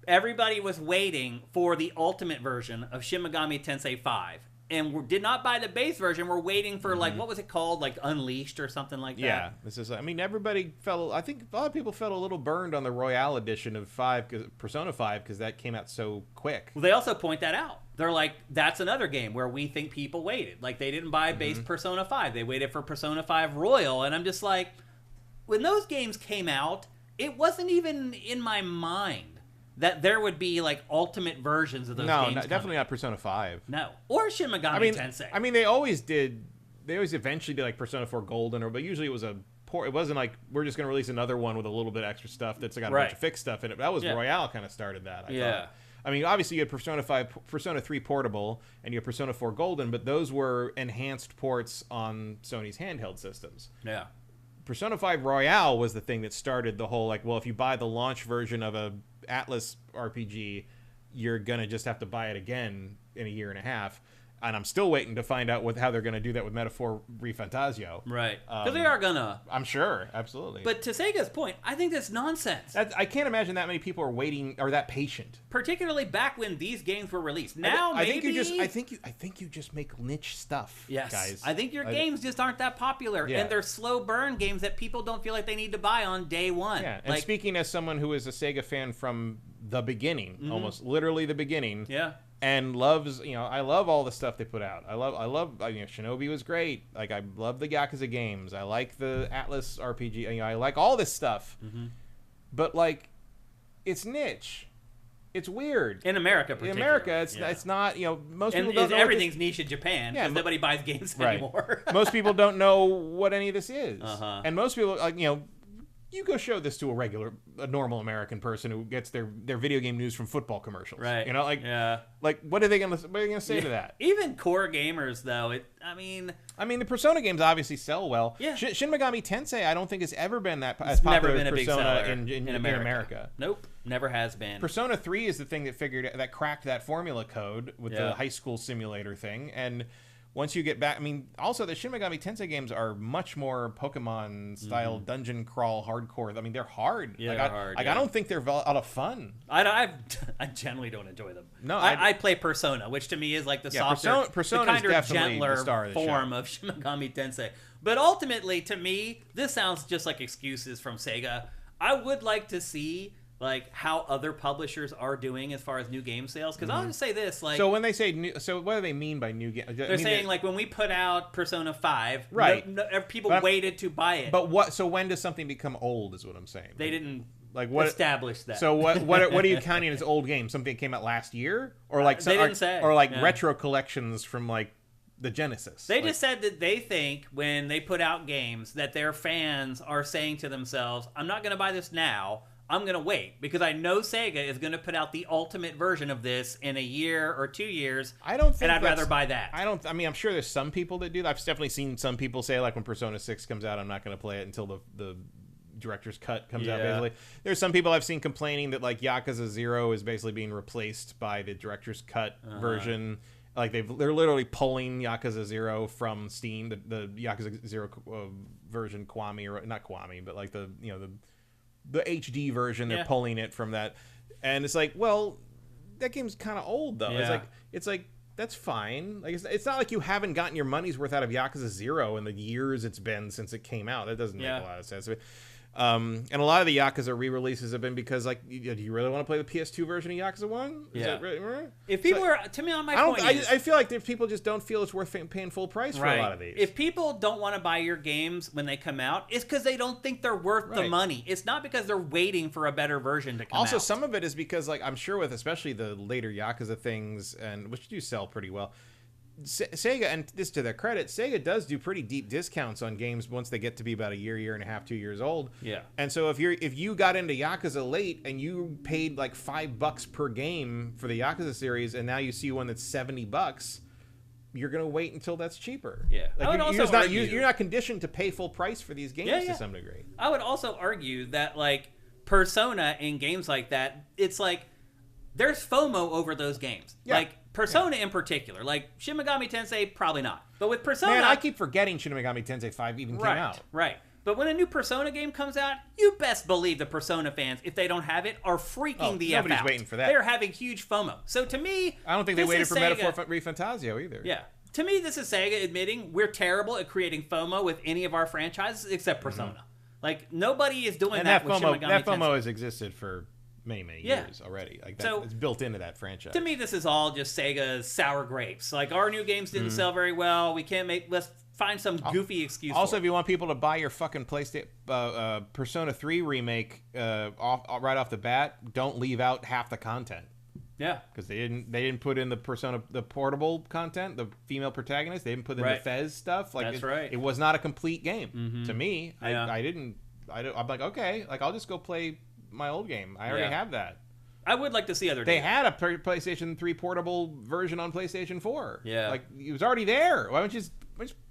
everybody was waiting for the ultimate version of Shin Megami Tensei 5. And did not buy the base version. We're waiting for, like, what was it called? Like, Unleashed or something like that?
Yeah. This is, everybody felt... I think a lot of people felt a little burned on the Royale edition of Persona 5 because that came out so quick.
Well, they also point that out. They're like, that's another game where we think people waited. Like, they didn't buy base Persona 5. They waited for Persona 5 Royal. And I'm just like, when those games came out, it wasn't even in my mind that there would be, like, ultimate versions of those games. No,
definitely not Persona 5.
No. Or Shin Megami Tensei.
They always did... They always eventually did, like, Persona 4 Golden, but usually it was a... It wasn't like, we're just going to release another one with a little bit extra stuff that's got a bunch of fixed stuff in it. That was Royale kind of started that, I thought. Obviously you had Persona 3 Portable, and you had Persona 4 Golden, but those were enhanced ports on Sony's handheld systems.
Yeah.
Persona 5 Royale was the thing that started the whole, like, well, if you buy the launch version of a Atlas RPG, you're going to just have to buy it again in a year and a half. And I'm still waiting to find out how they're going to do that with Metaphor ReFantasio.
Right. Because they are going to.
I'm sure. Absolutely.
But to Sega's point, I think that's nonsense.
I can't imagine that many people are waiting or that patient.
Particularly back when these games were released. Now,
I think you just make niche stuff,
yes,
guys.
I think your games just aren't that popular. Yeah. And they're slow burn games that people don't feel like they need to buy on day one.
Yeah. And speaking as someone who is a Sega fan from the beginning, almost literally the beginning.
Yeah.
And loves, I love all the stuff they put out. I love, Shinobi was great. Like, I love the Yakuza games. I like the Atlas RPG. I like all this stuff. But, like, it's niche. It's weird.
In America, particularly.
In America, it's not, most people don't know.
Everything's niche in Japan because nobody buys games anymore.
Most people don't know what any of this is. And most people, like, You go show this to a normal American person who gets their video game news from football commercials.
Right.
You know, like what are they gonna say to that?
Even core gamers, though, I mean,
the Persona games obviously sell well.
Yeah.
Shin Megami Tensei, I don't think has ever been as popular as Persona in America.
Nope, never has been.
Persona 3 is the thing that cracked that formula code with the high school simulator thing, and once you get back, also the Shin Megami Tensei games are much more Pokemon-style dungeon crawl hardcore. They're hard.
Yeah, they're hard.
I don't think they're a lot of fun.
I generally don't enjoy them.
No,
I play Persona, which to me is like the softer,
Persona
the kind
is
of
definitely
gentler
the star of the
form
show.
of Shin Megami Tensei. But ultimately, to me, this sounds just like excuses from Sega. I would like to see like how other publishers are doing as far as new game sales, because I'll just say this, like,
so when they say new, so what do they mean by new game?
They're saying like when we put out Persona 5,
right?
People waited to buy it.
But what? So when does something become old? Is what I'm saying.
They didn't
like what
establish that.
So what are you counting as old games? Something that came out last year, or like
they didn't say,
or like retro collections from like the Genesis.
They just said that they think when they put out games that their fans are saying to themselves, "I'm not going to buy this now. I'm going to wait because I know Sega is going to put out the ultimate version of this in a year or 2 years.
I don't think
and I'd rather buy that."
I'm sure there's some people that do that. I've definitely seen some people say, like, when Persona 6 comes out, I'm not going to play it until the director's cut comes out, basically. There's some people I've seen complaining that, like, Yakuza 0 is basically being replaced by the director's cut version. Like, they're literally pulling Yakuza 0 from Steam, the Yakuza 0 version, Kiwami, or not Kiwami, but, like, the HD version, they're pulling it from that. And it's like, well, that game's kind of old, though. It's like that's fine. Like, it's not like you haven't gotten your money's worth out of Yakuza 0 in the years it's been since it came out. That doesn't make a lot of sense. And a lot of the Yakuza re-releases have been because, like, do you really want to play the PS2 version of Yakuza 1? Is that right?
If people to me, on my point is,
I feel like if people just don't feel it's worth paying full price for a lot of these.
If people don't want to buy your games when they come out, it's because they don't think they're worth the money. It's not because they're waiting for a better version to come out.
Also, some of it is because, like, I'm sure with especially the later Yakuza things, and which do sell pretty well, Sega, and this to their credit, Sega does do pretty deep discounts on games once they get to be about a year and a half, 2 years old.
Yeah. And
so if you got into Yakuza late and you paid like $5 per game for the Yakuza series, and now you see one that's $70, you're gonna wait until that's cheaper.
Yeah.
Like, you're not conditioned to pay full price for these games to some degree.
I would also argue that, like, Persona in games like that, it's like there's FOMO over those games. Yeah. Like Persona in particular, like Shin Megami Tensei, probably not. But with Persona,
man, I keep forgetting Shin Megami Tensei 5 even came out.
Right. But when a new Persona game comes out, you best believe the Persona fans, if they don't have it, are freaking the F out.
Nobody's waiting for that.
They're having huge FOMO. So to me,
I don't think they waited for Metaphor ReFantazio either.
Yeah. To me, this is Sega admitting we're terrible at creating FOMO with any of our franchises except Persona. Like, nobody is doing that with Shin Megami Tensei.
That FOMO has existed for many years already. Like, that, it's built into that franchise.
To me, this is all just Sega's sour grapes. Like, our new games didn't sell very well. We can't let's find some goofy excuse.
Also, if you want people to buy your fucking PlayStation Persona 3 remake right off the bat, don't leave out half the content.
Yeah,
because they didn't put in the portable content, the female protagonist. They didn't put in the Fez stuff. Like,
that's right.
It was not a complete game to me.
Yeah.
I'm like, okay, like, I'll just go play my old game. I already have that.
I would like to see other.
They had a PlayStation 3 portable version on PlayStation 4.
Yeah,
like, it was already there. Why don't you just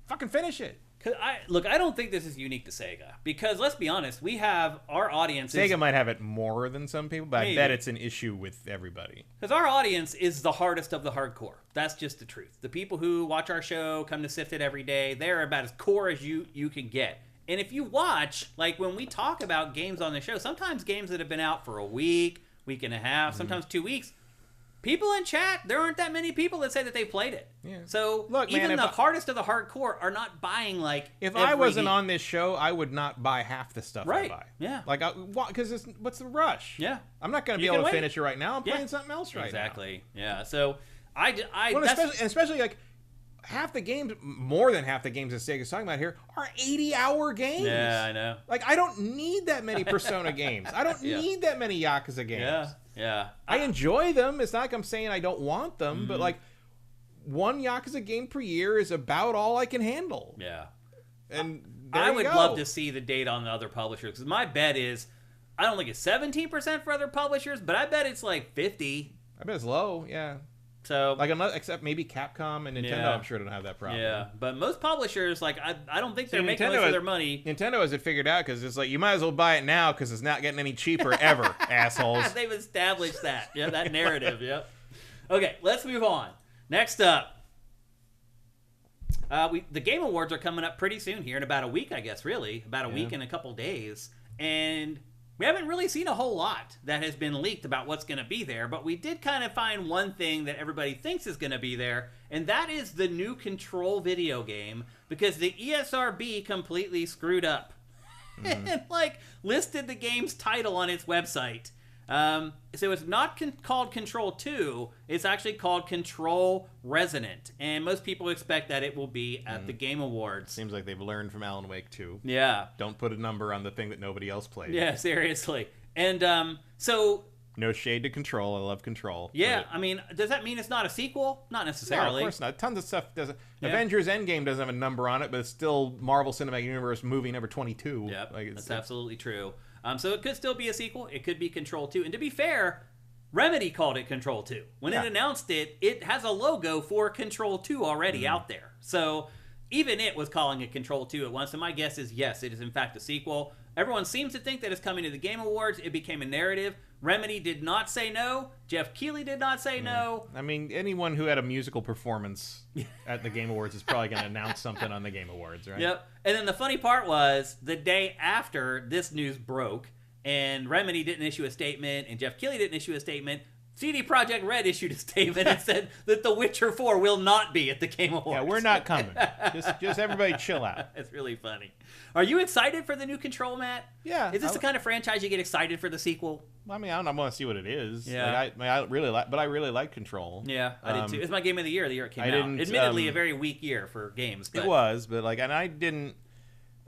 fucking finish it?
I don't think this is unique to Sega, because let's be honest, we have our audience.
Sega might have it more than some people, but I bet it's an issue with everybody.
Because our audience is the hardest of the hardcore. That's just the truth. The people who watch our show, come to SIFTD every day, they're about as core as you can get. And if you watch, like, when we talk about games on the show, sometimes games that have been out for a week and a half, sometimes 2 weeks, people in chat, there aren't that many people that say that they played it. Yeah. So look, even the hardest of the hardcore are not buying, like,
if I wasn't on this show, I would not buy half the stuff I buy.
Yeah.
Like, because what's the rush?
Yeah.
I'm not going to be able to finish it right now. I'm playing something else right now.
Exactly. Yeah. So
especially like, half the games, more than half the games that Sega's talking about here, are 80-hour games.
Yeah, I know.
Like, I don't need that many Persona games. I don't need that many Yakuza games.
Yeah.
I enjoy them. It's not like I'm saying I don't want them, but, like, one Yakuza game per year is about all I can handle.
Yeah.
And
I would love to see the data on the other publishers, because my bet is, I don't think it's 17% for other publishers, but I bet it's like 50.
I bet it's low, yeah.
So
like another, except maybe Capcom and Nintendo, I'm sure don't have that problem.
Yeah, but most publishers, like I don't think they're making most of their money.
Nintendo has it figured out because it's like you might as well buy it now because it's not getting any cheaper ever, assholes.
They've established that, that narrative. Yep. Okay, let's move on. Next up, the Game Awards are coming up pretty soon here in about a week, I guess. Really, about a week and a couple days, and we haven't really seen a whole lot that has been leaked about what's going to be there, but we did kind of find one thing that everybody thinks is going to be there, and that is the new Control video game, because the ESRB completely screwed up and listed the game's title on its website. So it's not called Control 2, it's actually called Control Resonant, and most people expect that it will be at the Game Awards.
Seems like they've learned from Alan Wake 2.
Yeah.
Don't put a number on the thing that nobody else played.
Yeah, seriously. And so...
No shade to Control. I love Control.
Yeah, I mean, does that mean it's not a sequel? Not necessarily.
No, of course not. Tons of stuff doesn't... Yeah. Avengers Endgame doesn't have a number on it, but it's still Marvel Cinematic Universe movie number 22.
Yep, that's absolutely true. So it could still be a sequel. It could be Control 2. And to be fair, Remedy called it Control 2. When it announced it, it has a logo for Control 2 already out there. So even it was calling it Control 2 at once. And my guess is, yes, it is in fact a sequel. Everyone seems to think that it's coming to the Game Awards. It became a narrative. Remedy did not say no. Geoff Keighley did not say no.
I mean, anyone who had a musical performance at the Game Awards is probably going to announce something on the Game Awards, right?
Yep. And then the funny part was, the day after this news broke, and Remedy didn't issue a statement, and Geoff Keighley didn't issue a statement, CD Projekt Red issued a statement and said that The Witcher 4 will not be at the Game Awards.
Yeah, we're not coming. Just everybody chill out.
It's really funny. Are you excited for the new Control, Matt?
Yeah.
Is this the kind of franchise you get excited for the sequel?
I mean, I want to see what it is.
Yeah.
I really like Control.
Yeah, I did too. It's my game of the year it came out. Admittedly, a very weak year for games. But...
It was, but and I didn't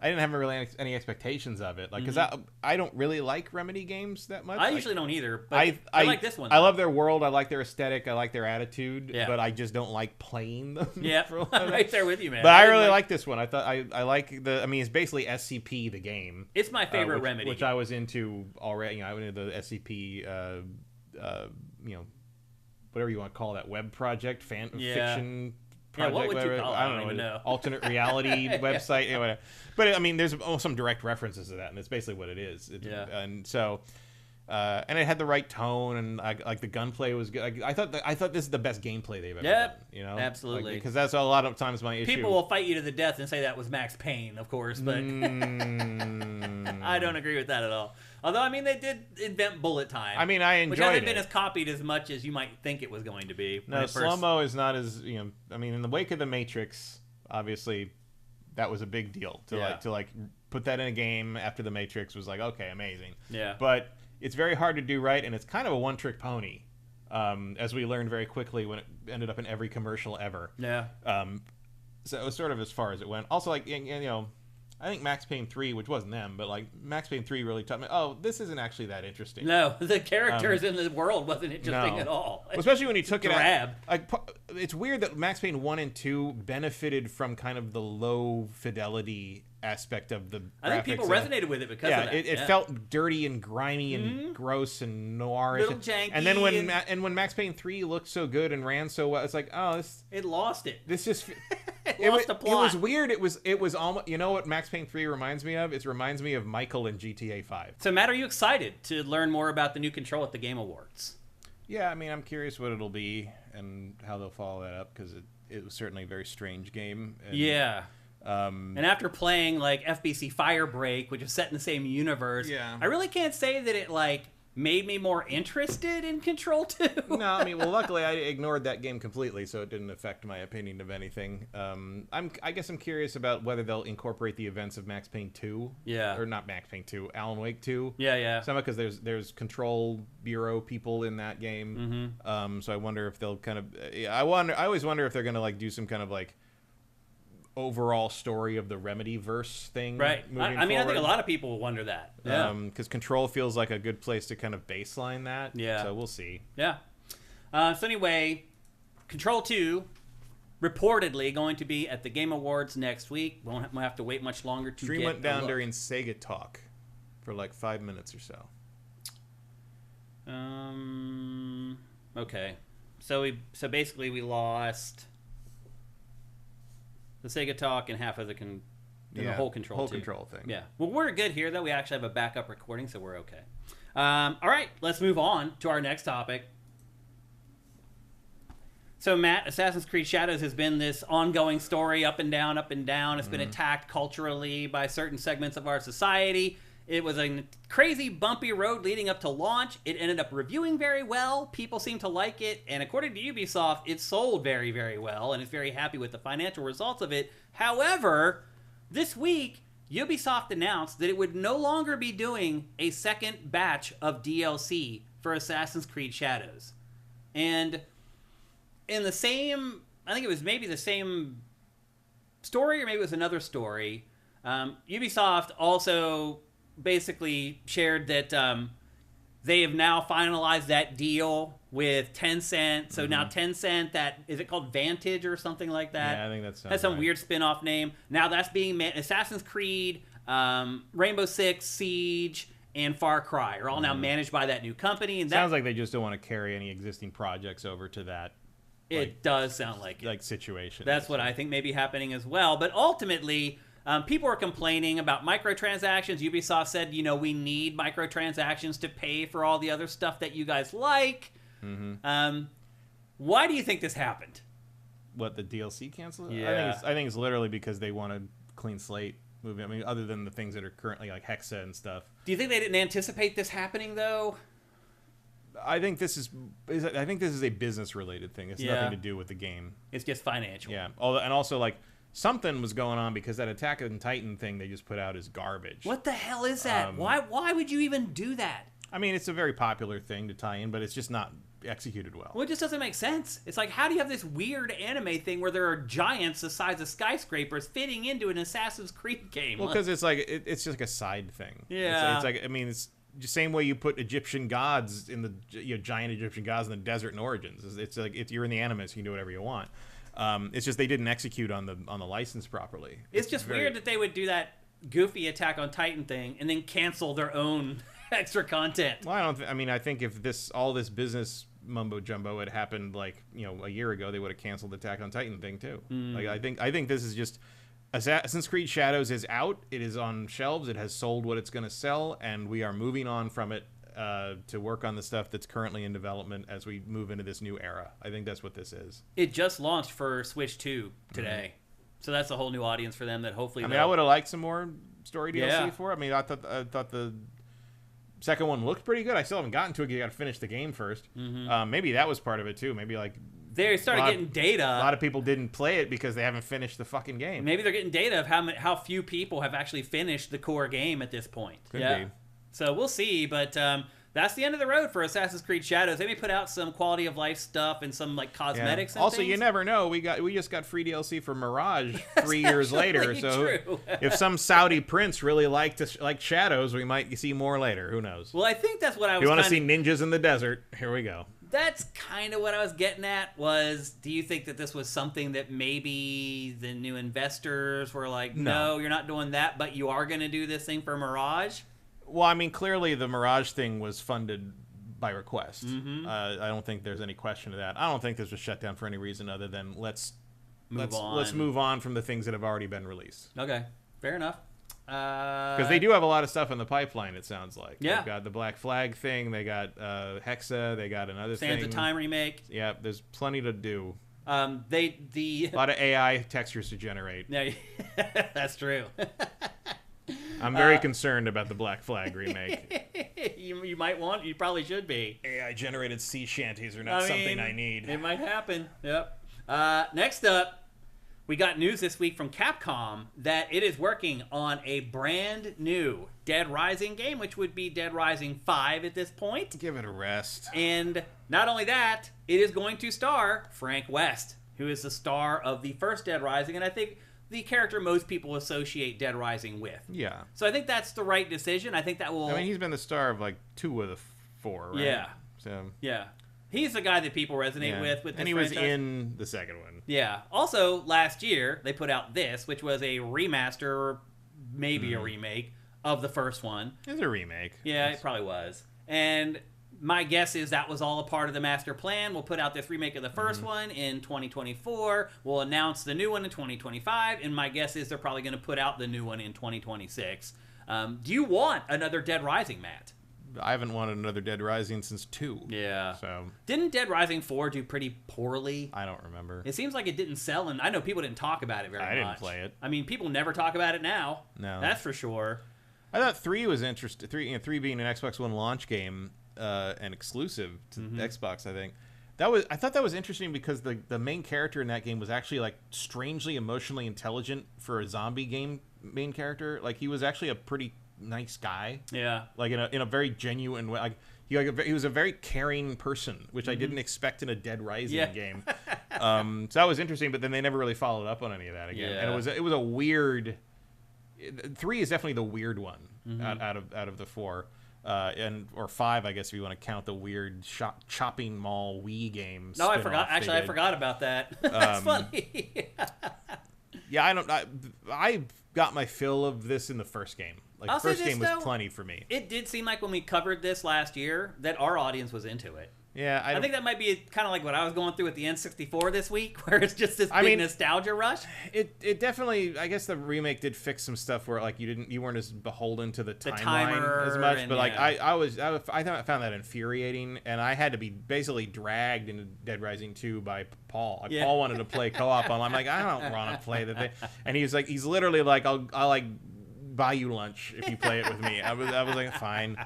have really any expectations of it, because I don't really like Remedy games that much.
I usually don't either, but I like this one.
I love their world, I like their aesthetic, I like their attitude,
yeah.
but I just don't like playing them.
Yeah, I'm right there with you, man.
But I really like this one. I thought I like it's basically SCP the game.
It's my favorite Remedy,
which I was into already. I went into the SCP, whatever you want to call that web project, fiction. Project,
what would you call it?
I don't know. Alternate reality website. Anyway. But I mean, there's some direct references to that, and it's basically what it is. And so, and it had the right tone, and like the gunplay was good. I thought this is the best gameplay they've ever done. You know,
absolutely.
Because that's a lot of times my issue.
People will fight you to the death and say that was Max Payne, of course, but I don't agree with that at all. Although, I mean, they did invent bullet time.
I mean, I enjoyed it.
Which hasn't been as copied as much as you might think it was going to be.
No, slow-mo is not as, I mean, in the wake of The Matrix, obviously, that was a big deal. To put that in a game after The Matrix was like, okay, amazing.
Yeah.
But it's very hard to do right, and it's kind of a one-trick pony, as we learned very quickly when it ended up in every commercial ever.
Yeah.
So it was sort of as far as it went. Also, I think Max Payne 3, which wasn't them, but Max Payne 3 really taught me, this isn't actually that interesting.
No, the characters in the world wasn't interesting at all.
Especially when you took it out. It's weird that Max Payne 1 and 2 benefited from kind of the low fidelity aspect of the graphics.
I think people resonated with it because of that.
It felt dirty and grimy and gross and noirish.
Little janky.
And then when Max Payne 3 looked so good and ran so well, it's like,
it lost it.
This just...
It lost the plot.
It was weird. It was almost... You know what Max Payne 3 reminds me of? It reminds me of Michael in GTA 5.
So, Matt, are you excited to learn more about the new Control at the Game Awards?
Yeah, I mean, I'm curious what it'll be and how they'll follow that up, because it was certainly a very strange game. And,
yeah. And after playing, FBC Firebreak, which is set in the same universe, I really can't say that it, made me more interested in Control 2.
No, I mean, well, luckily I ignored that game completely, so it didn't affect my opinion of anything. I guess I'm curious about whether they'll incorporate the events of Max Payne 2.
Yeah.
Or not Max Payne 2, Alan Wake 2.
Yeah.
Somehow, because there's Control Bureau people in that game. Mm-hmm. So I wonder if they'll kind of... I always wonder if they're going to, do some kind of, overall story of the Remedy-verse thing.
Right. I mean, I think a lot of people will wonder that. Yeah.
Because Control feels like a good place to kind of baseline that.
Yeah.
So we'll see.
Yeah. So anyway, Control 2 reportedly going to be at the Game Awards next week. We'll have to wait much longer to
Stream
get
went down
a look.
during Sega Talk for like 5 minutes or so.
Okay. So basically we lost the Sega Talk and half of the whole control
thing.
Yeah. Well, we're good here though. We actually have a backup recording, so we're okay. All right, let's move on to our next topic. So Matt, Assassin's Creed Shadows has been this ongoing story, up and down, up and down. It's been attacked culturally by certain segments of our society. It was a crazy, bumpy road leading up to launch. It ended up reviewing very well. People seem to like it. And according to Ubisoft, it sold very, very well. And is very happy with the financial results of it. However, this week, Ubisoft announced that it would no longer be doing a second batch of DLC for Assassin's Creed Shadows. And in the same, I think it was maybe the same story, or maybe it was another story, Ubisoft also basically shared that they have now finalized that deal with Tencent. So now Tencent, is it called Vantage or something like that?
Yeah, I think that's
has some weird spin-off name. Now that's being Assassin's Creed, Rainbow Six Siege, and Far Cry are all now managed by that new company. And
sounds like they just don't want to carry any existing projects over to that.
It does sound like it.
Like situation.
That's what I think may be happening as well. But ultimately, people are complaining about microtransactions. Ubisoft said, we need microtransactions to pay for all the other stuff that you guys like. Why do you think this happened?
What, the DLC canceled?
Yeah.
I think it's literally because they want a clean slate movie. I mean, other than the things that are currently like Hexa and stuff.
Do you think they didn't anticipate this happening, though?
I think this is a business related thing. It's nothing to do with the game.
It's just financial.
Yeah. And also like something was going on because that Attack on Titan thing they just put out is garbage.
What the hell is that? Why would you even do that?
I mean, it's a very popular thing to tie in, but it's just not executed well.
Well, it just doesn't make sense. It's like, how do you have this weird anime thing where there are giants the size of skyscrapers fitting into an Assassin's Creed game?
Well, because it's like it's just like a side thing.
Yeah.
It's like, I mean, it's the same way you put Egyptian gods in the giant Egyptian gods in the desert in Origins. It's like if you're in the Animus, you can do whatever you want. It's just they didn't execute on the license properly.
It's just weird that they would do that goofy Attack on Titan thing and then cancel their own extra content.
Well, I think if all this business mumbo jumbo had happened like a year ago, they would have canceled the Attack on Titan thing too. Like I think this is just Assassin's Creed Shadows is out. It is on shelves. It has sold what it's going to sell, and we are moving on from it to work on the stuff that's currently in development as we move into this new era. I think that's what this is.
It just launched for Switch 2 today. So that's a whole new audience for them that hopefully
I would have liked some more story DLC for it. I mean, I thought the second one looked pretty good. I still haven't gotten to it. You got to finish the game first. Maybe that was part of it too. Maybe like
they started getting data.
A lot of people didn't play it because they haven't finished the fucking game.
Maybe they're getting data of how few people have actually finished the core game at this point.
Could be.
So we'll see, but that's the end of the road for Assassin's Creed Shadows. They may put out some quality of life stuff and some like cosmetics. And
also,
things.
You never know. We just got free DLC for Mirage 3 years later. So
true.
If some Saudi prince really liked Shadows, we might see more later. Who knows?
Well, I think that's what I was.
You want to see ninjas in the desert? Here we go.
That's kind of what I was getting at. Do you think that this was something that maybe the new investors were like, no, you're not doing that, but you are going to do this thing for Mirage?
Well, I mean, clearly the Mirage thing was funded by request. I don't think there's any question of that. I don't think this was shut down for any reason other than let's move on from the things that have already been released.
Okay, fair enough.
Because they do have a lot of stuff in the pipeline, it sounds like.
Yeah.
They've got the Black Flag thing. They got Hexa. They got another
Sands
thing.
of Time remake.
Yeah, there's plenty to do.
A
lot of AI textures to generate.
Yeah, that's true.
I'm very concerned about the Black Flag remake.
You probably should be.
AI generated sea shanties are not something I need.
It might happen. Yep. Next up, we got news this week from Capcom that it is working on a brand new Dead Rising game, which would be Dead Rising 5 at this point.
Give it a rest.
And not only that, it is going to star Frank West, who is the star of the first Dead Rising, and I think the character most people associate Dead Rising with.
Yeah.
So I think that's the right decision. I think that will...
I mean, he's been the star of like 2 of the 4, right?
Yeah.
So
yeah. He's the guy that people resonate with this
and he
franchise.
was in the second one.
Yeah. Also, last year, they put out this, which was a remaster, maybe a remake, of the first one.
It's a remake.
Yeah, it probably was. And my guess is that was all a part of the master plan. We'll put out this remake of the first one in 2024. We'll announce the new one in 2025. And my guess is they're probably going to put out the new one in 2026. Do you want another Dead Rising, Matt?
I haven't wanted another Dead Rising since 2.
Yeah.
So
didn't Dead Rising 4 do pretty poorly?
I don't remember.
It seems like it didn't sell, and I know people didn't talk about it very much.
I didn't play it.
I mean, people never talk about it now.
No.
That's for sure.
I thought 3 was interesting. 3 being an Xbox One launch game and exclusive to Xbox, I think. I thought that was interesting because the main character in that game was actually like strangely emotionally intelligent for a zombie game main character. Like he was actually a pretty nice guy.
Yeah.
Like in a very genuine way. Like he was a very caring person, which I didn't expect in a Dead Rising game. So that was interesting, but then they never really followed up on any of that again.
Yeah.
And it was a weird. 3 is definitely the weird one out of the 4. Or 5, I guess, if you want to count the weird chopping mall Wii game.
No, I forgot. Actually, I forgot about that. That's funny.
I got my fill of this in the first game. Like, the first game was plenty for me.
It did seem like when we covered this last year that our audience was into it.
Yeah,
I think that might be kind of like what I was going through with the N64 this week, where it's just this big nostalgia rush.
It definitely, I guess the remake did fix some stuff where like you weren't as beholden to the timeline as much. But like I found that infuriating, and I had to be basically dragged into Dead Rising 2 by Paul. Like, Paul wanted to play co-op, and I'm like, I don't want to play the thing. And he's literally like, I'll like buy you lunch if you play it with me. I was like, fine.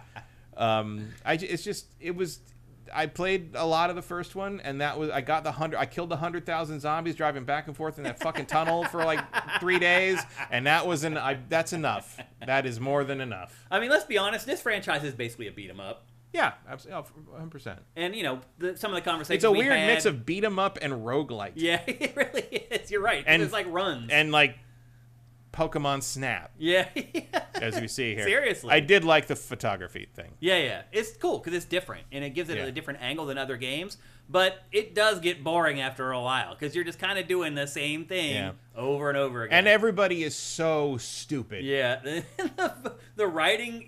I played a lot of the first one, and I killed the 100,000 zombies driving back and forth in that fucking tunnel for like 3 days, and that's enough. That is more than enough.
I mean, let's be honest. This franchise is basically a beat 'em up.
Yeah, absolutely, 100%.
And some of the conversations
it's a weird mix of beat 'em up and roguelite.
Yeah, it really is. You're right. And it's like runs
and like Pokemon Snap.
Yeah.
As we see here.
Seriously.
I did like the photography thing.
Yeah. It's cool because it's different, and it gives it a different angle than other games, but it does get boring after a while because you're just kind of doing the same thing over and over again.
And everybody is so stupid.
Yeah. The writing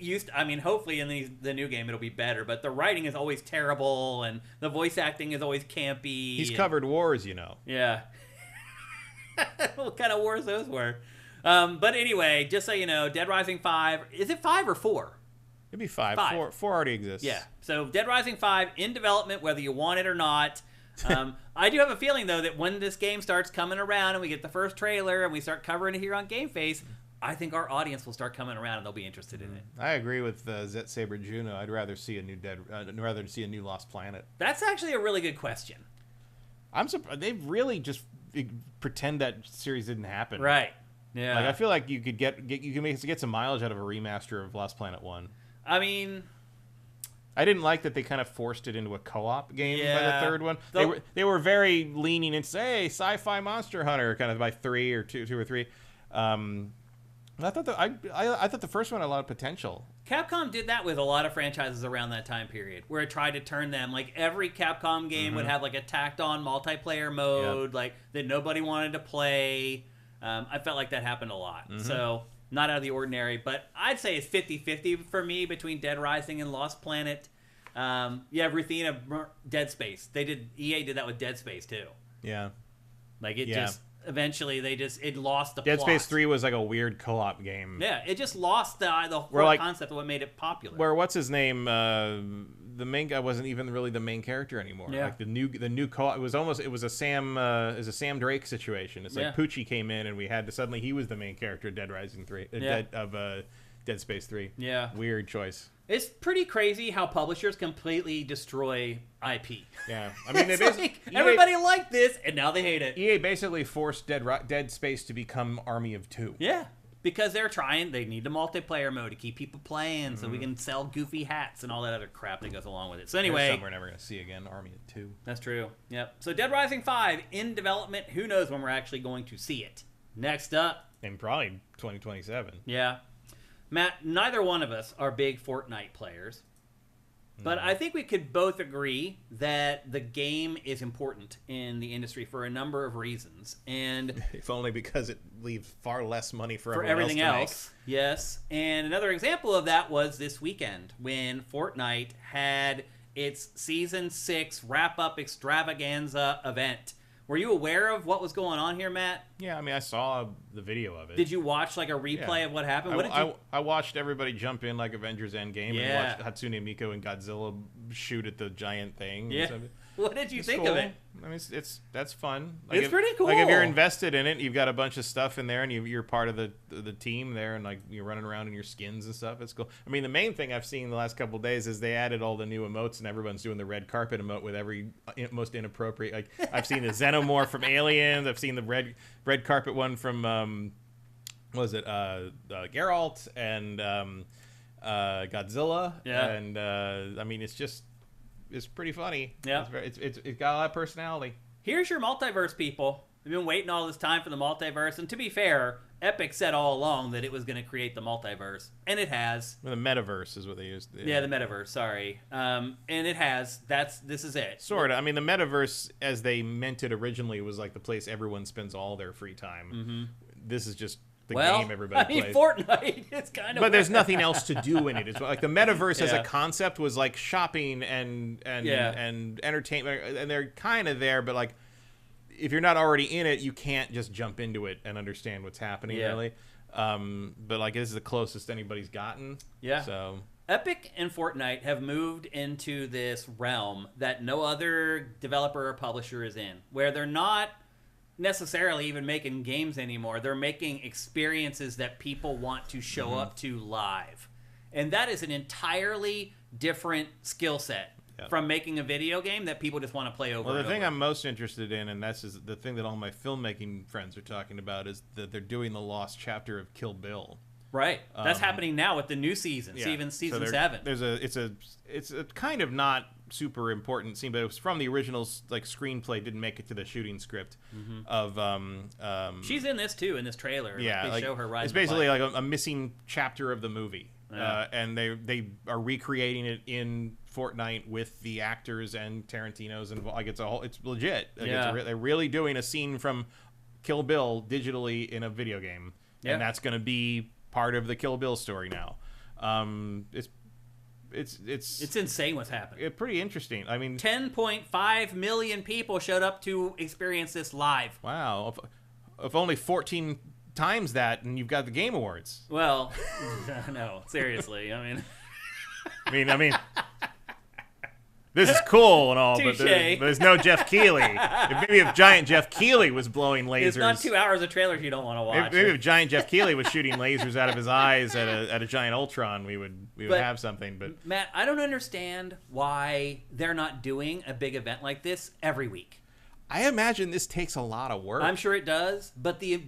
hopefully in the new game it'll be better, but the writing is always terrible, and the voice acting is always campy.
He's covered wars,
Yeah. What kind of wars those were? But anyway, just so you know, Dead Rising 5, is it 5 or 4?
It'd be 5. 4 already exists.
Yeah. So Dead Rising 5 in development, whether you want it or not. I do have a feeling, though, that when this game starts coming around and we get the first trailer and we start covering it here on GameFace, I think our audience will start coming around and they'll be interested in it.
I agree with Zet Saber Juno. I'd rather see a new Lost Planet.
That's actually a really good question.
I'm surprised they really just pretend that series didn't happen.
Right. Yeah.
Like, I feel like you could get some mileage out of a remaster of Lost Planet 1.
I mean,
I didn't like that they kind of forced it into a co-op game by the third one. They were very leaning into sci-fi Monster Hunter kind of by 2 or 3. I thought the first one had a lot of potential.
Capcom did that with a lot of franchises around that time period, where it tried to turn them, like every Capcom game would have like a tacked on multiplayer mode, like that nobody wanted to play. I felt like that happened a lot. So, not out of the ordinary, but I'd say it's 50-50 for me between Dead Rising and Lost Planet. Ruthina, Dead Space. EA did that with Dead Space too.
Yeah.
Like eventually it lost the
Dead
plot.
Space 3 was like a weird co-op game.
Yeah, it just lost the whole concept of what made it popular.
Where what's his name? The main guy wasn't even really the main character anymore.
Yeah.
Like the new co-op, it was a Sam Drake situation. It's like Poochie came in and suddenly he was the main character of Dead Rising 3 Dead Space 3.
Yeah.
Weird choice.
It's pretty crazy how publishers completely destroy IP.
Yeah. I mean,
everybody liked this, and now they hate it.
EA basically forced Dead Space to become Army of Two.
Yeah. Because they need the multiplayer mode to keep people playing so we can sell goofy hats and all that other crap that goes along with it. So anyway.
There's some we're never going to see again, Army of Two.
That's true. Yep. So Dead Rising 5 in development. Who knows when we're actually going to see it. Next up.
And probably 2027.
Yeah. Matt, neither one of us are big Fortnite players. But I think we could both agree that the game is important in the industry for a number of reasons. And
if only because it leaves far less money for
everything else. Yes. And another example of that was this weekend when Fortnite had its Season 6 wrap-up extravaganza event. Were you aware of what was going on here, Matt?
Yeah, I mean, I saw the video of it.
Did you watch like a replay of what happened?
I watched everybody jump in like Avengers Endgame and watched Hatsune Miku and Godzilla shoot at the giant thing.
Yeah. What did you think
cool.
of it?
I mean, that's fun.
It's pretty cool.
Like if you're invested in it, you've got a bunch of stuff in there, and you're part of the team there, and like you're running around in your skins and stuff. It's cool. I mean, the main thing I've seen the last couple of days is they added all the new emotes, and everyone's doing the red carpet emote with every most inappropriate. Like I've seen the Xenomorph from Aliens. I've seen the red carpet one from what was it Geralt and Godzilla.
Yeah.
And I mean, it's pretty funny.
Yeah.
It's got a lot of personality.
Here's your multiverse, people. We've been waiting all this time for the multiverse, and to be fair, Epic said all along that it was going to create the multiverse, and it has.
Well, the metaverse is what they used.
Yeah, the metaverse. Sorry, and it has. This is it.
Sort of. I mean, the metaverse, as they meant it originally, was like the place everyone spends all their free time. Mm-hmm. This is just the game everybody plays.
Fortnite. It's kind of.
But there's nothing else to do in it. It's like the metaverse as a concept was like shopping and entertainment, and they're kind of there, but like if you're not already in it, you can't just jump into it and understand what's happening really. But like this is the closest anybody's gotten. Yeah. So
Epic and Fortnite have moved into this realm that no other developer or publisher is in, where they're not necessarily even making games anymore. They're making experiences that people want to show up to live. And that is an entirely different skill set from making a video game that people just want to play over.
Well, the thing I'm most interested in, and this is the thing that all my filmmaking friends are talking about, is that they're doing the lost chapter of Kill Bill.
Right. That's happening now with the new season, season 7.
It's a kind of not super important scene, but it was from the original like screenplay. Didn't make it to the shooting script of.
She's in this too in this trailer.
Yeah,
they show her riding.
It's basically like a missing chapter of the movie, and they are recreating it in Fortnite with the actors and Tarantino's, and like it's legit. Like they're really doing a scene from Kill Bill digitally in a video game, and that's going to be part of the Kill Bill story now. It's
insane what's happening.
It's pretty interesting. I mean,
10.5 million people showed up to experience this live.
Wow. If only 14 times that, and you've got the Game Awards.
Well, no, seriously. I
mean, this is cool and all, but there's no Geoff Keighley. Maybe if giant Geoff Keighley was blowing lasers.
It's not 2 hours of trailers you don't want to watch.
Maybe if giant Geoff Keighley was shooting lasers out of his eyes at a giant Ultron, we would have something. But
Matt, I don't understand why they're not doing a big event like this every week.
I imagine this takes a lot of work.
I'm sure it does, but the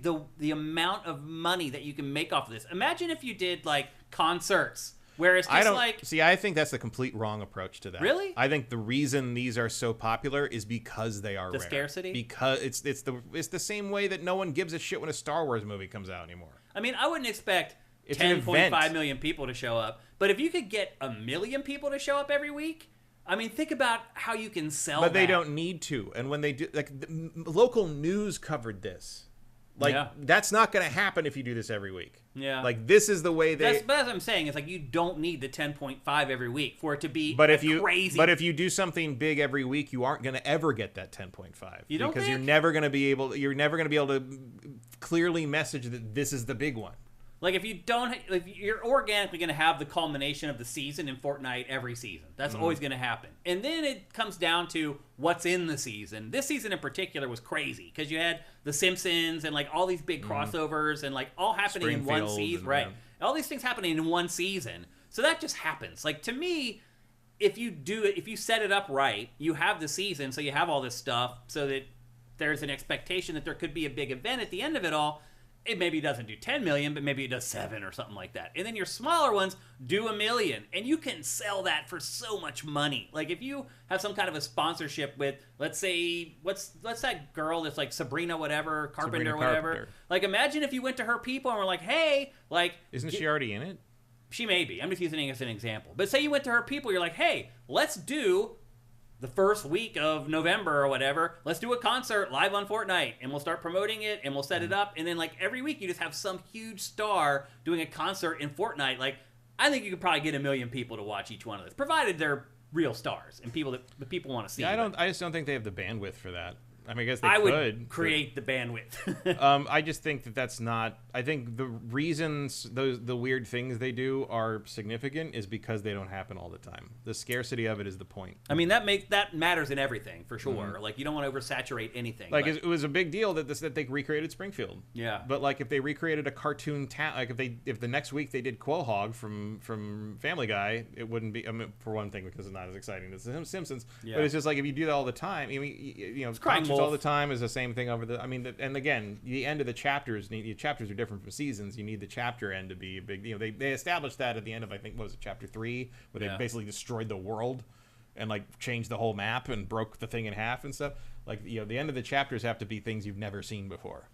amount of money that you can make off of this. Imagine if you did like concerts. Where it's just
I think that's the complete wrong approach to that.
Really?
I think the reason these are so popular is because they are
the
rare.
Scarcity.
Because it's the same way that no one gives a shit when a Star Wars movie comes out anymore.
I mean, I wouldn't expect 10.5 million people to show up, but if you could get 1 million people to show up every week, I mean, think about how you can sell.
But they don't need to, and when they do, like the local news covered this. Like, that's not going to happen if you do this every week. Yeah. Like, this is the way they...
That's what I'm saying. It's like, you don't need the 10.5 every week for it to be crazy.
But if you do something big every week, you aren't going to ever get that 10.5.
You don't
Because
think?
you're never going to be able to clearly message that this is the big one.
Like, if you're organically going to have the culmination of the season in Fortnite every season. That's always going to happen. And then it comes down to what's in the season. This season in particular was crazy because you had The Simpsons and like all these big crossovers and like all happening in one season. Right. All these things happening in one season. So that just happens. Like, to me, if you set it up right, you have the season, so you have all this stuff so that there's an expectation that there could be a big event at the end of it all. It maybe doesn't do 10 million, but maybe it does 7 or something like that. And then your smaller ones do 1 million. And you can sell that for so much money. Like, if you have some kind of a sponsorship with, let's say, what's that girl that's like Sabrina whatever, Carpenter or whatever. Like, imagine if you went to her people and were like, hey, like...
Isn't she already in it?
She may be. I'm just using it as an example. But say you went to her people, you're like, hey, let's do the first week of November or whatever, let's do a concert live on Fortnite, and we'll start promoting it, and we'll set it up, and then like every week you just have some huge star doing a concert in Fortnite. Like, I think you could probably get 1 million people to watch each one of those, provided they're real stars and people that the people want to see.
Yeah, I just don't think they have the bandwidth for that. I mean, I guess they
I
could.
would create the bandwidth.
I just think that's not. I think the reasons the weird things they do are significant is because they don't happen all the time. The scarcity of it is the point.
I mean, that matters in everything for sure. Mm-hmm. Like, you don't want to oversaturate anything.
Like, it was a big deal that they recreated Springfield.
Yeah.
But like, if they recreated a cartoon like if the next week they did Quahog from Family Guy, it wouldn't be. I mean, for one thing, because it's not as exciting as The Simpsons. Yeah. But it's just like, if you do that all the time, I mean, you know, it's concerts all the time is the same thing over the. I mean, and again, the end of the chapters. The chapters are different from seasons. You need the chapter end to be a big. You know, they established that at the end of, I think, what was it, chapter 3, where they basically destroyed the world and like changed the whole map and broke the thing in half and stuff. Like, you know, the end of the chapters have to be things you've never seen before.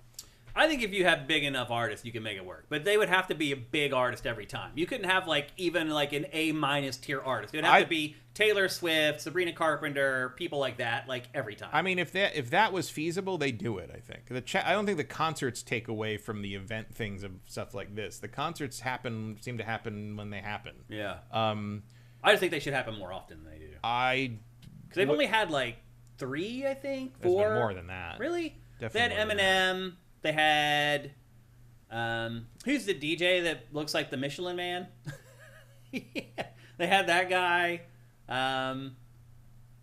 I think if you have big enough artists, you can make it work. But they would have to be a big artist every time. You couldn't have like even like an A- tier artist. It would have to be Taylor Swift, Sabrina Carpenter, people like that, like every time.
I mean, if that was feasible, they do it. I think I don't think the concerts take away from the event things of stuff like this. The concerts seem to happen when they happen.
Yeah. I just think they should happen more often than they do. Because they've only had like 3, I think, 4.
There's been more than that.
Really?
Definitely.
They had Eminem. They had, who's the DJ that looks like the Michelin Man? Yeah, they had that guy.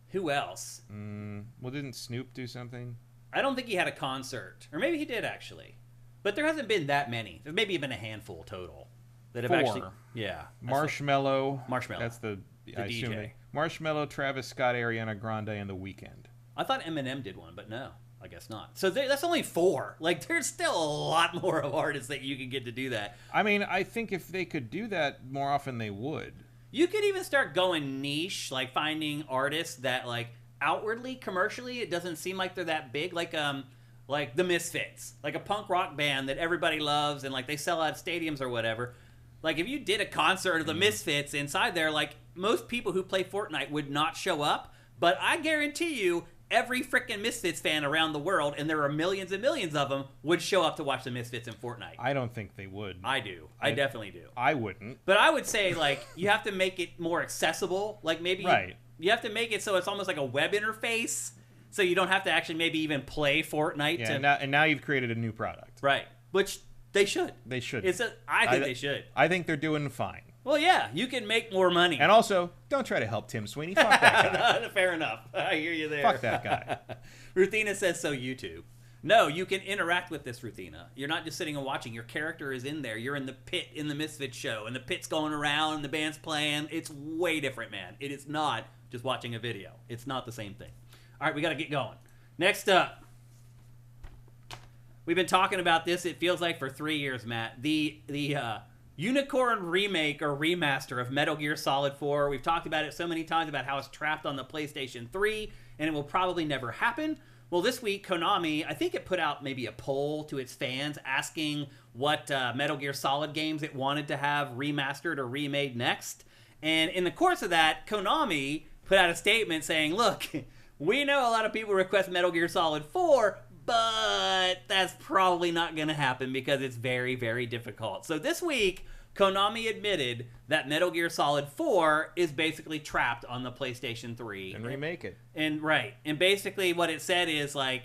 Who else?
Well, didn't Snoop do something?
I don't think he had a concert. Or maybe he did, actually. But there hasn't been that many. There's maybe been a handful total that have
4.
actually. Yeah.
Marshmello.
That's
the
DJ.
Marshmello, Travis Scott, Ariana Grande, and The Weeknd.
I thought Eminem did one, but no. I guess not. So that's only 4. Like, there's still a lot more of artists that you can get to do that.
I mean, I think if they could do that more often, they would.
You could even start going niche, like finding artists that, like, outwardly, commercially, it doesn't seem like they're that big. Like the Misfits, like a punk rock band that everybody loves, and like they sell out stadiums or whatever. Like, if you did a concert of the Misfits inside there, like, most people who play Fortnite would not show up. But I guarantee you, every freaking Misfits fan around the world, and there are millions and millions of them, would show up to watch the Misfits in Fortnite.
I don't think they would.
I do. I definitely do.
I wouldn't.
But I would say, like, you have to make it more accessible. Like, maybe you have to make it so it's almost like a web interface, so you don't have to actually maybe even play Fortnite.
Yeah, and now you've created a new product.
Right. Which they should.
They should.
I think they should.
I think they're doing fine.
Well, yeah, you can make more money.
And also, don't try to help Tim Sweeney. Fuck that guy.
Fair enough. I hear you there.
Fuck that guy.
Ruthina says so, YouTube. No, you can interact with this, Ruthina. You're not just sitting and watching. Your character is in there. You're in the pit in the Misfits show, and the pit's going around, and the band's playing. It's way different, man. It is not just watching a video. It's not the same thing. All right, we got to get going. Next up. We've been talking about this, it feels like, for 3 years, Matt. The Unicorn remake or remaster of Metal Gear Solid 4. We've talked about it so many times about how it's trapped on the PlayStation 3, and it will probably never happen. Well, this week, Konami, I think it put out maybe a poll to its fans asking what Metal Gear Solid games it wanted to have remastered or remade next. And in the course of that, Konami put out a statement saying, look, we know a lot of people request Metal Gear Solid 4, but that's probably not going to happen because it's very, very difficult. So this week, Konami admitted that Metal Gear Solid 4 is basically trapped on the PlayStation 3.
And remake it.
And basically what it said is, like,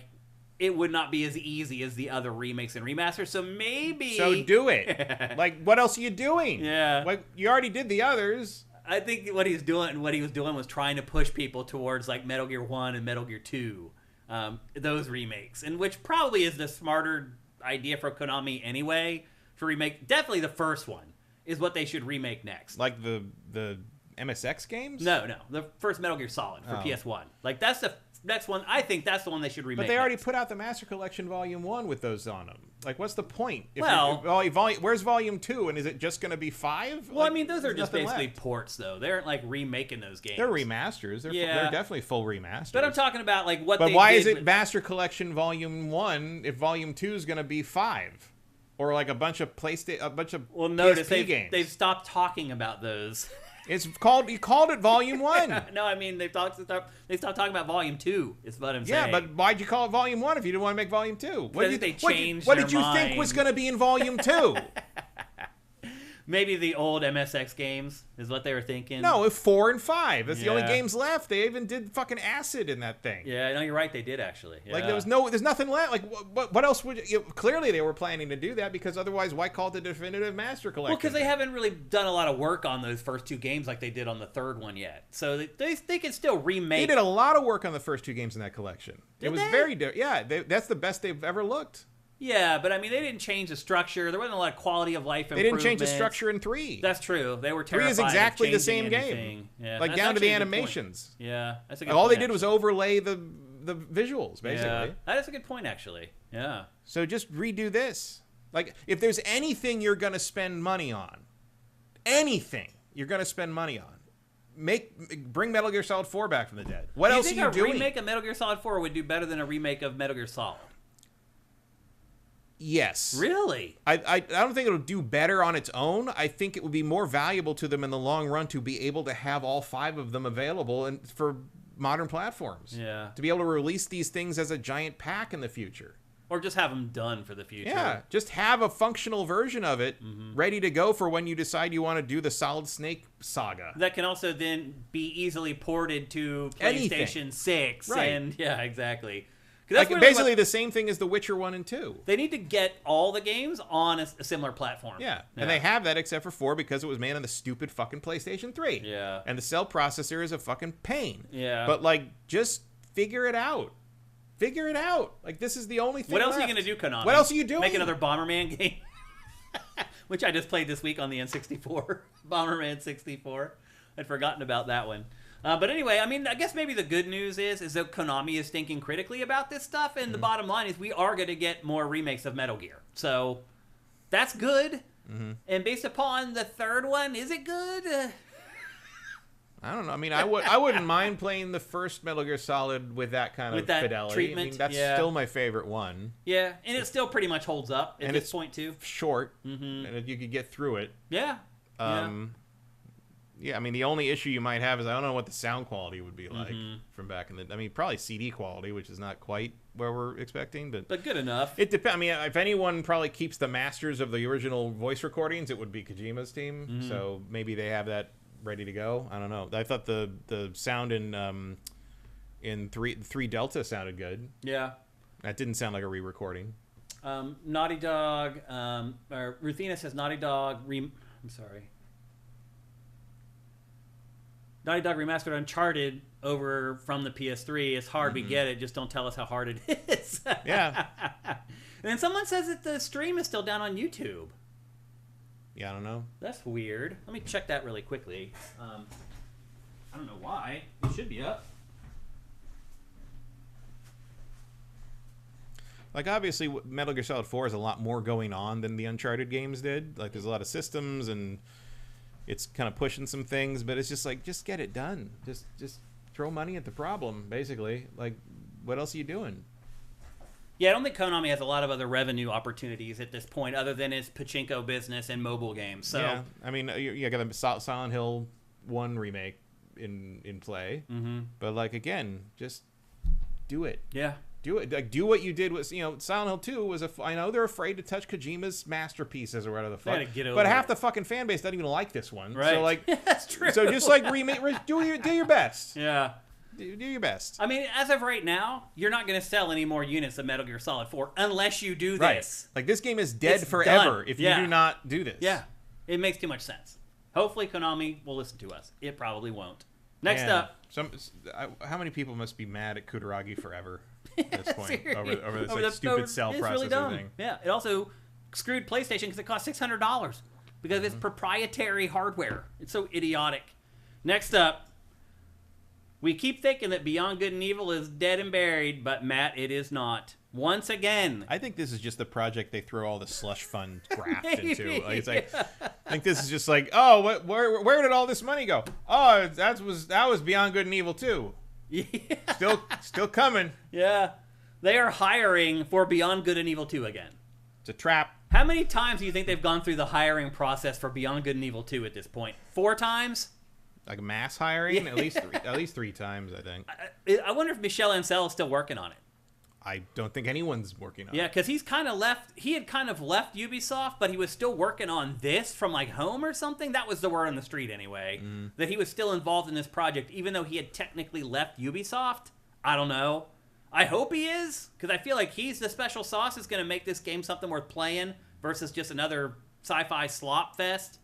it would not be as easy as the other remakes and remasters. So maybe...
So do it. Like, what else are you doing?
Yeah.
Like, you already did the others.
I think what he was doing was trying to push people towards, like, Metal Gear 1 and Metal Gear 2. Those remakes, and which probably is the smarter idea for Konami anyway, for remake. Definitely the first one is what they should remake next.
Like the MSX games?
No, the first Metal Gear Solid for PS1. Like, that's the next one. I think that's the one they should remake.
But they already put out the Master Collection Volume 1 with those on them. Like, what's the point? Where's Volume 2, and is it just going to be 5?
Well, like, I mean, those are just basically ports, though. They aren't, like, remaking those games.
They're remasters. They're definitely full remasters.
But I'm talking about, like, what
But why is it Master Collection Volume 1 if Volume 2 is going to be 5? or like a bunch of
Well, notice
PSP games.
they've stopped talking about those.
It's called. You called it Volume 1.
No, I mean they stopped talking about Volume 2. Is what I'm saying.
Yeah, but why'd you call it Volume 1 if you didn't want to make Volume 2? What did
they changed
What
their
did you think
mind?
was going to be in Volume 2?
Maybe the old MSX games is what they were thinking.
No, 4 and 5. That's the only games left. They even did fucking acid in that thing.
Yeah, no, you're right. They did actually. Yeah.
Like there's nothing left. Like what else would you? Clearly they were planning to do that because otherwise why call it the definitive master collection?
Well, because they haven't really done a lot of work on those first 2 games like they did on the third one yet. So they can still remake.
They did a lot of work on the first 2 games in that collection.
Did
it was
they?
very that's the best they've ever looked.
Yeah, but I mean, they didn't change the structure. There wasn't a lot of quality of life improvements.
They didn't change the structure in 3.
That's true. They were
3
terrified
is exactly
of
the same
anything.
game.
Yeah,
like
that's
down to the
actually a good point.
animations.
Yeah, that's a good
All
point,
they did was overlay the visuals, basically.
Yeah, that is a good point, actually. Yeah.
So just redo this. Like, if there's anything you're going to spend money on, bring Metal Gear Solid 4 back from the dead. What else are you doing?
Do you think a remake of Metal Gear Solid 4 would do better than a remake of Metal Gear Solid?
Yes.
Really?
I don't think it'll do better on its own. I think it would be more valuable to them in the long run to be able to have all 5 of them available and for modern platforms.
Yeah.
To be able to release these things as a giant pack in the future.
Or just have them done for the future.
Yeah, just have a functional version of it ready to go for when you decide you want to do the Solid Snake saga.
That can also then be easily ported to PlayStation 6.
Right.
And yeah, exactly.
Like basically the same thing as The Witcher 1 and 2.
They need to get all the games on a similar platform.
Yeah, and they have that except for 4 because it was made on the stupid fucking PlayStation 3.
Yeah.
And the cell processor is a fucking pain.
Yeah.
But, like, just figure it out. Figure it out. Like, this is the only thing
What else
left.
are you going to do, Konami?
What else are you doing?
Make another Bomberman game? Which I just played this week on the N64. Bomberman 64. I'd forgotten about that one. But anyway, I mean, I guess maybe the good news is that Konami is thinking critically about this stuff, and the bottom line is we are going to get more remakes of Metal Gear. So that's good. And based upon the third one, is it good?
I don't know. I mean, I wouldn't mind playing the first Metal Gear Solid with that kind of fidelity.
Treatment.
I mean, that's still my favorite one.
Yeah, and it still pretty much holds up at this point, too.
Short, and you could get through it.
Yeah.
Yeah, I mean, the only issue you might have is I don't know what the sound quality would be like from back in the... I mean, probably CD quality, which is not quite where we're expecting, but
good enough.
It depends. I mean, if anyone probably keeps the masters of the original voice recordings, it would be Kojima's team, so maybe they have that ready to go. I don't know. I thought the sound in 3 Delta sounded good.
Yeah.
That didn't sound like a re-recording.
Naughty Dog, or Ruthina says Naughty Dog, I'm sorry. Naughty Dog remastered Uncharted over from the PS3. It's hard, we get it. Just don't tell us how hard it is.
Yeah.
And then someone says that the stream is still down on YouTube.
Yeah, I don't know.
That's weird. Let me check that really quickly. I don't know why. It should be up.
Like, obviously, Metal Gear Solid 4 has a lot more going on than the Uncharted games did. Like, there's a lot of systems, and it's kind of pushing some things, but it's just like, just get it done. Just throw money at the problem, basically. Like, what else are you doing?
Yeah, I don't think Konami has a lot of other revenue opportunities at this point other than its pachinko business and mobile games. So
yeah, I mean, you got the Silent Hill 1 remake in play. But, like, again, just do it.
Yeah.
Do it. Like, do what you did with, Silent Hill 2 was I know they're afraid to touch Kojima's masterpieces or whatever the fuck. But half the fucking fan base doesn't even like this one.
Right.
So, like,
that's true.
So just like do your best.
Yeah.
Do your best.
I mean, as of right now, you're not going to sell any more units of Metal Gear Solid 4 unless you do this.
Like, this game is dead
It's
forever
done.
if you do not do this.
Yeah. It makes too much sense. Hopefully Konami will listen to us. It probably won't. Next up.
How many people must be mad at Kutaragi forever at this point over this
Over the
stupid cell processor
really dumb.
thing?
Yeah. It also screwed PlayStation because it cost $600 because of its proprietary hardware. It's so idiotic. Next up. We keep thinking that Beyond Good and Evil is dead and buried, but Matt, it is not. Once again.
I think this is just the project they throw all the slush fund graft into. Like, it's like, I think this is just like, oh, where did all this money go? Oh, that was Beyond Good and Evil 2.
Yeah.
Still coming.
Yeah. They are hiring for Beyond Good and Evil 2 again.
It's a trap.
How many times do you think they've gone through the hiring process for Beyond Good and Evil 2 at this point? 4 times?
Like mass hiring? At least 3 times, I think.
I wonder if Michel Ancel is still working on it.
I don't think anyone's working on it.
Yeah, because he had kind of left Ubisoft, but he was still working on this from like home or something. That was the word on the street anyway, that he was still involved in this project, even though he had technically left Ubisoft. I don't know. I hope he is, because I feel like he's the special sauce that's going to make this game something worth playing versus just another sci-fi slop fest.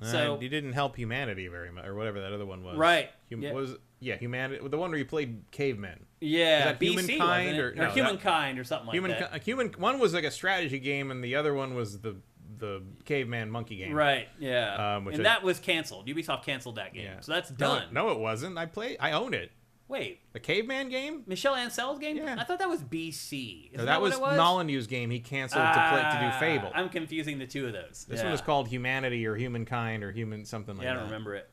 So
he didn't help humanity very much, or whatever that other one was.
Right.
Humanity. The one where you played cavemen.
Yeah,
BC,
Humankind or Humankind or something like that.
One was like a strategy game, and the other one was the caveman monkey game.
Right. Yeah. That was canceled. Ubisoft canceled that game, so that's done.
No, it wasn't. I own it.
Wait,
the caveman game?
Michel Ancel's game?
Yeah.
I thought that was BC.
No, that was Molyneux's game. He canceled to do Fable.
I'm confusing the two of those.
This one is called Humanity or Humankind or Human something like that.
I don't remember it.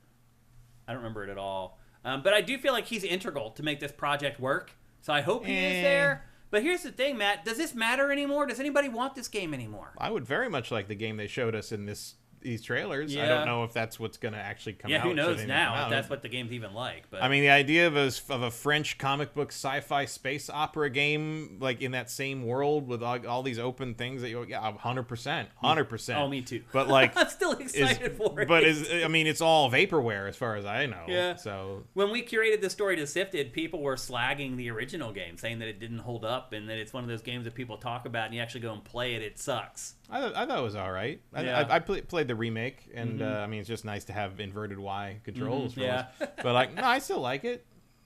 I don't remember it at all. But I do feel like he's integral to make this project work. So I hope he is there. But here's the thing, Matt. Does this matter anymore? Does anybody want this game anymore?
I would very much like the game they showed us in these trailers. I don't know if that's what's going to actually come out.
Yeah, who knows now if that's what the game's even like. But
I mean, the idea of a French comic book sci-fi space opera game, like in that same world with all these open things that 100%.
Oh, me too.
But like,
I'm still excited for it.
But it's all vaporware as far as I know.
Yeah.
So
when we curated the story to SIFTD, people were slagging the original game, saying that it didn't hold up and that it's one of those games that people talk about and you actually go and play it. It sucks.
I thought it was all right. I played the remake, and I mean, it's just nice to have inverted Y controls. But like, no, I still like it.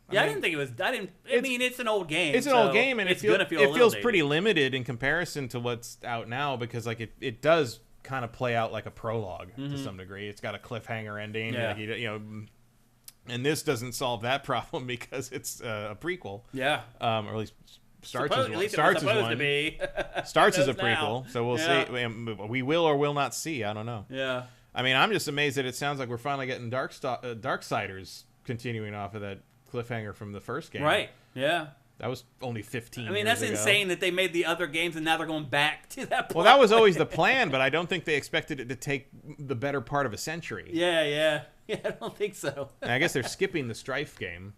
I didn't think it was. I mean, it's an old game.
It's an old game, and it feels
dated.
pretty limited in comparison to what's out now because like it does kind of play out like a prologue to some degree. It's got a cliffhanger ending.
Yeah.
And this doesn't solve that problem because it's a prequel.
Yeah.
Or at least. Starts as a prequel, so we'll see. We will or will not see. I don't know.
Yeah.
I mean, I'm just amazed that it sounds like we're finally getting Darksiders continuing off of that cliffhanger from the first game.
Right. Yeah.
That was only 15
I mean,
years
that's insane that they made the other games and now they're going back to that point.
Well, that was always the plan, but I don't think they expected it to take the better part of a century.
Yeah, I don't think so.
And I guess they're skipping the Strife game.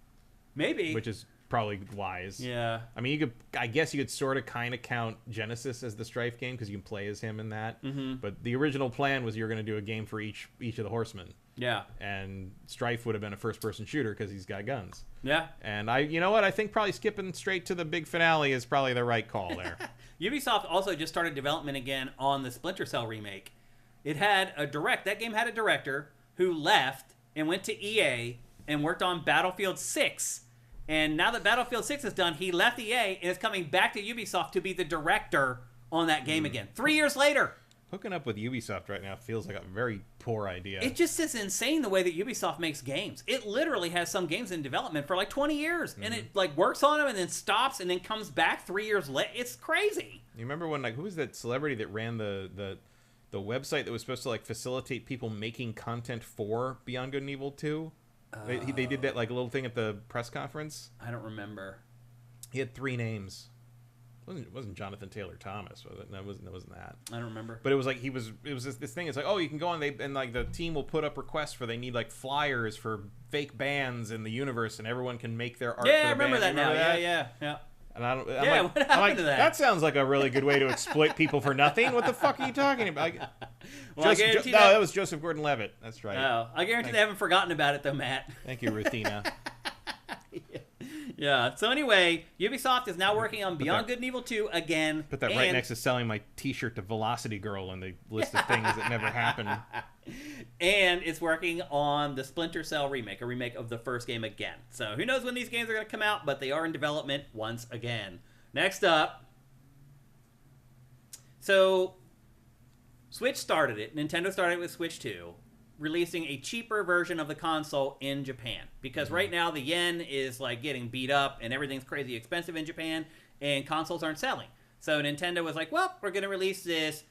Maybe.
Which is probably wise.
Yeah.
I mean, I guess you could sort of kind of count Genesis as the Strife game because you can play as him in that.
Mm-hmm.
But the original plan was you're going to do a game for each of the horsemen.
Yeah.
And Strife would have been a first-person shooter because he's got guns.
Yeah.
And you know what? I think probably skipping straight to the big finale is probably the right call there.
Ubisoft also just started development again on the Splinter Cell remake. It had that game had a director who left and went to EA and worked on Battlefield 6. And now that Battlefield 6 is done, he left EA and is coming back to Ubisoft to be the director on that game again. 3 years later.
Hooking up with Ubisoft right now feels like a very poor idea.
It just is insane the way that Ubisoft makes games. It literally has some games in development for like 20 years. And it like works on them and then stops and then comes back 3 years later. It's crazy.
You remember when who was that celebrity that ran the website that was supposed to like facilitate people making content for Beyond Good and Evil 2? They did that like little thing at the press conference.
I don't remember.
He had 3 names. It wasn't Jonathan Taylor Thomas, was it? No, it wasn't that.
I don't remember.
But it was like it was this thing. It's like, oh, you can go on and like the team will put up requests for they need like flyers for fake bands in the universe, and everyone can make their art.
Yeah,
for
I remember that now.
That?
Yeah.
And I'm
what
like,
happened to that?
That sounds like a really good way to exploit people for nothing. What the fuck are you talking about?
Well,
that was Joseph Gordon-Levitt. That's right.
Oh, I guarantee they haven't forgotten about it though, Matt.
Thank you, Ruthina.
Yeah. So anyway, Ubisoft is now working on Beyond Good and Evil 2 again.
Put that right next to selling my T-shirt to Velocity Girl in the list of things that never happened.
And it's working on the Splinter Cell remake, a remake of the first game again. So who knows when these games are going to come out, but they are in development once again. Next up. So Switch started it. Nintendo started it with Switch 2. Releasing a cheaper version of the console in Japan because right now the yen is like getting beat up and everything's crazy expensive in Japan and consoles aren't selling. So Nintendo was like, well, we're going to release this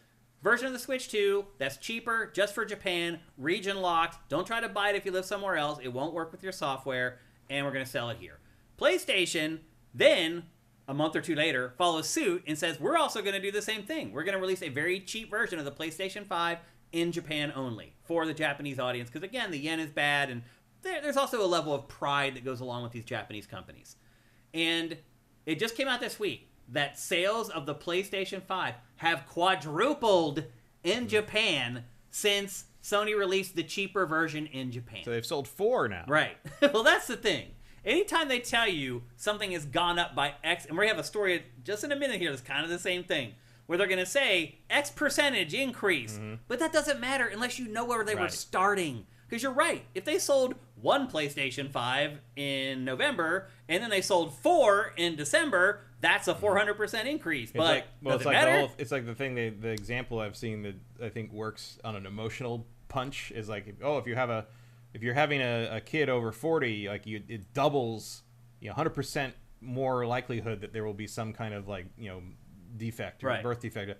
version of the Switch 2 that's cheaper just for Japan, region locked. Don't try to buy it if you live somewhere else. It won't work with your software and we're going to sell it here. PlayStation then a month or two later, follows suit and says, we're also going to do the same thing. We're going to release a very cheap version of the PlayStation 5 in Japan only for the Japanese audience. Because, again, the yen is bad, and there's also a level of pride that goes along with these Japanese companies. And it just came out this week that sales of the PlayStation 5 have quadrupled in Japan since Sony released the cheaper version in Japan.
So they've sold 4 now.
Right. Well, that's the thing. Anytime they tell you something has gone up by X, and we're going to have a story just in a minute here that's kind of the same thing, where they're going to say X percentage increase, but that doesn't matter unless you know where they were starting. Because you're right. If they sold 1 PlayStation 5 in November, and then they sold 4 in December, that's a 400% increase. But does it matter?
It's like the thing, the example I've seen that I think works on an emotional punch is like, if you're having a kid over 40, like it doubles, 100% more likelihood that there will be some kind of defect or birth defect.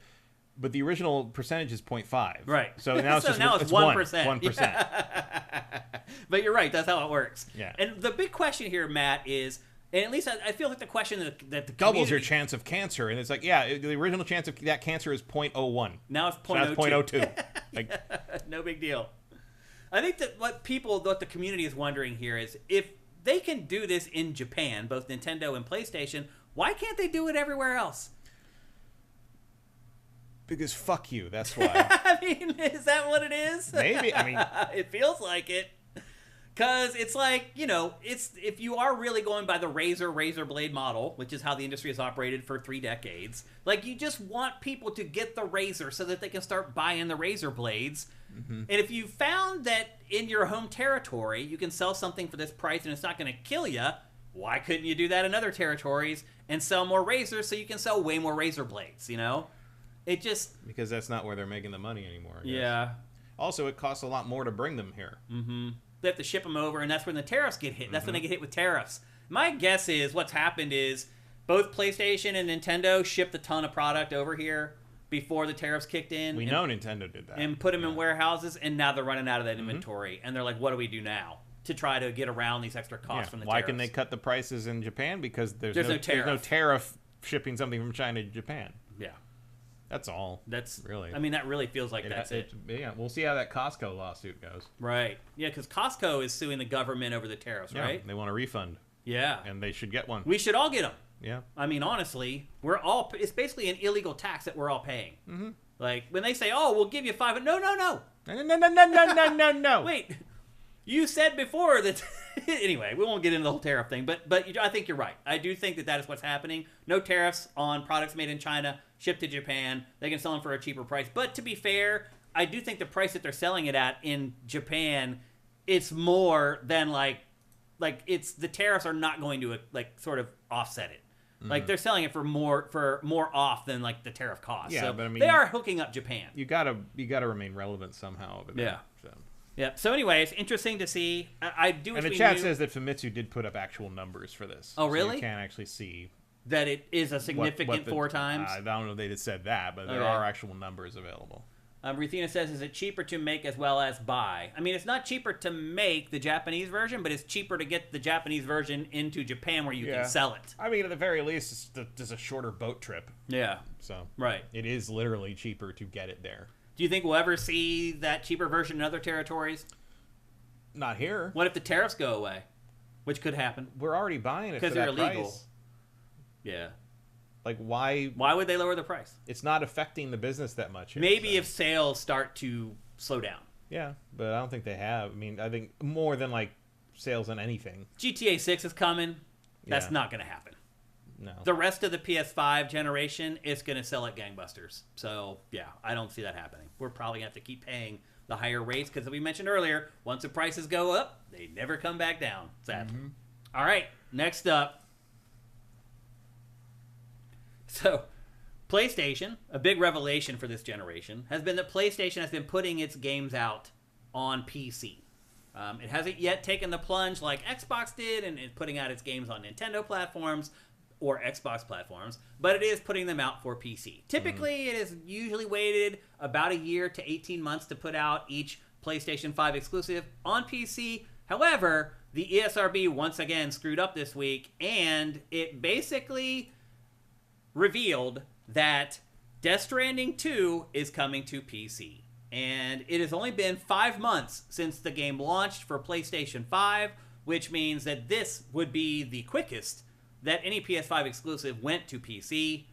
But the original percentage is 0.5.
Right.
So now it's
now it's 1%.
1%.
Yeah. But you're right. That's how it works.
Yeah.
And the big question here, Matt, is, and at least I feel like the question that the
doubles your chance of cancer. And it's like, the original chance of that cancer is 0.01.
Now it's 0.02.
So now it's 0.02.
No big deal. I think that what the community is wondering here is, if they can do this in Japan, both Nintendo and PlayStation, why can't they do it everywhere else?
Because fuck you, that's why.
I mean, is that what it is?
Maybe. I mean,
it feels like it. Because it's like, if you are really going by the razor blade model, which is how the industry has operated for 3 decades, like, you just want people to get the razor so that they can start buying the razor blades. And if you found that in your home territory you can sell something for this price and it's not going to kill you, why couldn't you do that in other territories and sell more razors so you can sell way more razor blades, It just...
Because that's not where they're making the money anymore, I guess.
Yeah.
Also, it costs a lot more to bring them here.
They have to ship them over, and that's when the tariffs get hit. That's when they get hit with tariffs. My guess is what's happened is both PlayStation and Nintendo shipped a ton of product over here before the tariffs kicked in.
We know Nintendo did that.
And put them in warehouses, and now they're running out of that inventory. And they're like, what do we do now to try to get around these extra costs from the tariffs?
Why can they cut the prices in Japan? Because there's no tariff shipping something from China to Japan.
Yeah.
That's all.
That's
really.
I mean, that really feels like that's it.
Yeah, we'll see how that Costco lawsuit goes.
Right. Yeah, because Costco is suing the government over the tariffs, right?
They want a refund.
Yeah.
And they should get one.
We should all get them.
Yeah.
I mean, honestly, it's basically an illegal tax that we're all paying. Like, when they say, oh, we'll give you $5. No.
No.
Wait. You said before that... Anyway, we won't get into the whole tariff thing, but I think you're right. I do think that is what's happening. No tariffs on products made in China, shipped to Japan. They can sell them for a cheaper price. But to be fair, I do think the price that they're selling it at in Japan, it's more than it's the tariffs are not going to sort of offset it. Like, they're selling it for more off than the tariff cost.
Yeah,
so
but I mean,
they are hooking up Japan.
You gotta remain relevant somehow over there.
Yeah.
So.
Yeah. So anyway, it's interesting to see. I do.
And the chat says that Famitsu did put up actual numbers for this.
Oh, really?
So you can actually see
that it is a significant 4 times.
I don't know if they just said that, but there are actual numbers available.
Ruthina says, is it cheaper to make as well as buy? I mean, it's not cheaper to make the Japanese version, but it's cheaper to get the Japanese version into Japan where you can sell it.
I mean, at the very least, it's just a shorter boat trip.
Yeah.
So
right.
It is literally cheaper to get it there.
Do you think we'll ever see that cheaper version in other territories?
Not here.
What if the tariffs go away? Which could happen.
We're already buying it
because they're illegal. Price. Yeah.
Like, why?
Why would they lower the price?
It's not affecting the business that much.
Maybe if sales start to slow down.
Yeah, but I don't think they have. I mean, I think more than sales on anything.
GTA 6 is coming. That's not going to happen.
No.
The rest of the PS5 generation is going to sell like gangbusters. So, yeah, I don't see that happening. We're probably going to have to keep paying the higher rates because, as we mentioned earlier, once the prices go up, they never come back down, sadly. All right, next up. So, PlayStation, a big revelation for this generation, has been that PlayStation has been putting its games out on PC. It hasn't yet taken the plunge like Xbox did and putting out its games on Nintendo platforms or Xbox platforms, but it is putting them out for PC. Typically, it is usually waited about a year to 18 months to put out each PlayStation 5 exclusive on PC. However, the ESRB once again screwed up this week, and it basically revealed that Death Stranding 2 is coming to PC. And it has only been 5 months since the game launched for PlayStation 5, which means that this would be the quickest that any PS5 exclusive went to PC.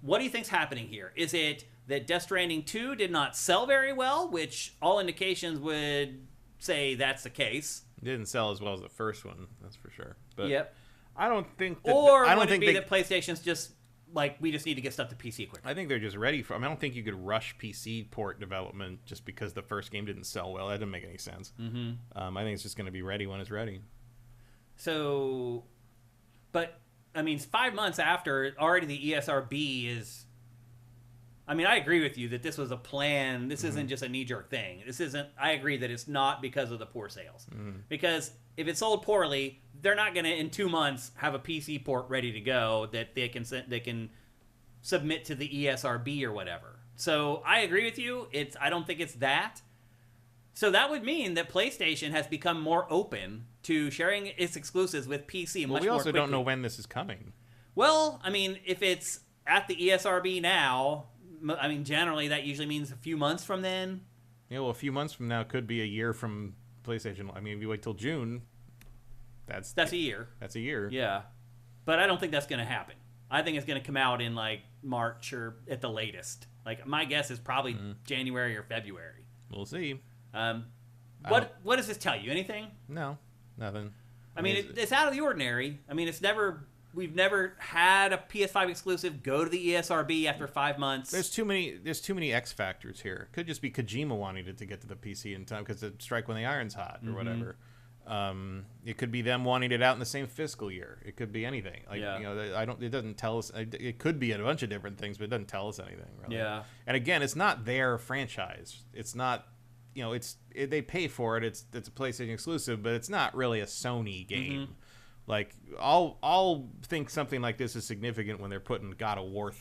What do you think's happening here? Is it that Death Stranding 2 did not sell very well, which all indications would say that's the case?
It didn't sell as well as the first one, that's for sure. But
yep.
I don't think that...
Or would it be that PlayStation's just... like, we just need to get stuff to PC quick.
I think they're just ready for... I don't think you could rush PC port development just because the first game didn't sell well. That doesn't make any sense.
Mm-hmm.
I think it's just going to be ready when it's ready.
So... But, I mean, 5 months after, already the ESRB is... I mean, I agree with you that this was a plan. This isn't just a knee-jerk thing. This isn't... I agree that it's not because of the poor sales. Because if it sold poorly, they're not going to, in 2 months, have a PC port ready to go that they can submit to the ESRB or whatever. So I agree with you. I don't think it's that. So that would mean that PlayStation has become more open to sharing its exclusives with PC much more quickly.
We also don't know when this is coming.
Well, I mean, if it's at the ESRB now... I mean, generally, that usually means a few months from then.
Yeah, well, a few months from now could be a year from PlayStation. I mean, if you wait till June, that's
a year.
That's a year.
Yeah. But I don't think that's going to happen. I think it's going to come out in, like, March or at the latest. Like, my guess is probably January or February.
We'll see.
What does this tell you? Anything?
No, nothing.
I mean, it's out of the ordinary. I mean, we've never had a PS5 exclusive go to the ESRB after 5 months.
There's too many X factors here. Could just be Kojima wanting it to get to the PC in time because it strike when the iron's hot or whatever. It could be them wanting it out in the same fiscal year. It could be anything. Like you know, it doesn't tell us. It could be a bunch of different things, but it doesn't tell us anything. Really.
Yeah.
And again, it's not their franchise. It's not. You know, they pay for it. It's a PlayStation exclusive, but it's not really a Sony game. Like, I'll think something like this is significant when they're putting God of War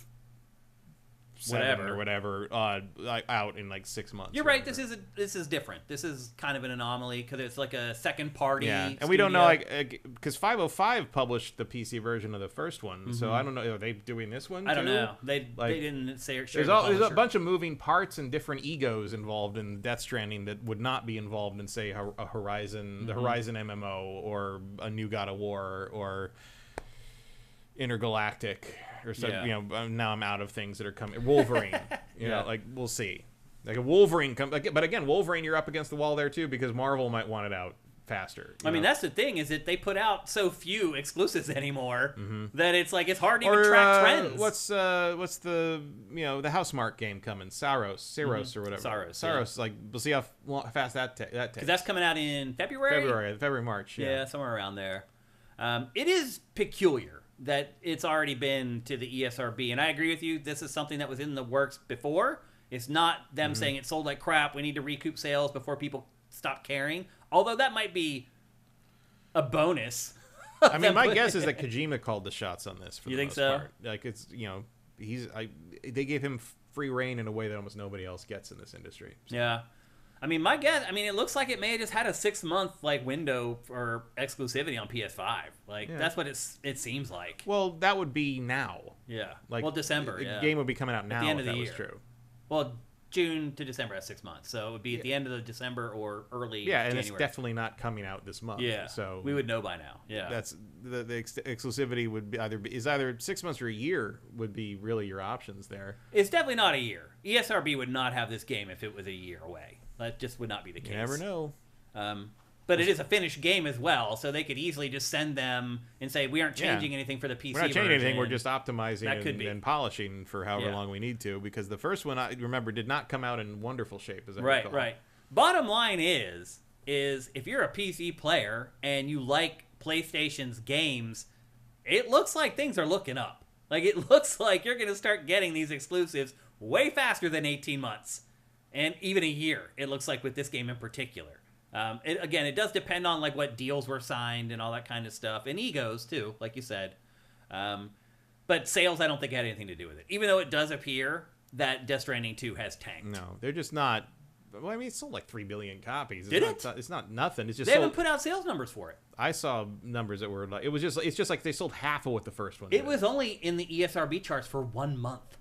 7 or whatever out in like 6 months.
You're right. This is different. This is kind of an anomaly because it's like a second party.
Yeah, and
studio.
we don't know because 505 published the PC version of the first one, so I don't know. Are they doing this one?
I don't know. They didn't say.
There's a bunch of moving parts and different egos involved in Death Stranding that would not be involved in, say, a Horizon, the Horizon MMO, or a new God of War, or Intergalactic. Or so, you know, now I'm out of things that are coming. Wolverine, you know, like we'll see. Like a Wolverine but again, Wolverine, you're up against the wall there too because Marvel might want it out faster.
I mean, that's the thing is that they put out so few exclusives anymore that it's like it's hard to even track trends.
What's the the Housemarque game coming? Saros or whatever. Saros. Like we'll see how fast that takes.
Because that's coming out in February,
March.
Yeah, somewhere around there. It is peculiar that it's already been to the ESRB. And I agree with you. This is something that was in the works before. It's not them saying it sold like crap. We need to recoup sales before people stop caring. Although that might be a bonus.
I mean, my guess is that Kojima called the shots on this for the most part. Like, it's, they gave him free reign in a way that almost nobody else gets in this industry. So.
Yeah. I mean, my guess, it looks like it may have just had a 6-month window for exclusivity on PS5. That's what it seems like.
Well, that would be now.
Yeah. December.
The game would be coming out now
at the end of
if
the
that
year.
was true.
Well, June to December has 6 months, so it would be at the end of the December or early
January.
and
it's definitely not coming out this month.
Yeah.
So
we would know by now. Yeah.
That's the exclusivity would be either 6 months or a year would be really your options there.
It's definitely not a year. ESRB would not have this game if it was a year away. That just would not be the case.
You never know.
But it is a finished game as well, so they could easily just send them and say, we aren't changing anything for the PC
We're not changing anything, we're just optimizing
and
polishing for however long we need to, because the first one, I remember, did not come out in wonderful shape, as I recall.
Right. Bottom line is if you're a PC player and you like PlayStation's games, it looks like things are looking up. Like, it looks like you're going to start getting these exclusives way faster than 18 months. And even a year, it looks like, with this game in particular. It does depend on what deals were signed and all that kind of stuff, and egos too, like you said. But sales, I don't think had anything to do with it. Even though it does appear that Death Stranding 2 has tanked.
No, they're just not. Well, I mean, it sold like 3 billion copies.
Did it?
It's not nothing. It's just
they haven't put out sales numbers for it.
I saw numbers that were like it's just like they sold half of what the first one
It
did.
was only in the ESRB charts for 1 month.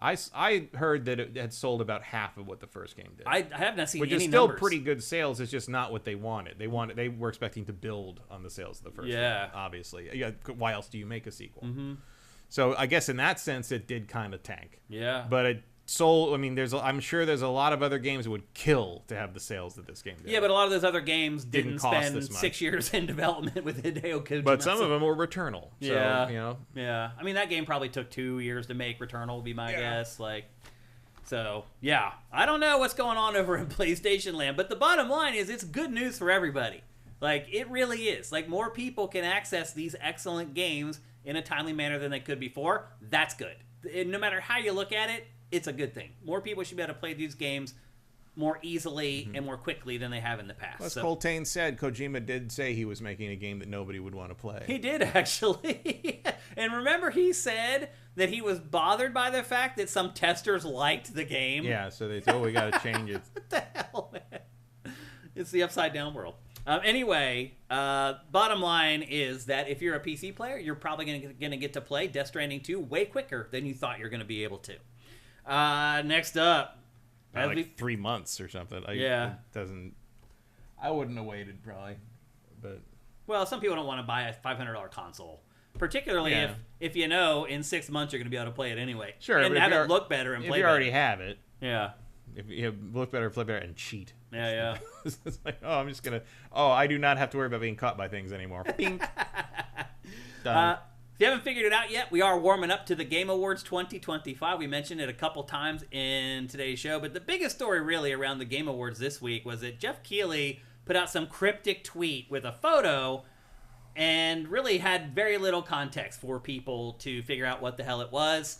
I heard that it had sold about half of what the first game did.
I have not seen
which
any
is still
numbers.
pretty good sales. It's just not what they wanted. They were expecting to build on the sales of the first one, obviously. Yeah, why else do you make a sequel? So I guess in that sense, it did kind of tank.
Yeah.
But it sold. I mean, I'm sure there's a lot of other games that would kill to have the sales that this game did.
Yeah, but a lot of those other games didn't
cost
spend
this much.
6 years in development with Hideo Kojima.
But some of them were Returnal. So,
Yeah.
you know.
Yeah. I mean, that game probably took 2 years to make. Returnal would be my guess. So, yeah. I don't know what's going on over in PlayStation Land, but the bottom line is it's good news for everybody. It really is. More people can access these excellent games in a timely manner than they could before. That's good. And no matter how you look at it, it's a good thing. More people should be able to play these games more easily and more quickly than they have in the past.
As Coltane said, Kojima did say he was making a game that nobody would want to play.
He did, actually. And remember, he said that he was bothered by the fact that some testers liked the game.
Yeah, so they said, we got to change it.
What the hell, man? It's the upside down world. Anyway, bottom line is that if you're a PC player, you're probably going to get to play Death Stranding 2 way quicker than you thought you're going to be able to. Next up.
Like 3 months or something.
Yeah.
It doesn't... I wouldn't have waited, probably. But
Well, some people don't want to buy a $500 console. Particularly if you know in 6 months you're going to be able to play it anyway.
Sure,
and
but
have it look better and play better.
If you already have it.
Yeah.
If you look better, play better, and cheat.
Yeah.
It's like, I'm just going to... I do not have to worry about being caught by things anymore. Bink. Done.
If you haven't figured it out yet, we are warming up to the Game Awards 2025. We mentioned it a couple times in today's show, but the biggest story really around the Game Awards this week was that Geoff Keighley put out some cryptic tweet with a photo and really had very little context for people to figure out what the hell it was.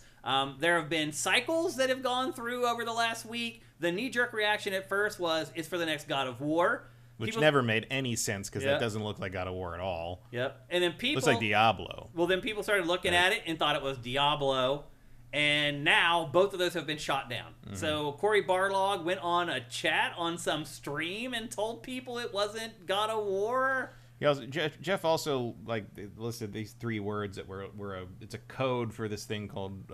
There have been cycles that have gone through over the last week. The knee-jerk reaction at first was, it's for the next God of War.
Which never made any sense because that doesn't look like God of War at all.
Yep. And then people...
Looks like Diablo.
Well, then people started looking at it and thought it was Diablo. And now both of those have been shot down. So Cory Barlog went on a chat on some stream and told people it wasn't God of War.
Geoff also listed these 3 words that were it's a code for this thing called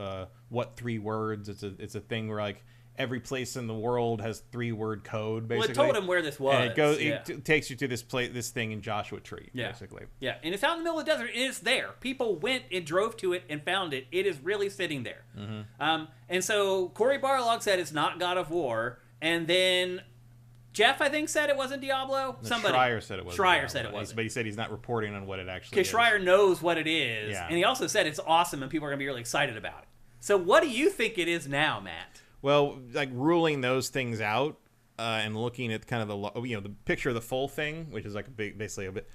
what 3 words. It's a thing where every place in the world has 3-word code, basically.
Well, it told him where this was.
And it goes. It takes you to this thing in Joshua Tree, basically.
Yeah, and it's out in the middle of the desert, and it's there. People went and drove to it and found it. It is really sitting there. And so Cory Barlog said it's not God of War, and then Geoff, I think, said it wasn't Diablo. Somebody.
Schreier said it wasn't.
Schreier said it wasn't.
But he said he's not reporting on what it actually is.
Because Schreier knows what it is,
Yeah.
and he also said it's awesome, and people are going to be really excited about it. So what do you think it is now, Matt?
Well, ruling those things out and looking at kind of the picture of the full thing, which is basically a bit.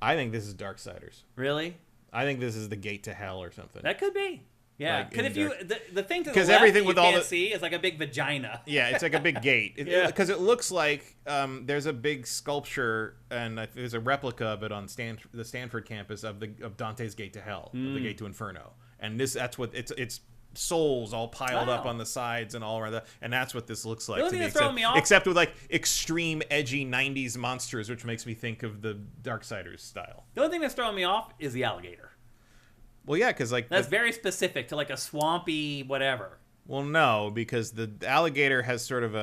I think this is Darksiders.
Really?
I think this is the gate to hell or something.
That could be. Yeah, because if you the thing to the left
everything
that
with
you
all
can't see is like a big vagina.
Yeah, it's like a big gate. Because it looks like there's a big sculpture and there's a replica of it on the Stanford campus of Dante's Gate to Hell, of the Gate to Inferno, and that's what it's souls all piled up on the sides and all around that, and that's what this looks like.
The only thing that's throwing me off,
except with extreme edgy '90s monsters, which makes me think of the Darksiders style.
The only thing that's throwing me off is the alligator.
Well, yeah, because
that's very specific to a swampy whatever.
Well, no, because the alligator has sort of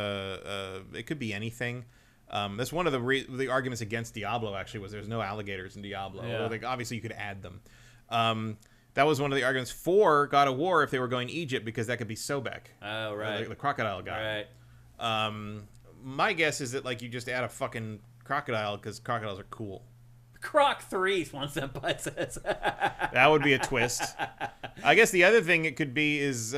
it could be anything. That's one of the arguments against Diablo. Actually, was there's no alligators in Diablo.
Yeah.
Obviously, you could add them. That was one of the arguments for God of War if they were going Egypt, because that could be Sobek.
Oh, right.
The crocodile guy.
Right.
My guess is that you just add a fucking crocodile because crocodiles are cool.
Croc 3, Swanson Butt says.
That would be a twist. I guess the other thing it could be is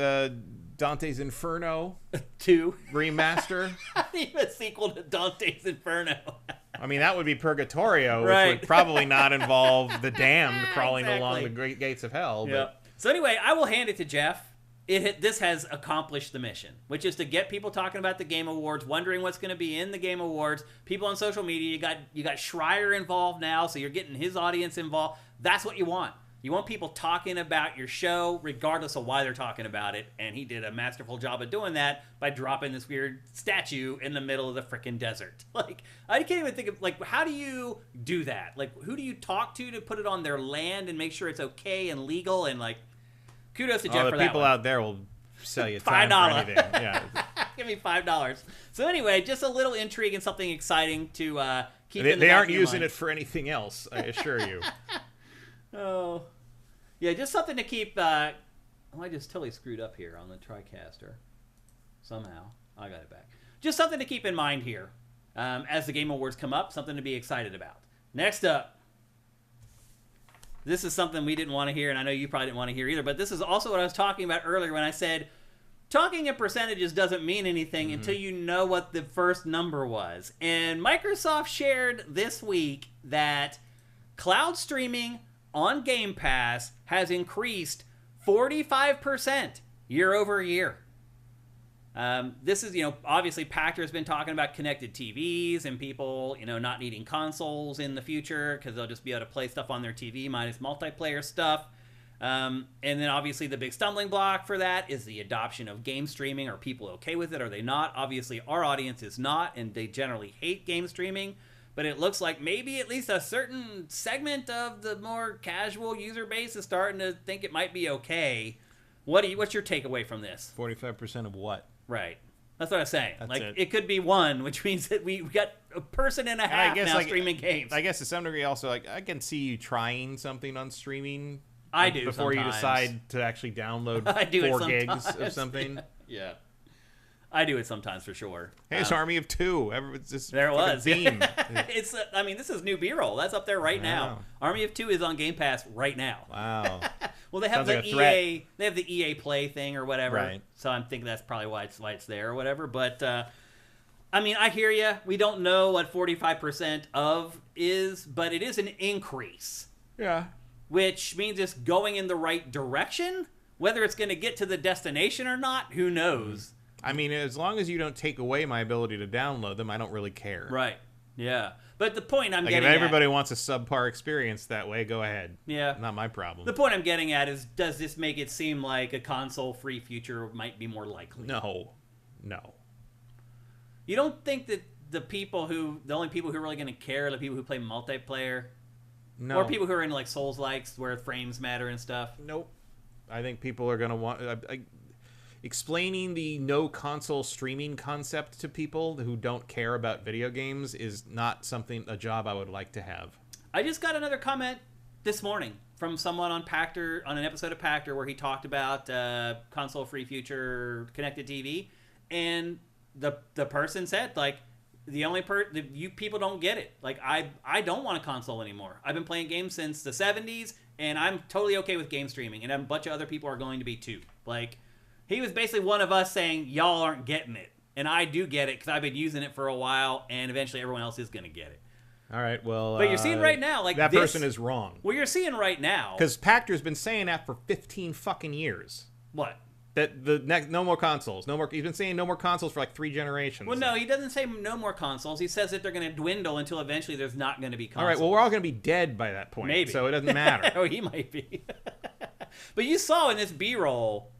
Dante's Inferno
2
remaster.
Even a sequel to Dante's Inferno.
I mean, that would be Purgatorio, which would probably not involve the damned crawling along the great gates of hell. But...
So anyway, I will hand it to Geoff. This has accomplished the mission, which is to get people talking about the Game Awards, wondering what's going to be in the Game Awards. People on social media, you got Schreier involved now, so you're getting his audience involved. That's what you want. You want people talking about your show regardless of why they're talking about it. And he did a masterful job of doing that by dropping this weird statue in the middle of the frickin' desert. Like, I can't even think of, like, how do you do that? Like, who do you talk to put it on their land and make sure it's okay and legal? And, like, kudos to Geoff for that.
The people
one.
out there will sell you time for anything. Yeah.
Give me $5. So anyway, just a little intrigue and something exciting to keep in the
They
back
aren't
of your
using
mind.
it for anything else, I assure you.
Oh. Yeah, just something to keep... I just totally screwed up here on the TriCaster. Somehow. I got it back. Just something to keep in mind here. As the Game Awards come up, something to be excited about. Next up. This is something we didn't want to hear, and I know you probably didn't want to hear either, but this is also what I was talking about earlier when I said... Talking in percentages doesn't mean anything until you know what the first number was. And Microsoft shared this week that cloud streaming on Game Pass has increased 45% year over year. This is, obviously Pactor has been talking about connected TVs and people, not needing consoles in the future because they'll just be able to play stuff on their TV minus multiplayer stuff. And then obviously the big stumbling block for that is the adoption of game streaming. Are people okay with it? Are they not? Obviously our audience is not, and they generally hate game streaming, but it looks like maybe at least a certain segment of the more casual user base is starting to think it might be okay. What's your takeaway from this?
45% of what?
Right. That's what I'm saying.
That's
it could be one, which means that we got a person and a half now streaming games.
I guess to some degree also, I can see you trying something on streaming.
I do
before
sometimes.
You decide to actually download 4 gigs of something.
Yeah. I do it sometimes for sure.
Hey, it's Army of Two.
There it was.
Theme.
This is new B-roll. That's up there right now. Army of Two is on Game Pass right now.
Wow.
Well, they have
Sounds
the
like
EA. They have the EA Play thing or whatever.
Right.
So I'm thinking that's probably why it's there or whatever. But I hear you. We don't know what 45% of is, but it is an increase.
Yeah.
Which means it's going in the right direction. Whether it's going to get to the destination or not, who knows?
I mean, as long as you don't take away my ability to download them, I don't really care.
Right. Yeah. But the point I'm
like
getting
if everybody wants a subpar experience that way, go ahead.
Yeah.
Not my problem.
The point I'm getting at is, does this make it seem like a console-free future might be more likely?
No.
You don't think that the only people who are really going to care are the people who play multiplayer?
No.
Or people who are into like Souls-likes where frames matter and stuff?
Nope. I think people are going to want... explaining the no console streaming concept to people who don't care about video games is not a job I would like to have.
I just got another comment this morning from someone on Pactor, on an episode of Pactor, where he talked about console-free future connected TV, and the person said, like, you people don't get it. Like, I don't want a console anymore. I've been playing games since the 70s, and I'm totally okay with game streaming, and a bunch of other people are going to be too. Like, he was basically one of us saying, y'all aren't getting it. And I do get it, because I've been using it for a while, and eventually everyone else is going to get it.
All right, well...
But you're seeing right now, like,
that person is wrong.
Well, you're seeing right now...
Because Pactor's been saying that for 15 fucking years.
What?
That no more consoles. He's been saying no more consoles for like 3 generations.
Well, no, he doesn't say no more consoles. He says that they're going to dwindle until eventually there's not going to be consoles.
All right, well, we're all going to be dead by that point.
Maybe.
So it doesn't matter.
Oh, he might be. But you saw in this B-roll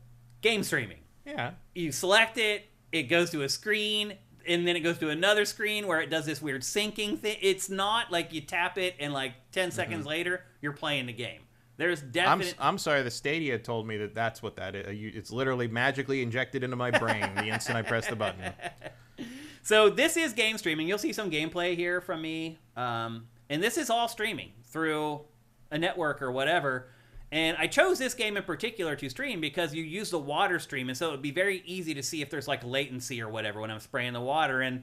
game streaming.
Yeah.
You select it, it goes to a screen, and then it goes to another screen where it does this weird syncing thing. It's not like you tap it and like 10 seconds later, you're playing the game. There's definite...
I'm sorry, the Stadia told me that's what that is. It's literally magically injected into my brain the instant I press the button.
So this is game streaming. You'll see some gameplay here from me. And this is all streaming through a network or whatever. And I chose this game in particular to stream because you use the water stream, and so it would be very easy to see if there's like latency or whatever when I'm spraying the water. And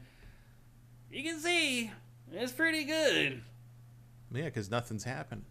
you can see it's pretty good.
Yeah, because nothing's happened.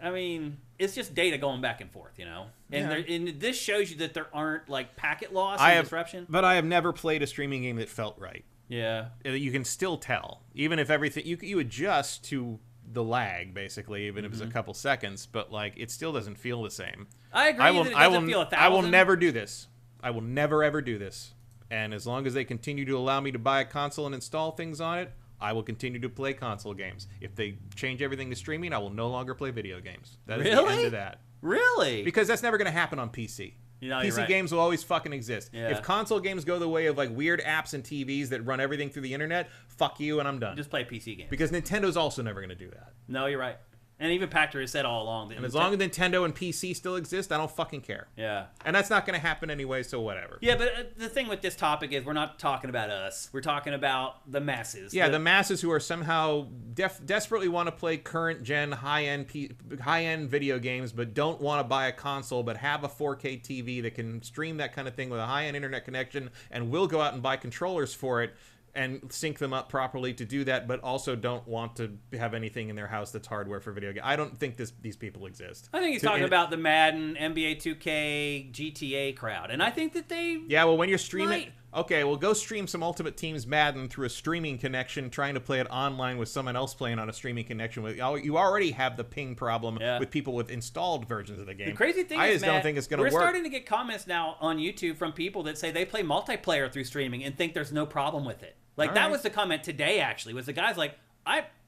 I mean, it's just data going back and forth, And, and this shows you that there aren't like packet loss and disruption.
But I have never played a streaming game that felt right.
Yeah.
You can still tell, even if everything you adjust to the lag, basically, even if it's a couple seconds, but like it still doesn't feel the same.
I agree. That it doesn't feel 1,000.
I will never do this. I will never ever do this. And as long as they continue to allow me to buy a console and install things on it, I will continue to play console games. If they change everything to streaming, I will no longer play video games. That is the end of that.
Really?
Because that's never going to happen on PC. PC games will always fucking exist. Yeah. If console games go the way of like weird apps and TVs that run everything through the internet, fuck you and I'm done.
Just play PC games.
Because Nintendo's also never going to do that.
No, you're right. And even Pactor has said all along that.
And as long as Nintendo and PC still exist, I don't fucking care.
Yeah.
And that's not going to happen anyway, so whatever.
Yeah, but the thing with this topic is we're not talking about us. We're talking about the masses.
Yeah, the masses who are somehow desperately want to play current-gen, high-end video games, but don't want to buy a console, but have a 4K TV that can stream that kind of thing with a high-end internet connection, and will go out and buy controllers for it, and sync them up properly to do that, but also don't want to have anything in their house that's hardware for video games. I don't think these people exist.
I think he's talking about the Madden, NBA 2K, GTA crowd, and I think that they...
Yeah, well, when you're streaming... Okay, well, go stream some Ultimate Team's Madden through a streaming connection, trying to play it online with someone else playing on a streaming connection. You already have the ping problem with people with installed versions of the game.
The crazy thing
is,
I just
don't think it's going to work.
We're starting to get comments now on YouTube from people that say they play multiplayer through streaming and think there's no problem with it. Like, that was the comment today, actually, was the guy's like,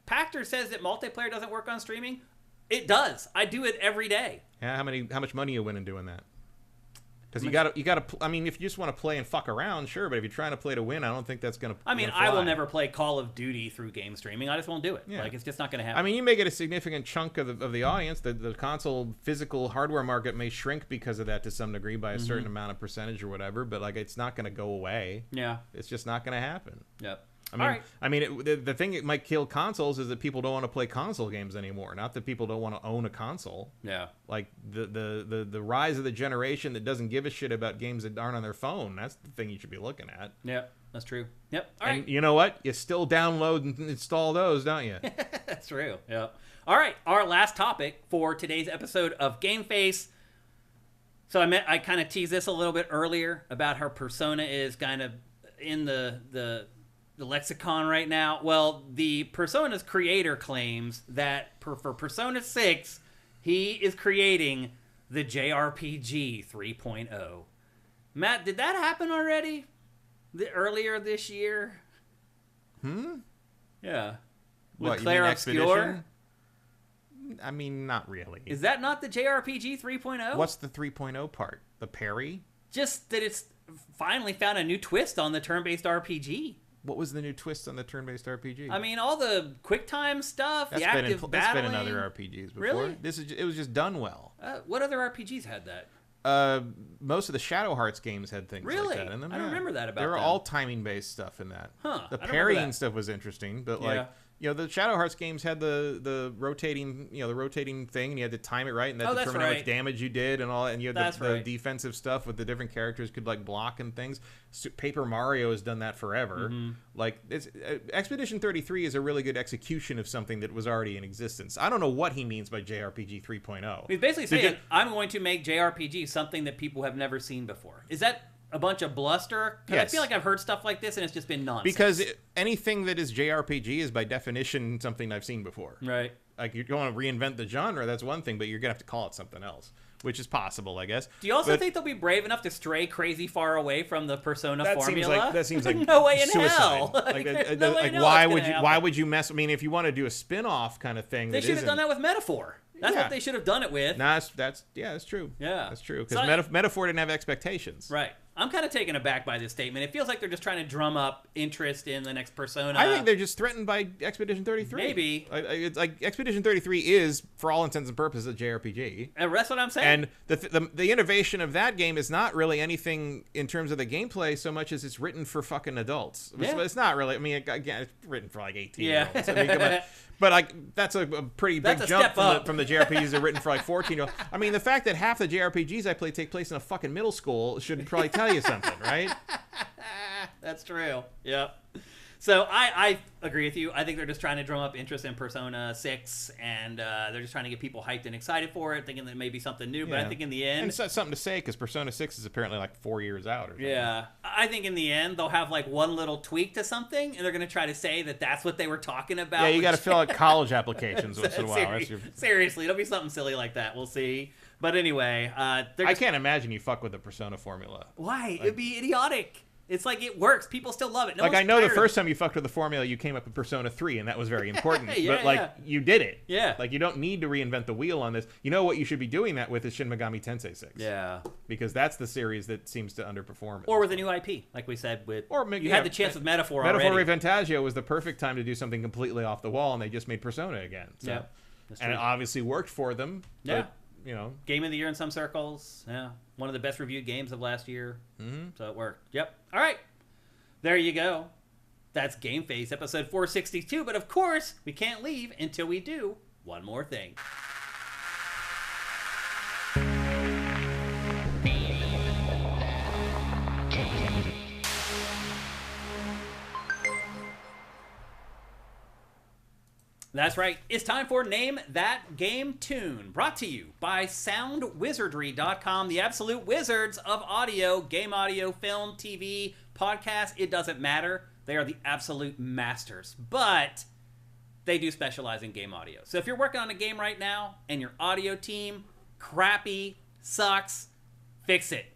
Pactor says that multiplayer doesn't work on streaming. It does. I do it every day.
Yeah, how much money you winning doing that? Because you gotta. I mean, if you just want to play and fuck around, sure. But if you're trying to play to win, I don't think that's gonna.
I mean, I will never play Call of Duty through game streaming. I just won't do it. Yeah. Like, it's just not gonna happen.
I mean, you may get a significant chunk of the audience. The console physical hardware market may shrink because of that to some degree by a certain amount of percentage or whatever. But like, it's not gonna go away.
Yeah.
It's just not gonna happen.
Yep.
I mean, the thing that might kill consoles is that people don't want to play console games anymore. Not that people don't want to own a console.
Yeah.
Like the rise of the generation that doesn't give a shit about games that aren't on their phone. That's the thing you should be looking at.
Yep, that's true. Yep. All right.
And you know what? You still download and install those, don't you?
That's true. Yep. All right. Our last topic for today's episode of GameFace. So I kind of teased this a little bit earlier about how Persona is kind of in the lexicon right now. Well, the Persona's creator claims that for Persona 6, he is creating the JRPG 3.0. Matt, did that happen already? Earlier this year? Yeah.
What, Claire Obscure? I mean, not really.
Is that not the JRPG 3.0?
What's the 3.0 part? The parry?
Just that it's finally found a new twist on the turn-based RPG.
What was the new twist on the turn-based RPG?
I mean, all the quick time stuff,
that's
the active battling. That's
been in other RPGs before.
Really?
It was just done well.
What other RPGs had that?
Most of the Shadow Hearts games had things like that in them.
I don't remember that about them.
There were all timing-based stuff in that. The parrying stuff was interesting, but like... You know, the Shadow Hearts games had the rotating, the rotating thing, and you had to time it right, and that determined how much damage you did, and all that. And you had the defensive stuff with the different characters could like block and things. Paper Mario has done that forever. Like Expedition 33 is a really good execution of something that was already in existence. I don't know what he means by JRPG 3.0.
He's basically saying, I'm going to make JRPG something that people have never seen before. Is that a bunch of bluster? Because I feel like I've heard stuff like this and it's just been nonsense.
Because anything that is JRPG is by definition something I've seen before.
Right.
Like, you don't want to reinvent the genre, that's one thing, but you're going to have to call it something else, which is possible, I guess.
Do you also think they'll be brave enough to stray crazy far away from the Persona formula?
That seems like
no way in
suicide.
hell.
Why would you mess? I mean, if you want to do a spin-off kind of thing,
they should have done that with Metaphor. That's what they should have done it with.
Nah, that's true.
Yeah,
that's true. Because Metaphor didn't have expectations.
Right. I'm kind of taken aback by this statement. It feels like they're just trying to drum up interest in the next Persona.
I think they're just threatened by Expedition 33.
Maybe.
It's like Expedition 33 is, for all intents and purposes, a JRPG.
And that's what I'm saying.
And the innovation of that game is not really anything in terms of the gameplay so much as it's written for fucking adults. Yeah. It's not really. I mean, again, it's written for like 18-year-olds. I mean, but like that's a pretty big jump from the JRPGs that are written for like 14-year-olds. I mean, the fact that half the JRPGs I play take place in a fucking middle school should probably tell you something, right?
That's true. Yep. So I agree with you. I think they're just trying to drum up interest in Persona 6, and they're just trying to get people hyped and excited for it, thinking that it may be something new. But I think in the end...
And it's not something to say, because Persona 6 is apparently like 4 years out or something.
Yeah. I think in the end, they'll have like one little tweak to something, and they're going to try to say that that's what they were talking about.
Yeah, you got to fill out college applications once in a while.
Seriously, it'll be something silly like that. We'll see. But anyway...
I can't imagine you fuck with the Persona formula.
Why? It'd be idiotic. It's like it works. People still love it. No
like,
one's
I know the
tired
first time you fucked with the formula, you came up with Persona 3, and that was very important.
Yeah,
but, like,
yeah.
you did it.
Yeah.
Like, you don't need to reinvent the wheel on this. You know what you should be doing that with is Shin Megami Tensei 6.
Yeah.
Because that's the series that seems to underperform.
Or with a new IP, like we said. You had the chance with Metaphor already.
Metaphor Fantasia was the perfect time to do something completely off the wall, and they just made Persona again. So.
Yeah.
And it obviously worked for them.
Yeah.
But, you know.
Game of the year in some circles. Yeah. One of the best reviewed games of last year.
Mm-hmm.
So it worked. Yep. All right. There you go. That's GameFace episode 462. But of course, we can't leave until we do one more thing. That's right. It's time for Name That Game Tune, brought to you by Soundwizardry.com, the absolute wizards of audio, game audio, film, TV, podcast. It doesn't matter. They are the absolute masters, but they do specialize in game audio. So if you're working on a game right now and your audio team, crappy, sucks, fix it.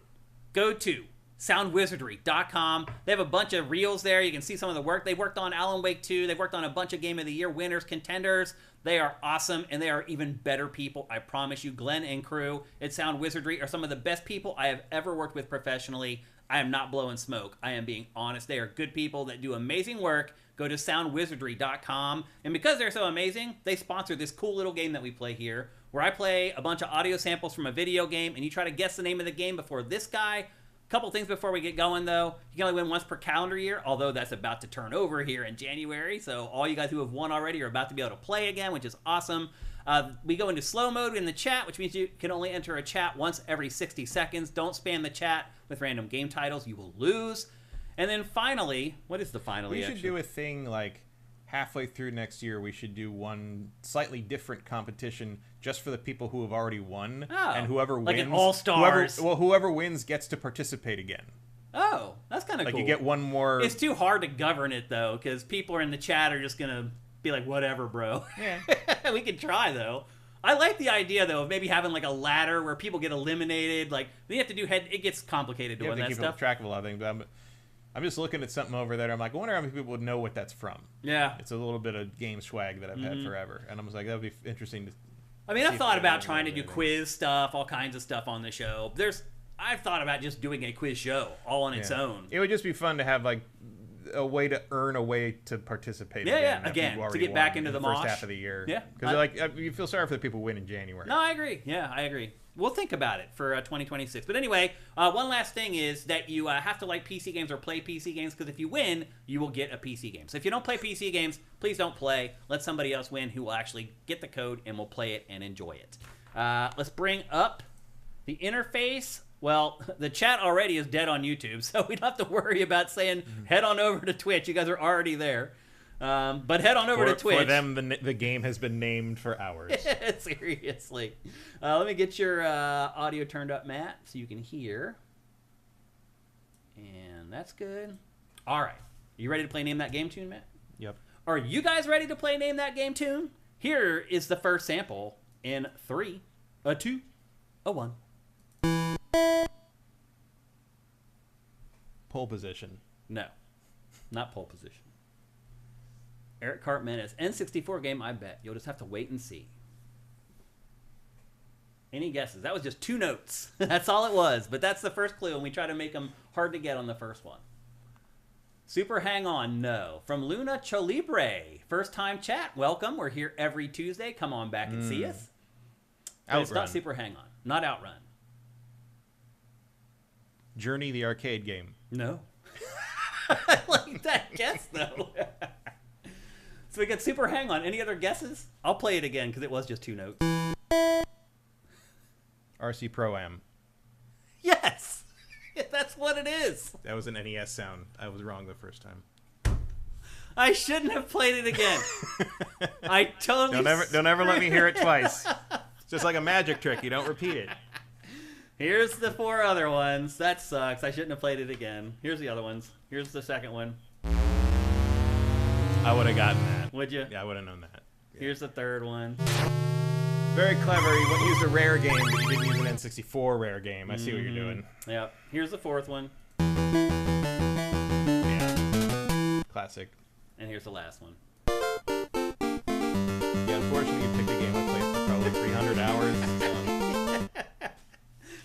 Go to Soundwizardry.com. They have a bunch of reels there. You can see some of the work. They worked on Alan Wake 2. They've worked on a bunch of Game of the Year winners, contenders. They are awesome, and they are even better people. I promise you, Glenn and crew at Soundwizardry are some of the best people I have ever worked with professionally. I am not blowing smoke. I am being honest. They are good people that do amazing work. Go to Soundwizardry.com. And because they're so amazing, they sponsor this cool little game that we play here, where I play a bunch of audio samples from a video game, and you try to guess the name of the game before this guy. Couple things before we get going, though. You can only win once per calendar year, although that's about to turn over here in January. So all you guys who have won already are about to be able to play again, which is awesome. We go into slow mode in the chat, which means you can only enter a chat once every 60 seconds. Don't spam the chat with random game titles. You will lose. And then finally, what is the finally?
We should do a thing like halfway through next year. We should do one slightly different competition just for the people who have already won, and whoever
like
wins,
an all-stars.
Whoever wins gets to participate again.
Oh, that's kind of
like
cool.
You get one more.
It's too hard to govern it though, because people in the chat are just gonna be like, "Whatever, bro."
Yeah,
we could try though. I like the idea though of maybe having like a ladder where people get eliminated. Like you have to do head. It gets complicated doing that
keep
stuff.
Track of a lot of things, but I'm just looking at something over there. I'm like, I wonder how many people would know what that's from.
Yeah,
it's a little bit of game swag that I've had forever, and I was like, that would be interesting to.
I mean, I've thought about trying to do quiz stuff, all kinds of stuff on the show. I've thought about just doing a quiz show all on its own.
It would just be fun to have like a way to earn a way to participate.
Again, to get back into the mosh.
First half of the year.
Yeah,
because like you feel sorry for the people who win in January.
No, I agree. Yeah, I agree. We'll think about it for 2026. But anyway, one last thing is that you have to like PC games or play PC games, because if you win, you will get a PC game. So if you don't play PC games, please don't play. Let somebody else win who will actually get the code and will play it and enjoy it. Let's bring up the interface. Well, the chat already is dead on YouTube, so we don't have to worry about saying head on over to Twitch. You guys are already there. But head on over to Twitch.
For them, the game has been named for hours.
Seriously. Let me get your audio turned up, Matt, so you can hear. And that's good. All right. You ready to play Name That Game Tune, Matt?
Yep.
Are you guys ready to play Name That Game Tune? Here is the first sample in 3, a 2, a 1.
Pole position.
No. Not pole position. Eric Cartman N64 game, I bet. You'll just have to wait and see. Any guesses? That was just 2 notes. That's all it was. But that's the first clue, and we try to make them hard to get on the first one. Super Hang On, no. From Luna Cholibre. First time chat. Welcome. We're here every Tuesday. Come on back and see us. But it's not Super Hang On. Not Outrun.
Journey, the arcade game.
No. I like that guess, though. So we got Super Hang On. Any other guesses? I'll play it again because it was just 2 notes.
RC Pro-Am.
Yes! That's what it is.
That was an NES sound. I was wrong the first time.
I shouldn't have played it again. I totally...
Don't ever let me hear it twice. It's just like a magic trick. You don't repeat it.
Here's the 4 other ones. That sucks. I shouldn't have played it again. Here's the other ones. Here's the second one.
I would have gotten that.
Would you?
Yeah, I would have known that. Yeah.
Here's the third one.
Very clever. You used a rare game, but you didn't use an N64 rare game. I see what you're doing.
Yep. Here's the 4th one.
Yeah. Classic.
And here's the last one.
Yeah, unfortunately, you picked a game I played for probably 300 hours.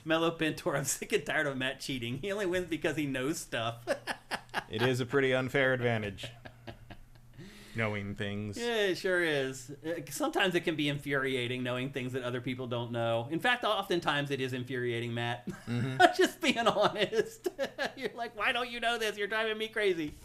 Mellow Pintor, I'm sick and tired of Matt cheating. He only wins because he knows stuff.
It is a pretty unfair advantage. Knowing things.
Yeah, it sure is. Sometimes it can be infuriating knowing things that other people don't know. In fact, oftentimes it is infuriating, Matt. Mm-hmm. Just being honest. You're like, why don't you know this? You're driving me crazy.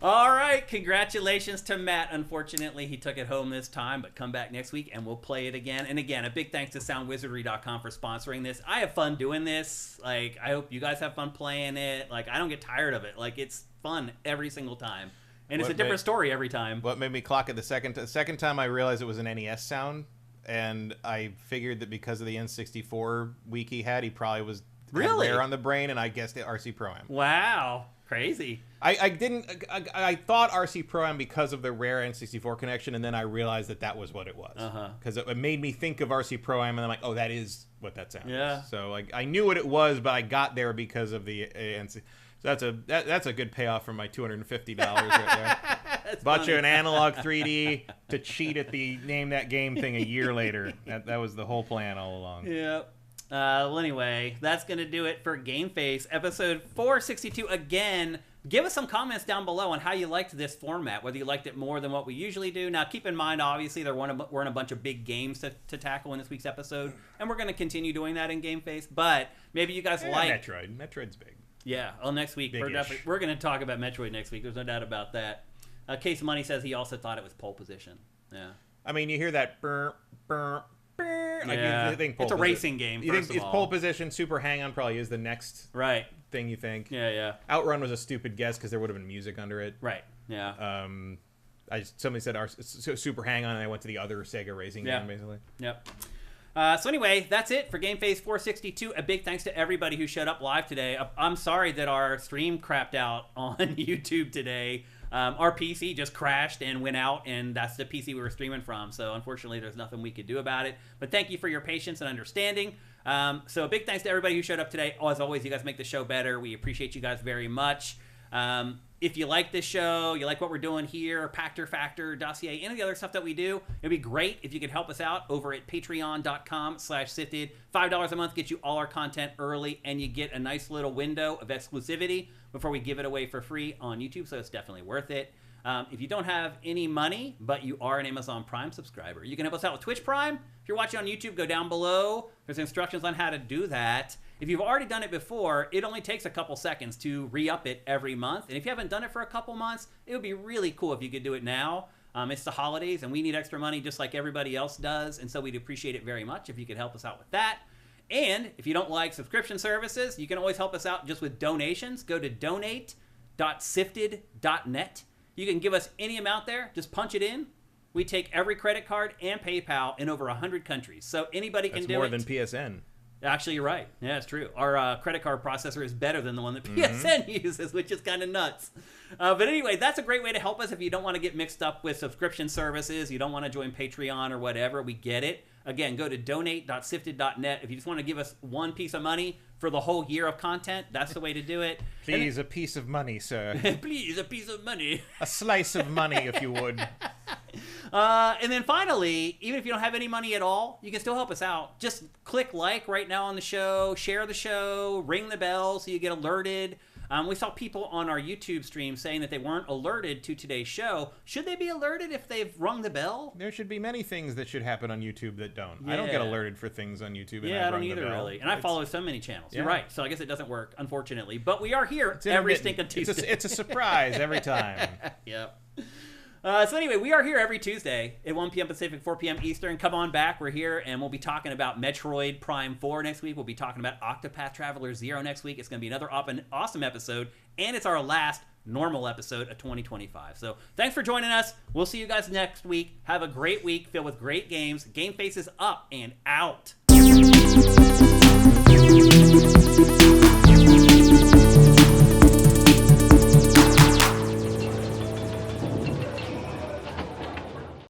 All right, congratulations to Matt. Unfortunately, he took it home this time, but come back next week and we'll play it again. And again, a big thanks to Soundwizardry.com for sponsoring this. I have fun doing this. Like, I hope you guys have fun playing it. Like, I don't get tired of it. Like, it's fun every single time. And it's a different story every time.
What made me clock it the second time I realized it was an NES sound, and I figured that because of the N64 week he had, he probably was rare on the brain, and I guessed it RC Pro-Am.
Wow. Crazy.
I thought RC Pro-Am because of the rare N64 connection, and then I realized that was what it was. Because it made me think of RC Pro-Am, and I'm like, oh, that is what that sound is. So like, I knew what it was, but I got there because of the NC. So that's a good payoff for my $250 right there. Bought you an Analogue 3D to cheat at the name that game thing a year later. That was the whole plan all along.
Yep. Well, anyway, that's going to do it for GameFace, episode 462. Again, give us some comments down below on how you liked this format, whether you liked it more than what we usually do. Now, keep in mind, obviously, we're in a bunch of big games to tackle in this week's episode, and we're going to continue doing that in GameFace, but maybe you guys like...
Metroid. Metroid's big.
Yeah, well, next week, we're going to talk about Metroid next week. There's no doubt about that. Case Money says he also thought it was pole position. Yeah.
I mean, you hear that burr, burr, burr. Like
yeah.
You think
it's a racing game,
You think it's pole position, Super Hang-On probably is the next thing you think.
Yeah, yeah.
Outrun was a stupid guess because there would have been music under it.
Right, yeah.
Somebody said Super Hang-On, and I went to the other Sega racing game, basically.
Yep. So anyway, that's it for GameFace 462. A big thanks to everybody who showed up live today. I'm sorry that our stream crapped out on YouTube today. Our PC just crashed and went out, and that's the PC we were streaming from. So unfortunately, there's nothing we could do about it. But thank you for your patience and understanding. So a big thanks to everybody who showed up today. As always, you guys make the show better. We appreciate you guys very much. If you like this show, you like what we're doing here, Pactor Factor, Dossier, any of the other stuff that we do, it'd be great if you could help us out over at patreon.com/SIFTD. $5 a month gets you all our content early, and you get a nice little window of exclusivity before we give it away for free on YouTube, so it's definitely worth it. If you don't have any money, but you are an Amazon Prime subscriber, you can help us out with Twitch Prime. If you're watching on YouTube, go down below. There's instructions on how to do that. If you've already done it before, it only takes a couple seconds to re-up it every month. And if you haven't done it for a couple months, it would be really cool if you could do it now. It's the holidays, and we need extra money just like everybody else does. And so we'd appreciate it very much if you could help us out with that. And if you don't like subscription services, you can always help us out just with donations. Go to donate.sifted.net. You can give us any amount there. Just punch it in. We take every credit card and PayPal in over 100 countries. So anybody can do it.
That's more than PSN.
Actually, you're right. Yeah, it's true. Our credit card processor is better than the one that PSN uses, which is kind of nuts. But anyway, that's a great way to help us if you don't want to get mixed up with subscription services. You don't want to join Patreon or whatever. We get it. Again, go to donate.sifted.net. If you just want to give us one piece of money for the whole year of content, that's the way to do it.
Please, a piece of money, sir.
Please, a piece of money.
A slice of money, if you would.
And then finally, even if you don't have any money at all, you can still help us out. Just click like right now on the show, share the show, ring the bell so you get alerted. We saw people on our YouTube stream saying that they weren't alerted to today's show. Should they be alerted if they've rung the bell?
There should be many things that should happen on YouTube that don't. Yeah. I don't get alerted for things on YouTube.
Yeah, I don't either, really. And I follow so many channels. Yeah. You're right. So I guess it doesn't work, unfortunately. But we are here every stinking Tuesday.
It's a surprise every time.
Yep. So anyway, we are here every Tuesday at 1 p.m. Pacific, 4 p.m. Eastern. Come on back. We're here, and we'll be talking about Metroid Prime 4 next week. We'll be talking about Octopath Traveler 0 next week. It's going to be another awesome episode, and it's our last normal episode of 2025. So thanks for joining us. We'll see you guys next week. Have a great week filled with great games. GameFace is up and out.